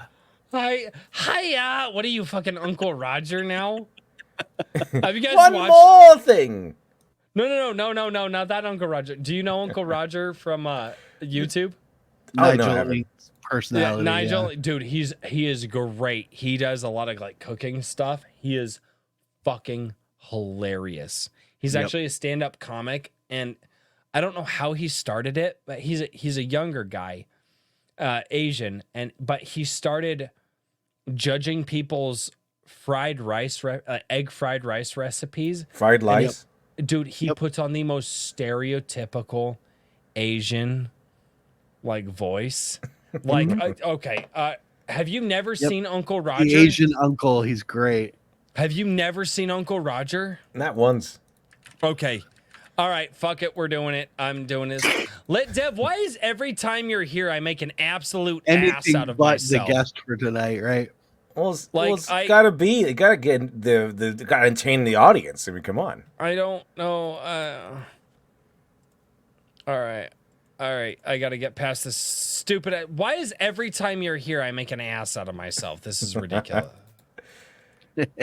what are you, fucking Uncle Roger now? Have you guys One watched? more thing. No, not that Uncle Roger. Do you know Uncle Roger from YouTube? Nigel Link's personality. Yeah, Nigel, dude, he is great. He does a lot of like cooking stuff. He is fucking hilarious. He's actually a stand-up comic, and I don't know how he started it, but he's a younger guy, Asian, but he started judging people's fried rice, egg fried rice recipes. Fried rice. Dude, he puts on the most stereotypical Asian like voice. Like, okay, have you never seen Uncle Roger? The Asian uncle, he's great. Have you never seen Uncle Roger? Not once. Okay. All right, fuck it, we're doing it. I'm doing this. Dev, why is every time you're here I make an absolute ass out of myself? The guest for tonight, right? Well, it's gotta be. You gotta get gotta entertain the audience. I mean, come on. I don't know. All right. I gotta get past this stupid. Why is every time you're here I make an ass out of myself? This is ridiculous.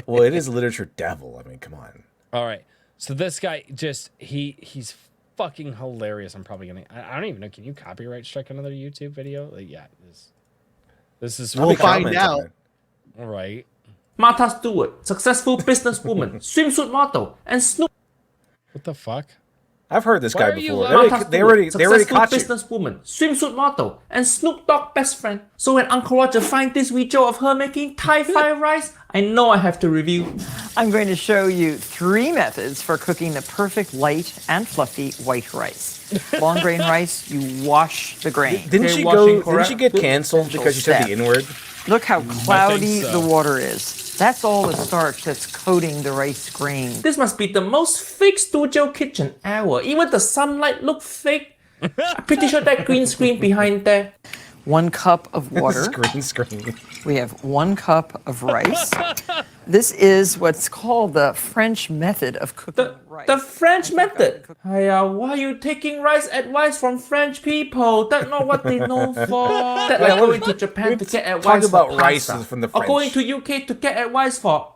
Well, it is literature devil. I mean, come on. All right. So this guy just he's fucking hilarious. I'm probably gonna. I don't even know. Can you copyright strike another YouTube video? Like, yeah. This is. We'll find out. All right. Martha Stewart, successful businesswoman, swimsuit model, and Snoop. What the fuck? I've heard this Why guy are you before. laughing? They already successful caught you. businesswoman, swimsuit model, and Snoop Dogg best friend. So when Uncle Roger finds this video of her making Thai fried rice, I know I have to review. I'm going to show you 3 methods for cooking the perfect light and fluffy white rice. Long grain rice, you wash the grain. Didn't Okay, she washing, go? Didn't she get canceled because she said the N-word? Look how cloudy so. the water is. That's all the starch that's coating the rice grain. This must be the most fake studio kitchen ever. Even the sunlight look fake. I'm pretty sure that green screen behind there. 1 cup of water. Green screen. We have 1 cup of rice. This is what's called the French method of cooking rice. The French method. Why are you taking rice advice from French people? That's not what they know for. That like going to Japan to get Talk advice about for rice pasta, from the or going French. to UK to get advice for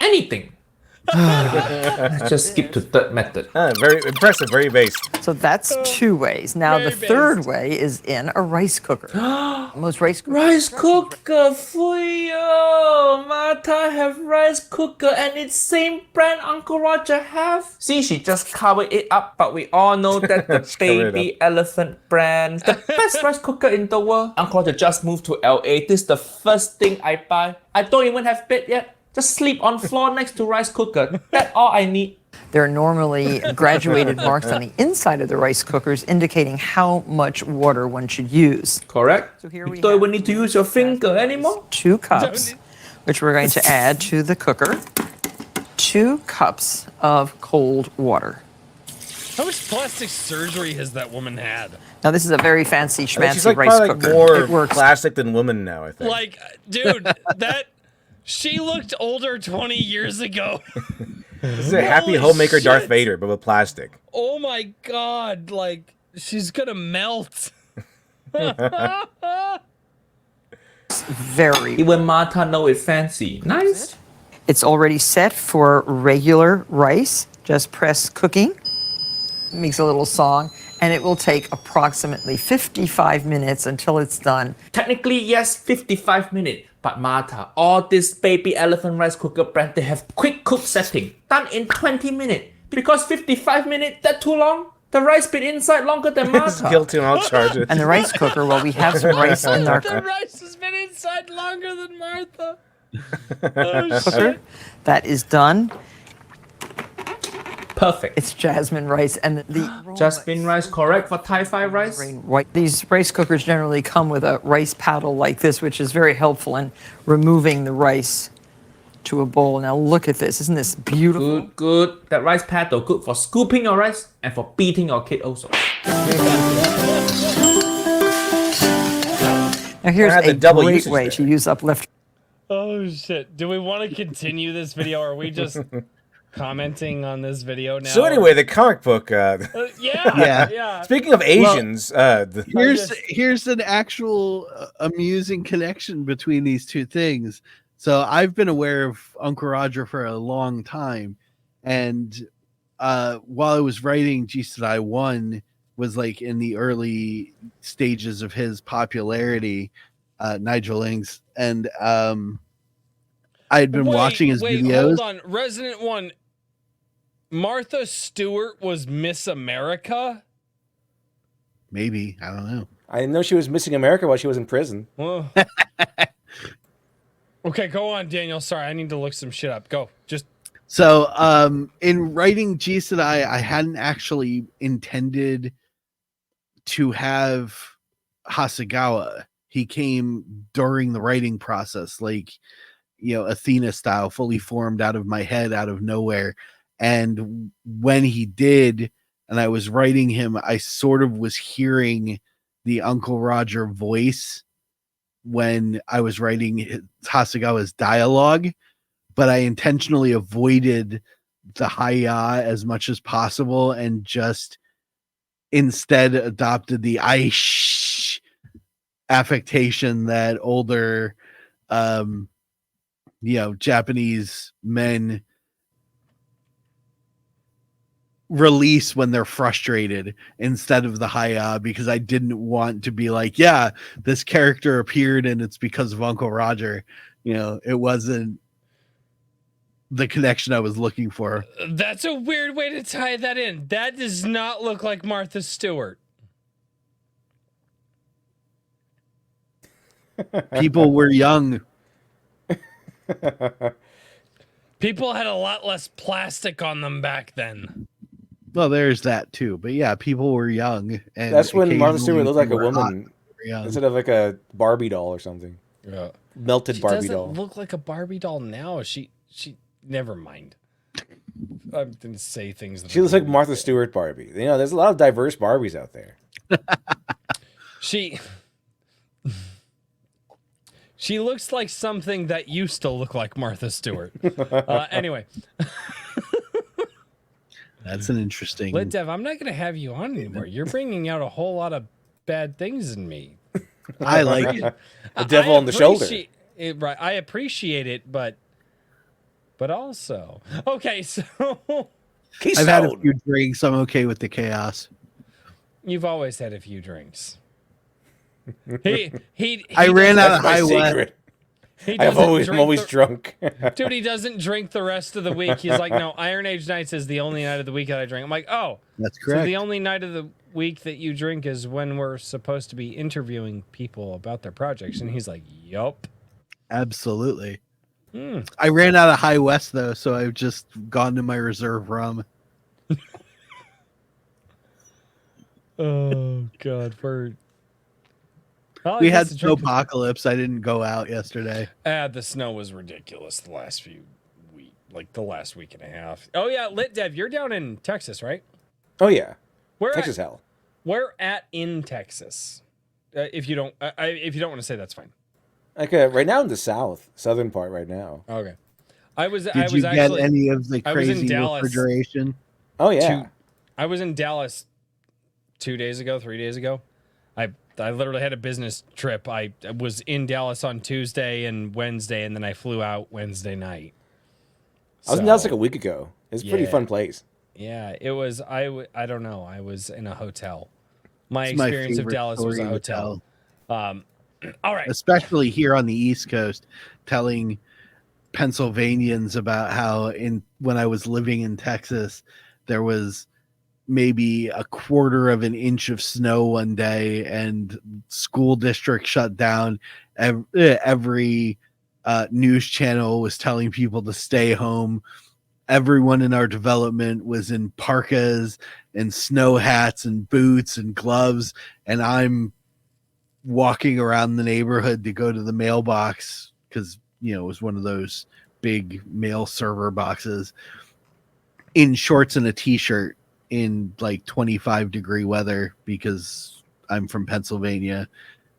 anything. Let's just skip to third method. Very impressive. Very based. So that's 2 ways. Now the Very third based. way is in a rice cooker. Most rice cookers. Rice cooker for you. Martha have rice cooker and it's same brand Uncle Roger have. See, she just covered it up, but we all know that the Cover it baby elephant brand, the best rice cooker in the world. Uncle Roger just moved to LA. This is the first thing I buy. I don't even have bed yet. Just sleep on floor next to rice cooker. That's all I need. There are normally graduated marks on the inside of the rice cookers indicating how much water one should use. Correct? So here we You don't have even need to use your finger anymore. 2 cups, which we're going to add to the cooker. 2 cups of cold water. How much plastic surgery has that woman had? Now this is a very fancy I think schmancy she's like rice probably cooker. like more It works. plastic than woman now. I think. Like, dude, that she looked older 20 years ago. This is a happy Holy homemaker Darth shit. Vader, but with plastic. Oh my god, like she's gonna melt. Very. Even Martha know it's fancy. Nice. It's already set for regular rice. Just press cooking. It makes a little song, and it will take approximately 55 minutes until it's done. Technically, yes, 55 minutes. But Martha, all this baby elephant rice cooker brand, they have quick cook setting. Done in 20 minutes. Because 55 minutes, that too long? The rice bit inside longer than Martha. Guilty on all charges. And the rice cooker, well, we have some rice in our The rice has been inside longer than Martha. Oh, cooker. shit. That is done. Perfect. It's jasmine rice, and the aroma Jasmine is rice, correct for Thai fried rice? White. These rice cookers generally come with a rice paddle like this, which is very helpful in removing the rice to a bowl. Now look at this. Isn't this beautiful? Good, good. That rice paddle, good for scooping your rice and for beating your kid also. Now here's I had the a double great usage way there. to use up left. Oh shit. Do we want to continue this video? Or are we just commenting on this video now? So anyway, the comic book. Yeah. Yeah. Yeah. Speaking of Asians, Here's an actual amusing connection between these two things. So I've been aware of Uncle Roger for a long time, and while I was writing G I 1 was like in the early stages of his popularity, Nigel Lings, and I had been watching his videos. Hold on. Resident One. Martha Stewart was Miss America. Maybe, I don't know. I didn't know she was missing America while she was in prison. Well. Okay, go on, Daniel. Sorry, I need to look some shit up. Go. Just So in writing G I hadn't actually intended to have Hasegawa. He came during the writing process, like, Athena style, fully formed out of my head, out of nowhere. And when he did, and I was writing him, I sort of was hearing the Uncle Roger voice when I was writing Hasegawa's dialogue, but I intentionally avoided the hi-ya as much as possible and just instead adopted the affectation that older Japanese men release when they're frustrated instead of the hiya, because I didn't want to be like, yeah, this character appeared and it's because of Uncle Roger. It wasn't the connection I was looking for. That's a weird way to tie that in. That does not look like Martha Stewart. People were young. People had a lot less plastic on them back then. Well, there's that too. But yeah, people were young. And that's when Martha Stewart looked like a occasionally woman instead of like a Barbie doll or something. Yeah. Melted Barbie doll. She doesn't look like a Barbie doll now. She never mind. I'm gonna say things that she looks like Martha Stewart Barbie. There's a lot of diverse Barbies out there. She looks like something that used to look like Martha Stewart. Anyway. That's an interesting... Lit Dev, I'm not going to have you on anymore. You're bringing out a whole lot of bad things in me. I like it. The devil on the shoulder. Right. I appreciate it, but also... Okay, so... I've had a few drinks. I'm okay with the chaos. You've always had a few drinks. I ran out of High West. I'm always drunk. Dude, he doesn't drink the rest of the week. He's like, no, Iron Age Nights is the only night of the week that I drink. I'm like, oh, that's correct. So the only night of the week that you drink is when we're supposed to be interviewing people about their projects. And he's like, yup. Absolutely. I ran out of High West, though, so I've just gone to my reserve rum. Oh, God. We had snowpocalypse. I didn't go out yesterday. The snow was ridiculous the last the last week and a half. Oh, yeah. Lit Dev, you're down in Texas, right? Oh, yeah. Texas hell. Where at in Texas? If you don't want to say, that's fine. Okay, right now in the southern part right now. Okay. I was get any of the crazy refrigeration? Oh, yeah. I was in Dallas 3 days ago. I literally had a business trip. I was in Dallas on Tuesday and Wednesday, and then I flew out Wednesday night. I was in Dallas like a week ago. It's a pretty fun place. Yeah, it was. I don't know. I was in a hotel. My experience of Dallas was a hotel. All right. Especially here on the East Coast, telling Pennsylvanians about how when I was living in Texas, there was maybe a quarter of an inch of snow one day and school district shut down. Every news channel was telling people to stay home. Everyone in our development was in parkas and snow hats and boots and gloves. And I'm walking around the neighborhood to go to the mailbox because, it was one of those big mail server boxes in shorts and a t-shirt in like 25-degree weather because I'm from Pennsylvania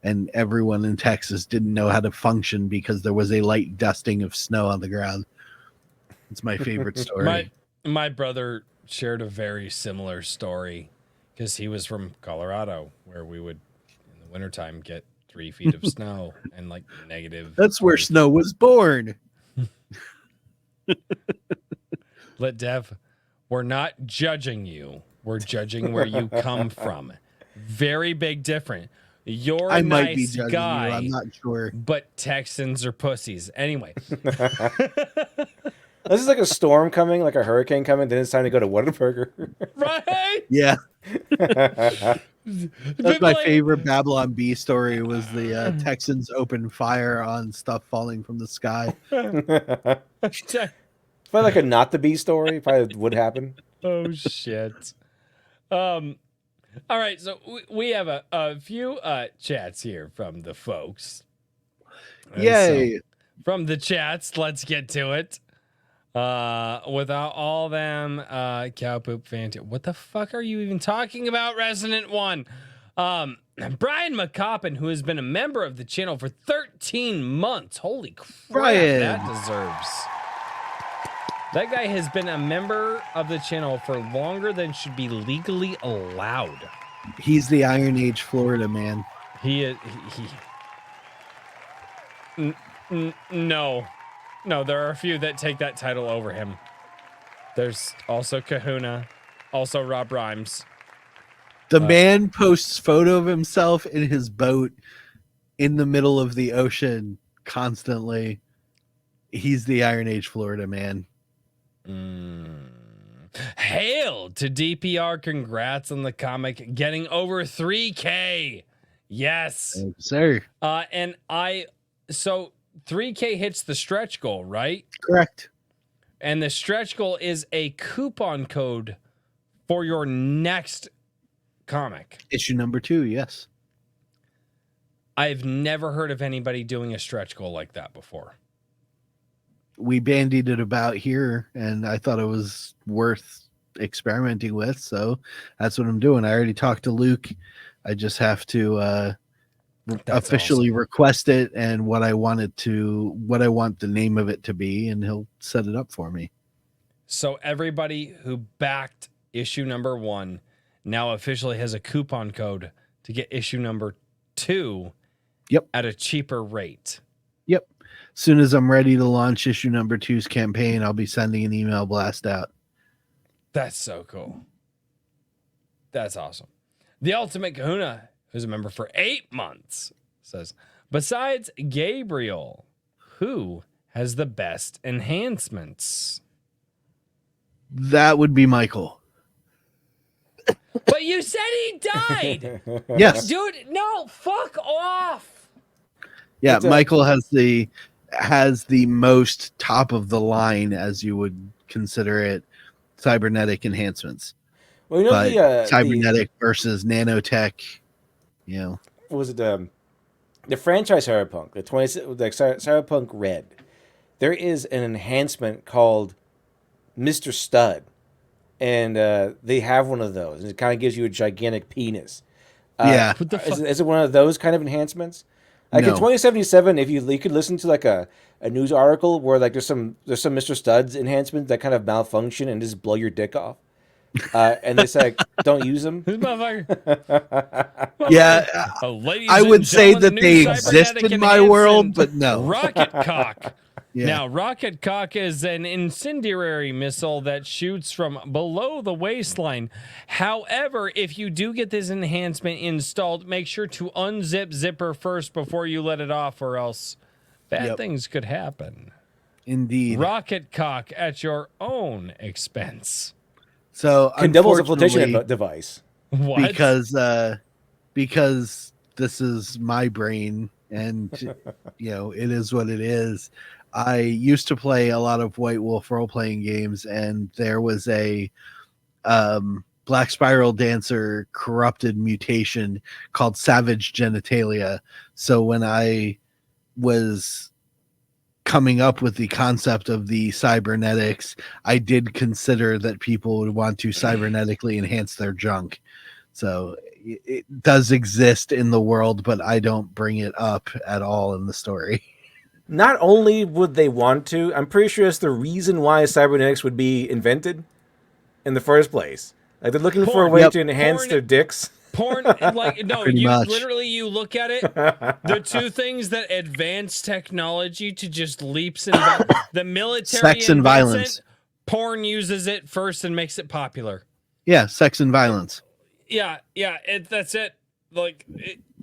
and everyone in Texas didn't know how to function because there was a light dusting of snow on the ground. It's my favorite story. My brother shared a very similar story because he was from Colorado where we would in the wintertime get 3 feet of snow and like negative. That's where snow was born. Lit Dev, we're not judging you. We're judging where you come from. Very big difference. You're a nice guy. I'm not sure. But Texans are pussies. Anyway. This is like a storm coming, like a hurricane coming. Then it's time to go to Whataburger. Right? Yeah. That's my favorite Babylon Bee story was the Texans opened fire on stuff falling from the sky. Probably like a not the bee story. Probably would happen. Oh, shit. All right, so we have a few chats here from the folks. Yay. So, from the chats, let's get to it. Without all them cow poop fantasy. What the fuck are you even talking about, Resident One? Brian McCoppin, who has been a member of the channel for 13 months. Holy crap, Brian. That deserves. That guy has been a member of the channel for longer than should be legally allowed. He's the Iron Age Florida man. No. No, there are a few that take that title over him. There's also Kahuna, also Rob Rhymes. The man posts photo of himself in his boat in the middle of the ocean constantly. He's the Iron Age Florida man. Hail to DPR. Congrats on the comic getting over 3K. Yes. Sir. So 3K hits the stretch goal, right? Correct. And the stretch goal is a coupon code for your next comic. Issue number 2, yes. I've never heard of anybody doing a stretch goal like that before. We bandied it about here, and I thought it was worth experimenting with, so that's what I'm doing. I already talked to Luke. I just have to officially request it and what I want the name of it to be, and he'll set it up for me. So everybody who backed issue number 1 now officially has a coupon code to get issue number 2 at a cheaper rate. Yep. As soon as I'm ready to launch issue number 2's campaign, I'll be sending an email blast out. That's so cool. That's awesome. The Ultimate Kahuna, who's a member for 8 months, says, besides Gabriel, who has the best enhancements? That would be Michael. But you said he died. Yes. Dude, no, fuck off. Yeah, Michael has the most top of the line, as you would consider it, cybernetic enhancements. Well, you know, cybernetic versus nanotech, you know. What was it? The franchise Cyberpunk, Cyberpunk Red. There is an enhancement called Mr. Stud, and they have one of those, and it kind of gives you a gigantic penis. Yeah. Is it one of those kind of enhancements? Like in 2077, if you could listen to like a news article where like there's some Mr. Studs enhancements that kind of malfunction and just blow your dick off, and they say don't use them. Yeah, ladies I would say that new they exist cybernetic in my world, but enhancement, no. Rocket Cock. Yeah. Now, Rocket Cock is an incendiary missile that shoots from below the waistline. However, if you do get this enhancement installed, make sure to unzip zipper first before you let it off, or else bad things could happen. Indeed. Rocket Cock at your own expense. So can double as a flotation device. What? Because this is my brain, and it is what it is. I used to play a lot of White Wolf role-playing games, and there was a Black Spiral Dancer corrupted mutation called Savage Genitalia. So when I was coming up with the concept of the cybernetics, I did consider that people would want to cybernetically enhance their junk. So it does exist in the world, but I don't bring it up at all in the story. Not only would they want to, I'm pretty sure it's the reason why cybernetics would be invented in the first place. Like they're looking for a way to enhance their dicks. Porn, like, no, you look at it, the two things that advance technology to just leaps and the military, sex and violence. Porn uses it first and makes it popular. Yeah, sex and violence. Yeah, that's it. Like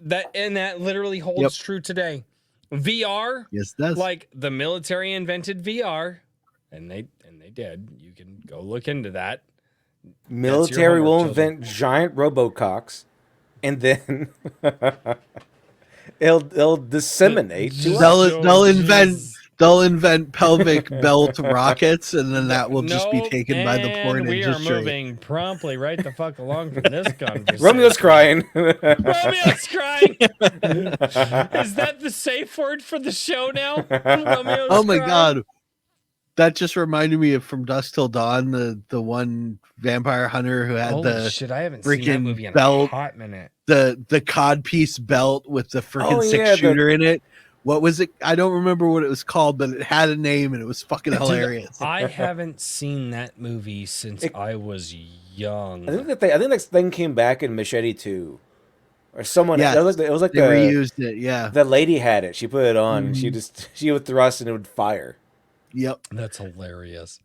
that literally holds true today. VR, yes, it does. Like the military invented VR, and they did. You can go look into that. Military will invent giant robococks, and then they'll disseminate. They'll invent pelvic belt rockets, and then that will just be taken by the porn industry. We are moving promptly right the fuck along from this conversation. Romeo's crying. Romeo's crying. Is that the safe word for the show now? Romeo's oh my crying? God. That just reminded me of From Dusk Till Dawn, the one vampire hunter who had I haven't freaking seen that movie in belt, a hot minute. The codpiece belt with the freaking six-shooter in it. What was it? I don't remember what it was called, but it had a name and it was fucking hilarious. I haven't seen that movie since I was young. I think that thing came back in Machete 2. Or someone, yeah, it was like they reused it. Yeah, the lady had it. She put it on. Mm-hmm. She would thrust and it would fire. Yep. That's hilarious.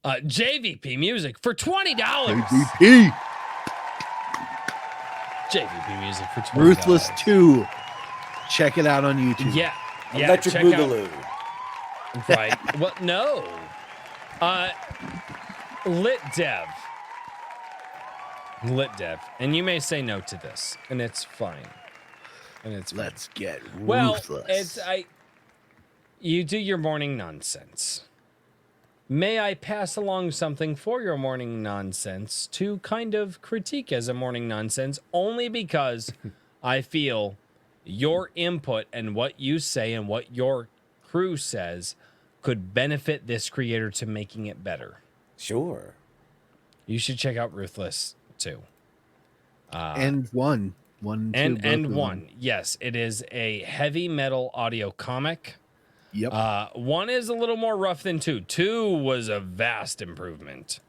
JVP Music for $20. JVP. JVP Music for $20. Ruthless 2. Check it out on YouTube. Yeah. Electric check Boogaloo. out- Right. Well, no. Lit Dev. Lit Dev. And you may say no to this, and it's fine. Let's get Well, ruthless. you do your morning nonsense. May I pass along something for your morning nonsense to kind of critique as a morning nonsense, only because I feel your input and what you say and what your crew says could benefit this creator to making it better. Sure. You should check out Ruthless too. and one. One, two, both And of one. them. Yes, it is a heavy metal audio comic. Yep. One is a little more rough than two. Two was a vast improvement.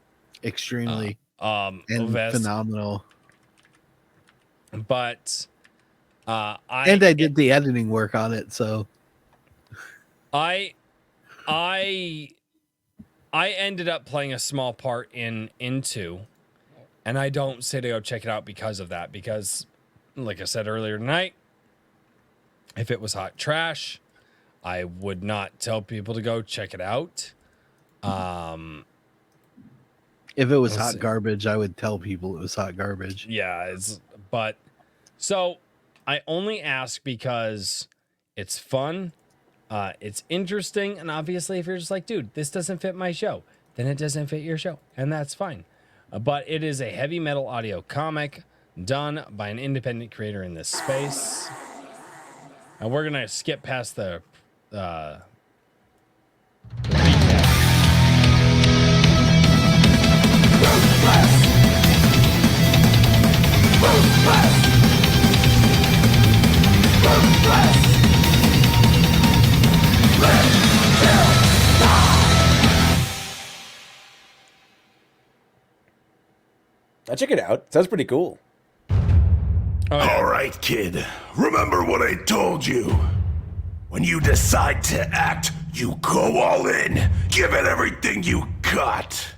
Extremely. And Phenomenal. But I did the editing work on it, so I ended up playing a small part in two, and I don't say to go check it out because of that. Because, like I said earlier tonight, if it was hot trash, I would not tell people to go check it out. if it was Let's hot see. garbage, I would tell people it was hot garbage. Yeah, but so I only ask because it's fun, it's interesting, and obviously if you're just like, dude, this doesn't fit my show, then it doesn't fit your show, and that's fine. But it is a heavy metal audio comic done by an independent creator in this space. And we're gonna skip past the recap. I'll check it out. Sounds pretty cool. All right, kid. Remember what I told you. When you decide to act, you go all in. Give it everything you got.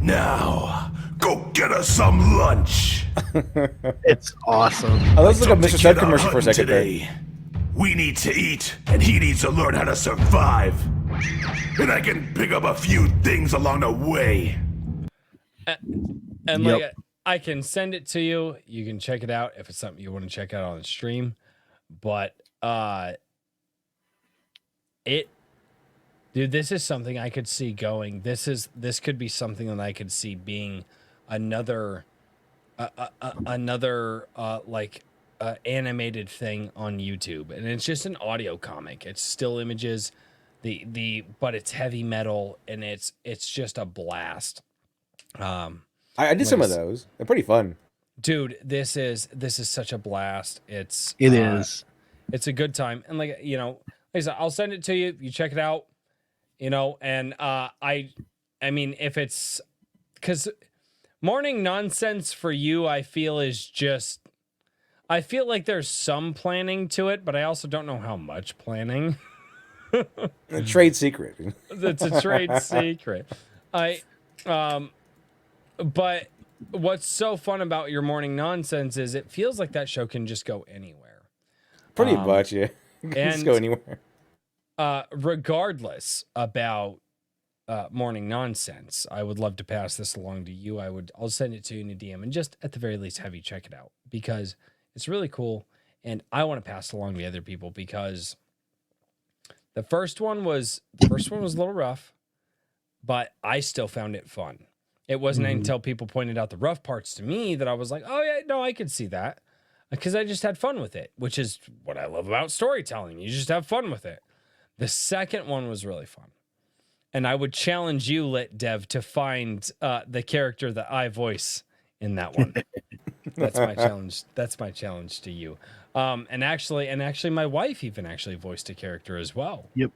Now, go get us some lunch. It's awesome. Oh, that was like a Took the Mr. kid Sub out commercial for a hunting second there. today. We need to eat, and he needs to learn how to survive. And I can pick up a few things along the way. And Yep. like I can send it to you. You can check it out if it's something you want to check out on the stream. But dude, this is something I could see going. This could be something that I could see being another animated thing on YouTube. And it's just an audio comic. It's still images, but it's heavy metal and it's just a blast. I did some of those. They're pretty fun. Dude, this is such a blast. It is. It's a good time. And like I said, I'll send it to you. You check it out. And I mean, if it's because morning nonsense for you, I feel like there's some planning to it, but I also don't know how much planning. A trade secret. It's a trade secret. But what's so fun about your morning nonsense is it feels like that show can just go anywhere. Pretty much, yeah. Just and- go anywhere. Regardless about morning nonsense, I would love to pass this along to you. I'll send it to you in a DM and just at the very least have you check it out because it's really cool. And I want to pass it along to other people because the first one was a little rough, but I still found it fun. It wasn't until people pointed out the rough parts to me that I was like, oh yeah, no, I could see that because I just had fun with it, which is what I love about storytelling. You just have fun with it. The second one was really fun. And I would challenge you, Lit Dev, to find the character that I voice in that one. That's my challenge. That's my challenge to you. And actually my wife even actually voiced a character as well. Yep.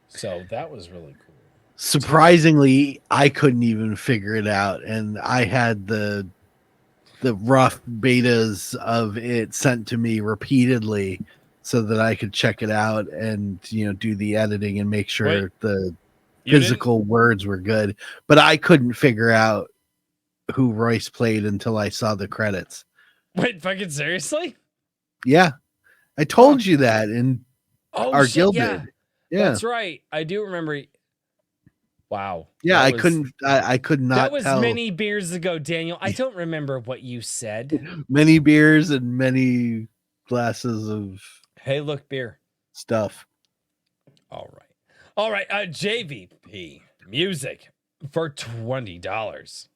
So that was really cool. Surprisingly, I couldn't even figure it out, and I had the rough betas of it sent to me repeatedly so that I could check it out and do the editing and make sure Wait. the physical words were good, but I couldn't figure out who Royce played until I saw the credits. Wait, fucking seriously? Yeah, I told you that, and our guild did. Yeah, That's right. I do remember. Wow. Yeah, I could not That was tell. many beers ago, Daniel. I don't remember what you said. Many beers and many glasses of Hey, look, beer. stuff. All right. JVP music for $20.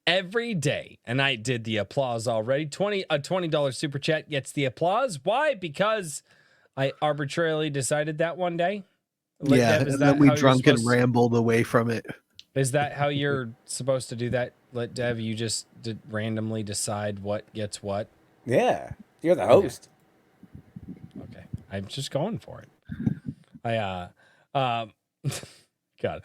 Every day, and I did the applause already. A $20 super chat gets the applause. Why? Because I arbitrarily decided that one day. And then we drunk and rambled away from it. Is that how you're supposed to do that? Let Dev, you just randomly decide what gets what? Yeah, you're the host. Okay. I'm just going for it. God.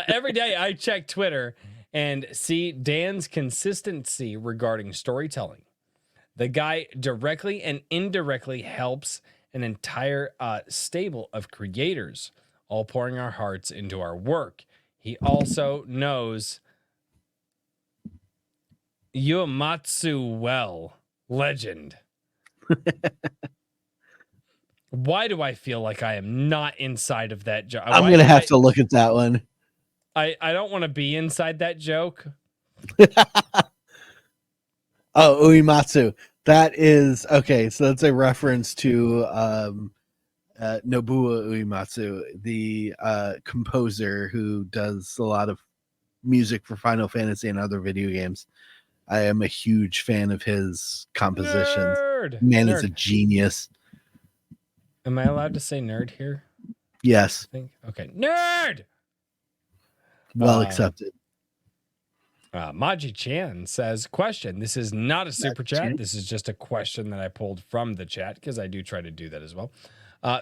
Every day I check Twitter and see Dan's consistency regarding storytelling. The guy directly and indirectly helps an entire stable of creators, all pouring our hearts into our work. He also knows Uematsu well. Legend. Why do I feel like I am not inside of that joke? I'm going to have to look at that one. I don't want to be inside that joke. Oh, Uematsu. That is okay. So that's a reference to Nobuo Uematsu, the composer who does a lot of music for Final Fantasy and other video games. I am a huge fan of his compositions. Man is a genius. Am I allowed to say nerd here? Yes. I think. Okay. Nerd! Well accepted. Maji Chan says, question. This is not a super chat. This is just a question that I pulled from the chat because I do try to do that as well.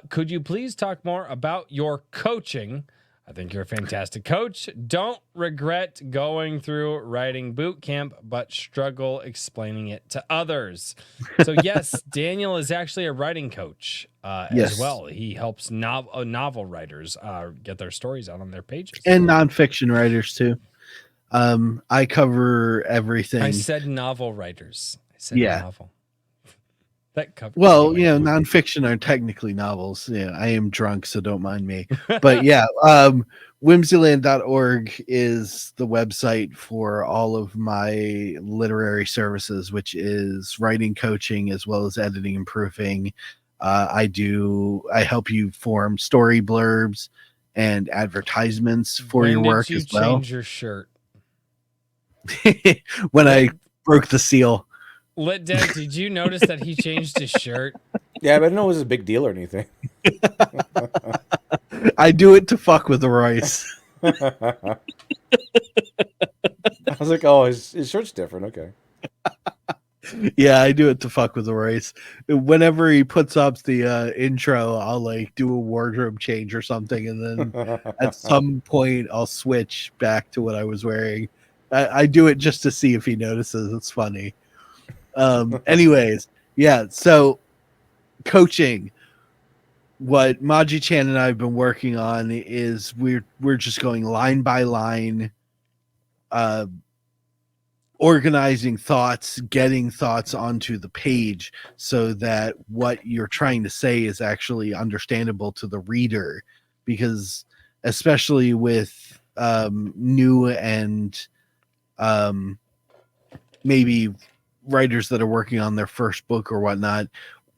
Could you please talk more about your coaching? I think you're a fantastic coach. Don't regret going through writing boot camp, but struggle explaining it to others. So yes, Daniel is actually a writing coach as well. He helps novel writers get their stories out on their pages. And nonfiction writers too. I cover everything. I said novel writers. I said novel. That covers. Well, nonfiction are technically novels. Yeah, I am drunk, so don't mind me. But yeah, whimsyland.org is the website for all of my literary services, which is writing coaching as well as editing and proofing. I help you form story blurbs and advertisements for your work as well. Change your shirt. When I broke the seal. Dev, did you notice that he changed his shirt? Yeah, but I didn't know it was a big deal or anything. I do it to fuck with the Royce. I was like, oh, his shirt's different. Okay. Yeah, I do it to fuck with the Royce. Whenever he puts up the intro, I'll do a wardrobe change or something, and then at some point I'll switch back to what I was wearing. I do it just to see if he notices. It's funny. Anyways, yeah, so coaching. What Maji Chan and I have been working on is we're just going line by line, organizing thoughts, getting thoughts onto the page so that what you're trying to say is actually understandable to the reader, because especially with new and maybe writers that are working on their first book or whatnot,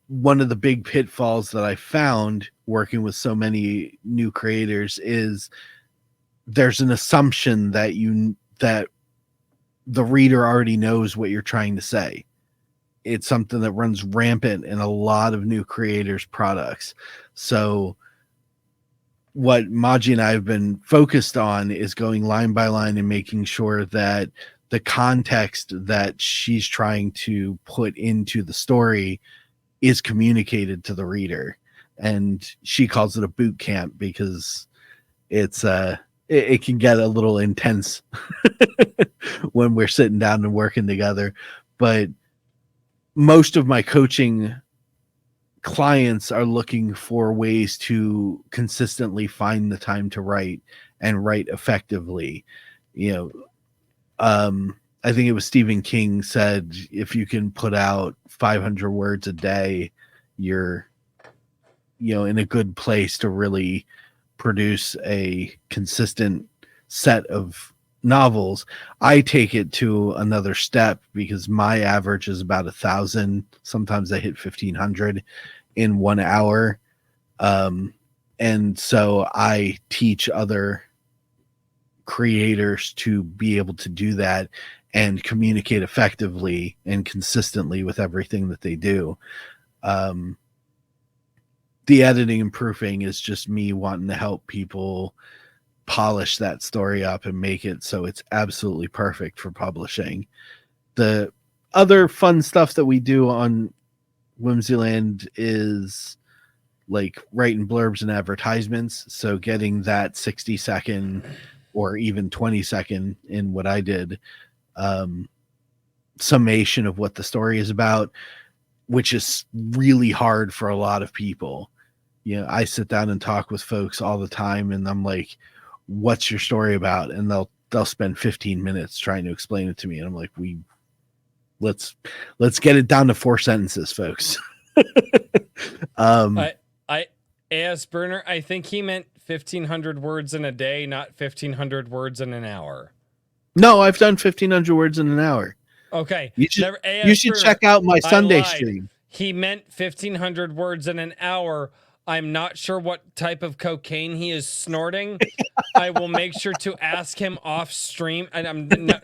one of the big pitfalls that I found working with so many new creators is there's an assumption that the reader already knows what you're trying to say. It's something that runs rampant in a lot of new creators' products. So what Maji and I have been focused on is going line by line and making sure that the context that she's trying to put into the story is communicated to the reader. And she calls it a boot camp because it's it can get a little intense when we're sitting down and working together. But most of my coaching clients are looking for ways to consistently find the time to write and write effectively. You know, I think it was Stephen King said, if you can put out 500 words a day, you're, in a good place to really produce a consistent set of novels. I take it to another step because my average is about 1,000. Sometimes I hit 1,500 in 1 hour. And so I teach other creators to be able to do that and communicate effectively and consistently with everything that they do. The editing and proofing is just me wanting to help people polish that story up and make it so it's absolutely perfect for publishing. The other fun stuff that we do on Whimsyland is like writing blurbs and advertisements. So getting that 60-second or even 20-second in what I did, summation of what the story is about, which is really hard for a lot of people. I sit down and talk with folks all the time and I'm like, what's your story about? And they'll spend 15 minutes trying to explain it to me. And I'm like, let's get it down to 4 sentences, folks. I AS Burner, I think he meant 1,500 words in a day, not 1,500 words in an hour. No, I've done 1,500 words in an hour. Okay. You should check out my Sunday stream. He meant 1,500 words in an hour. I'm not sure what type of cocaine he is snorting. I will make sure to ask him off stream. And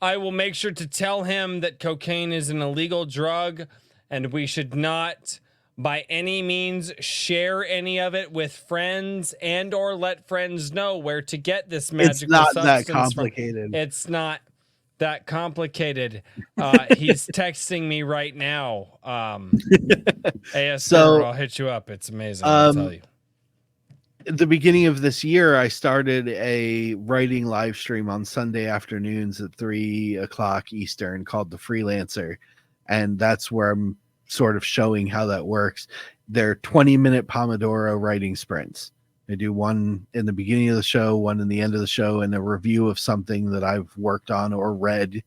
I will make sure to tell him that cocaine is an illegal drug and we should not by any means share any of it with friends and or let friends know where to get this magical substance. It's not that complicated. It's not that complicated. He's texting me right now. So I'll hit you up. It's amazing. I'll tell you. At the beginning of this year, I started a writing live stream on Sunday afternoons at 3:00 Eastern called The Freelancer. And that's where I'm sort of showing how that works. They're 20-minute Pomodoro writing sprints. I do one in the beginning of the show, one in the end of the show, and a review of something that I've worked on or read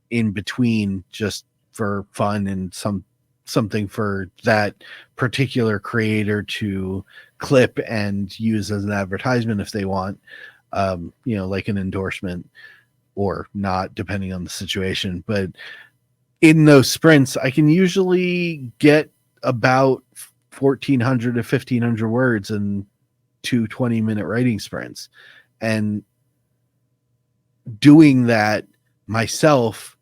in between just for fun and something for that particular creator to clip and use as an advertisement if they want, like an endorsement or not, depending on the situation. But in those sprints, I can usually get about 1,400 to 1,500 words in 2 20-minute writing sprints. And doing that myself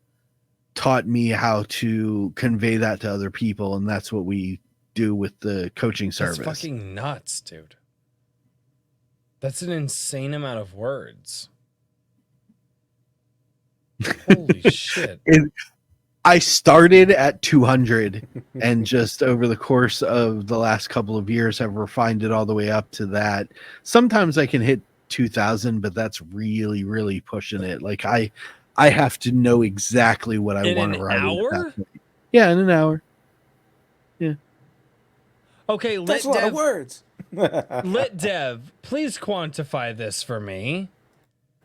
taught me how to convey that to other people. And that's what we do with the coaching service. That's fucking nuts, dude. That's an insane amount of words. Holy shit. I started at 200 and just over the course of the last couple of years have refined it all the way up to that. Sometimes I can hit 2,000, but that's really, really pushing it. Like I have to know exactly what I want to write. In an hour? Yeah, in an hour. Yeah. Okay, That's a lot of words. Lit Dev, please quantify this for me.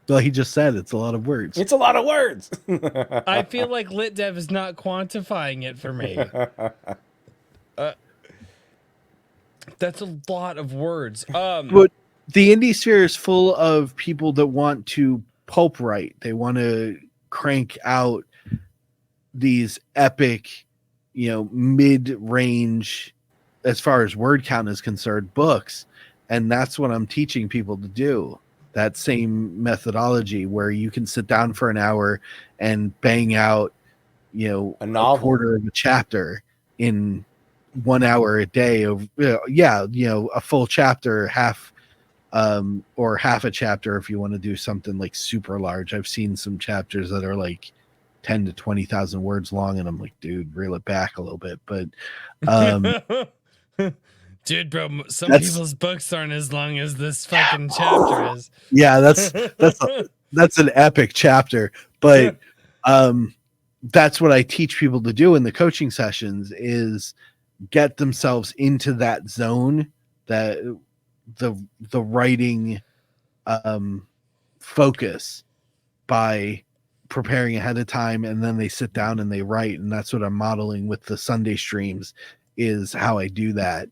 Well, he just said it's a lot of words. It's a lot of words. I feel like Lit Dev is not quantifying it for me. That's a lot of words. But the indie sphere is full of people that want to pulp write. They want to crank out these epic, mid-range, as far as word count is concerned, books. And that's what I'm teaching people to do. That same methodology where you can sit down for an hour and bang out, a quarter of a chapter in 1 hour a day of, a full chapter, half a chapter if you want to do something like super large. I've seen some chapters that are like 10 to 20,000 words long, and I'm like, dude, reel it back a little bit. But dude, bro, some people's books aren't as long as this fucking chapter is. Yeah, that's an epic chapter. But that's what I teach people to do in the coaching sessions is get themselves into that zone, that the writing focus, by preparing ahead of time, and then they sit down and they write. And that's what I'm modeling with the Sunday streams, is how I do that.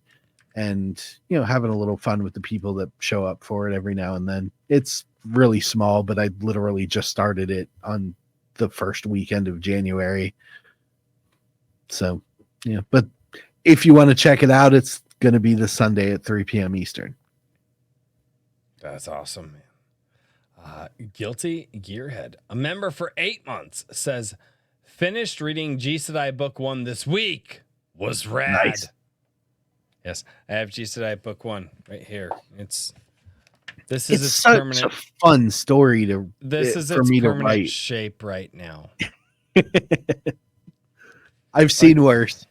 And, you know, having a little fun with the people that show up for it every now and then. It's really small, but I literally just started it on the first weekend of January. So, yeah, but if you want to check it out, it's going to be this Sunday at 3 p.m. Eastern. That's awesome, man. Guilty Gearhead, a member for 8 months, says, finished reading G Sedai book 1 this week. Was rad. Nice. Yes, I have G Sedai book 1 right here. This is its such permanent, a fun story to this is for its me to permanent write. shape right now. I've seen worse.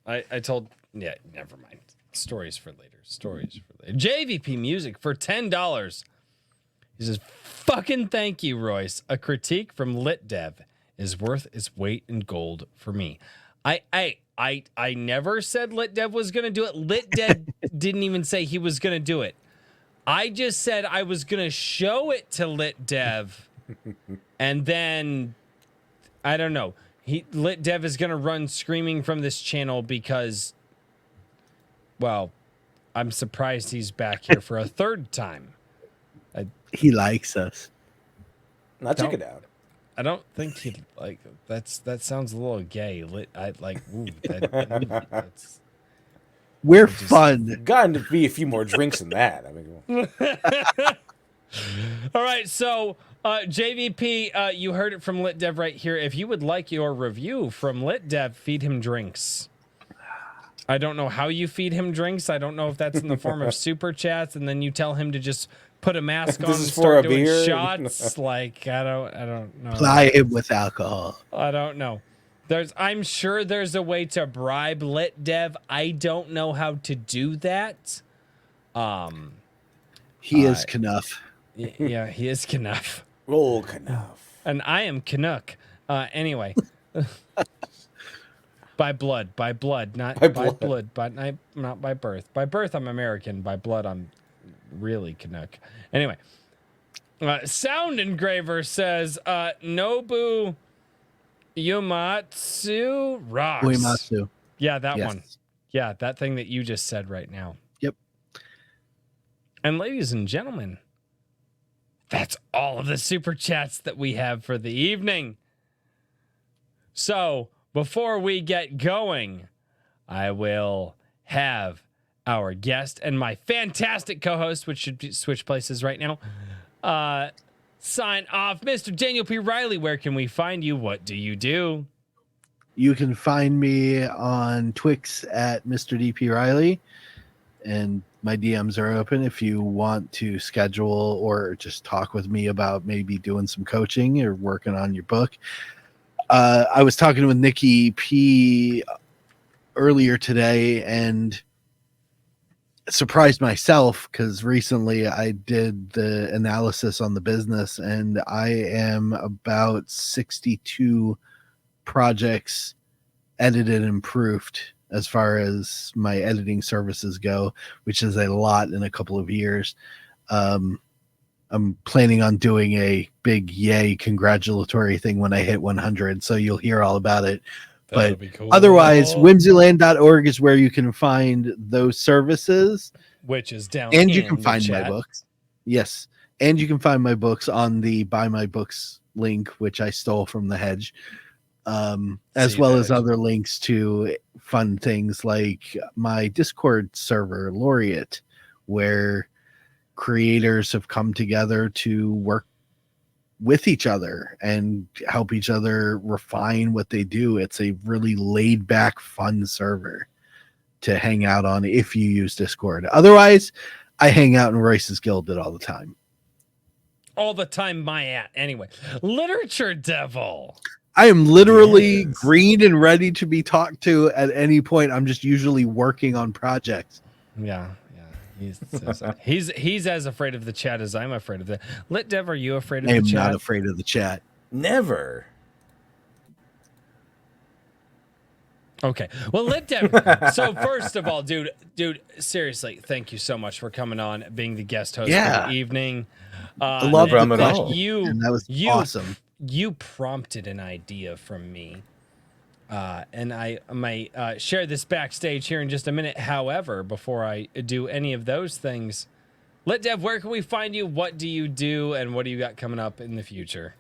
I told, yeah, never mind. Stories for later. JVP Music for $10. He says, fucking thank you, Royce. A critique from LitDev is worth its weight in gold for me. I never said LitDev was going to do it. LitDev didn't even say he was going to do it. I just said I was going to show it to LitDev. And then, I don't know. LitDev is going to run screaming from this channel because, well, I'm surprised he's back here for a third time. He likes us. Now check it out. I don't think he like that sounds a little gay. That's We're fun. Gotten to be a few more drinks than that. I mean, all right, so JVP, you heard it from LitDev right here. If you would like your review from LitDev, feed him drinks. I don't know how you feed him drinks. I don't know if that's in the form of super chats, and then you tell him to just put a mask on and start doing shots. Like I don't know. Ply him with alcohol. I don't know. I'm sure there's a way to bribe LitDev. I don't know how to do that. He is Knuff. Yeah, he is Knuff. Roll Knuff. And I am Canuck. Anyway. By blood, not by blood, but not by birth. By birth, I'm American. By blood, I'm really Canuck. Anyway, Sound Engraver says, Nobu Uematsu rocks. Uematsu. Yeah, that one. Yeah, that thing that you just said right now. Yep. And ladies and gentlemen, that's all of the super chats that we have for the evening. So, before we get going, I will have our guest and my fantastic co-host, which should switch places right now, sign off. Mr. Daniel P. Riley, where can we find you? What do you do? You can find me on Twix at Mr. DP Riley, and my DMs are open if you want to schedule or just talk with me about maybe doing some coaching or working on your book. I was talking with Nikki P earlier today and surprised myself because recently I did the analysis on the business and I am about 62 projects edited and proofed as far as my editing services go, which is a lot in a couple of years. I'm planning on doing a big yay congratulatory thing when I hit 100, so you'll hear all about it. That'll but be cool. Otherwise, whimsyland.org is where you can find those services. Which is down and you in can the find chat. my books. Yes. And you can find my books on the Buy My Books link, which I stole from the Hedge. As well as other links to fun things like my Discord server, Laureate, where creators have come together to work with each other and help each other refine what they do. It's a really laid back, fun server to hang out on if you use Discord. Otherwise, I hang out in Royce's Guild all the time. All the time, my at. Anyway, Literature Devil. I am literally green and ready to be talked to at any point. I'm just usually working on projects. Yeah. He's as afraid of the chat as I'm afraid of the LitDev. Are you afraid of the chat? I am not afraid of the chat. Never. Okay. Well, so first of all, dude, seriously, thank you so much for coming on, being the guest host for the evening. I love the question. And That was awesome. You prompted an idea from me. And I might share this backstage here in just a minute. However, before I do any of those things, LitDev, where can we find you? What do you do? And what do you got coming up in the future?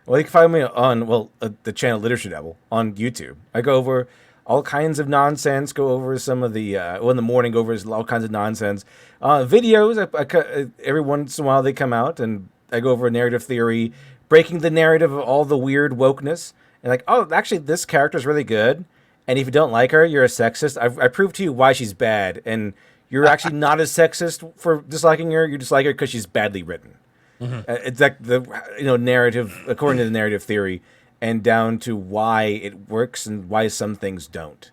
Well, you can find me on, the channel Literature Devil on YouTube. I go over all kinds of nonsense, go over some of the, in the morning, go over all kinds of nonsense. Videos, every once in a while they come out, and I go over narrative theory, breaking the narrative of all the weird wokeness. And like, oh, actually, this character is really good. And if you don't like her, you're a sexist. I proved to you why she's bad. And you're actually not as sexist for disliking her. You dislike her because she's badly written. Mm-hmm. It's like the narrative, according to the narrative theory, and down to why it works and why some things don't.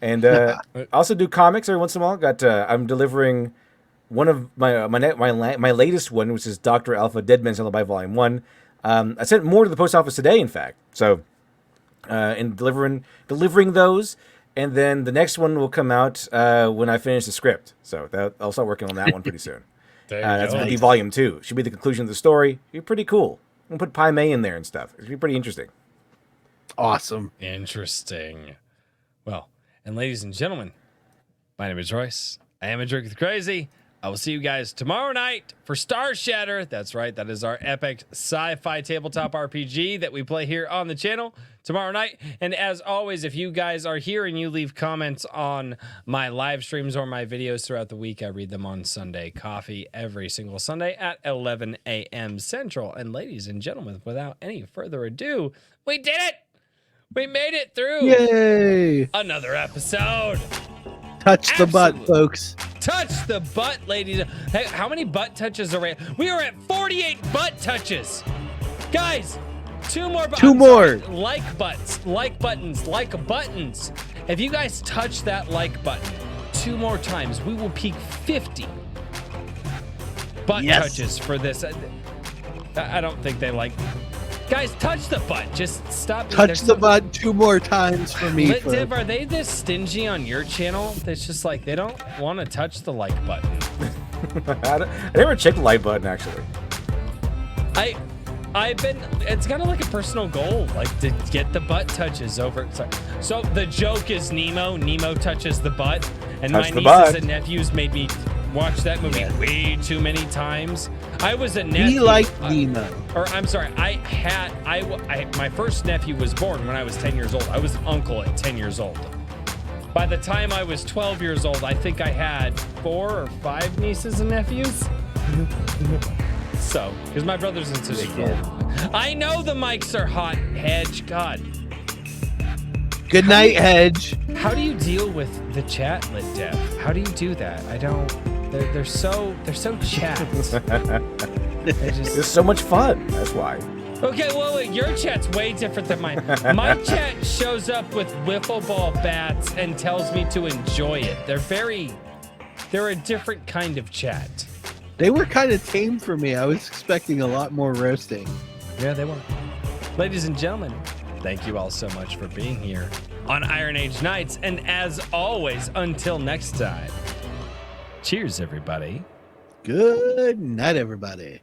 And I also do comics every once in a while. I'm delivering one of my latest one, which is Dr. Alpha Dead Man's Alibi Volume 1. I sent more to the post office today, in fact. So, in delivering those, and then the next one will come out when I finish the script. So I'll start working on that one pretty soon. That's going to be Volume 2. Should be the conclusion of the story. It'll be pretty cool. I'm going to put Pai Mei in there and stuff. It'll be pretty interesting. Awesome. Interesting. Well, and ladies and gentlemen, my name is Royce. I am a Drink with Crazy. I will see you guys tomorrow night for Star Shatter. That's right. That is our epic sci-fi tabletop RPG that we play here on the channel tomorrow night. And as always, if you guys are here and you leave comments on my live streams or my videos throughout the week, I read them on Sunday Coffee every single Sunday at 11 a.m. Central. And ladies and gentlemen, without any further ado, we did it. We made it through. Yay! Another episode. Touch the butt, folks. Touch the butt, ladies. Hey, how many butt touches are we? We are at 48 butt touches. Guys, 2 more buttons. 2 more. Like buttons. If you guys touch that like button 2 more times, we will peak 50 butt touches for this. I don't think they like. Guys, touch the butt. Just stop. Touch the butt 2 more times for me. LitDev, are they this stingy on your channel? That's just like they don't want to touch the like button. I never checked the like button actually. It's kind of like a personal goal, like to get the butt touches over. So the joke is Nemo touches the butt, and my nieces and nephews made me watch that movie way too many times. I was a nephew. He liked Nemo. Or I'm sorry, my first nephew was born when I was 10 years old. I was an uncle at 10 years old. By the time I was 12 years old, I think I had 4 or 5 nieces and nephews. So, because my brother's in such a I know the mics are hot, Hedge. God. Good night, Hedge. How do you deal with the chat, LitDev? How do you do that? I don't. They're so chat. It's so much fun. That's why. Okay, well, wait, your chat's way different than mine. My chat shows up with wiffle ball bats and tells me to enjoy it. They're a different kind of chat. They were kind of tame for me. I was expecting a lot more roasting. Yeah, they were. Ladies and gentlemen, thank you all so much for being here on Iron Age Nights. And as always, until next time, cheers, everybody. Good night, everybody.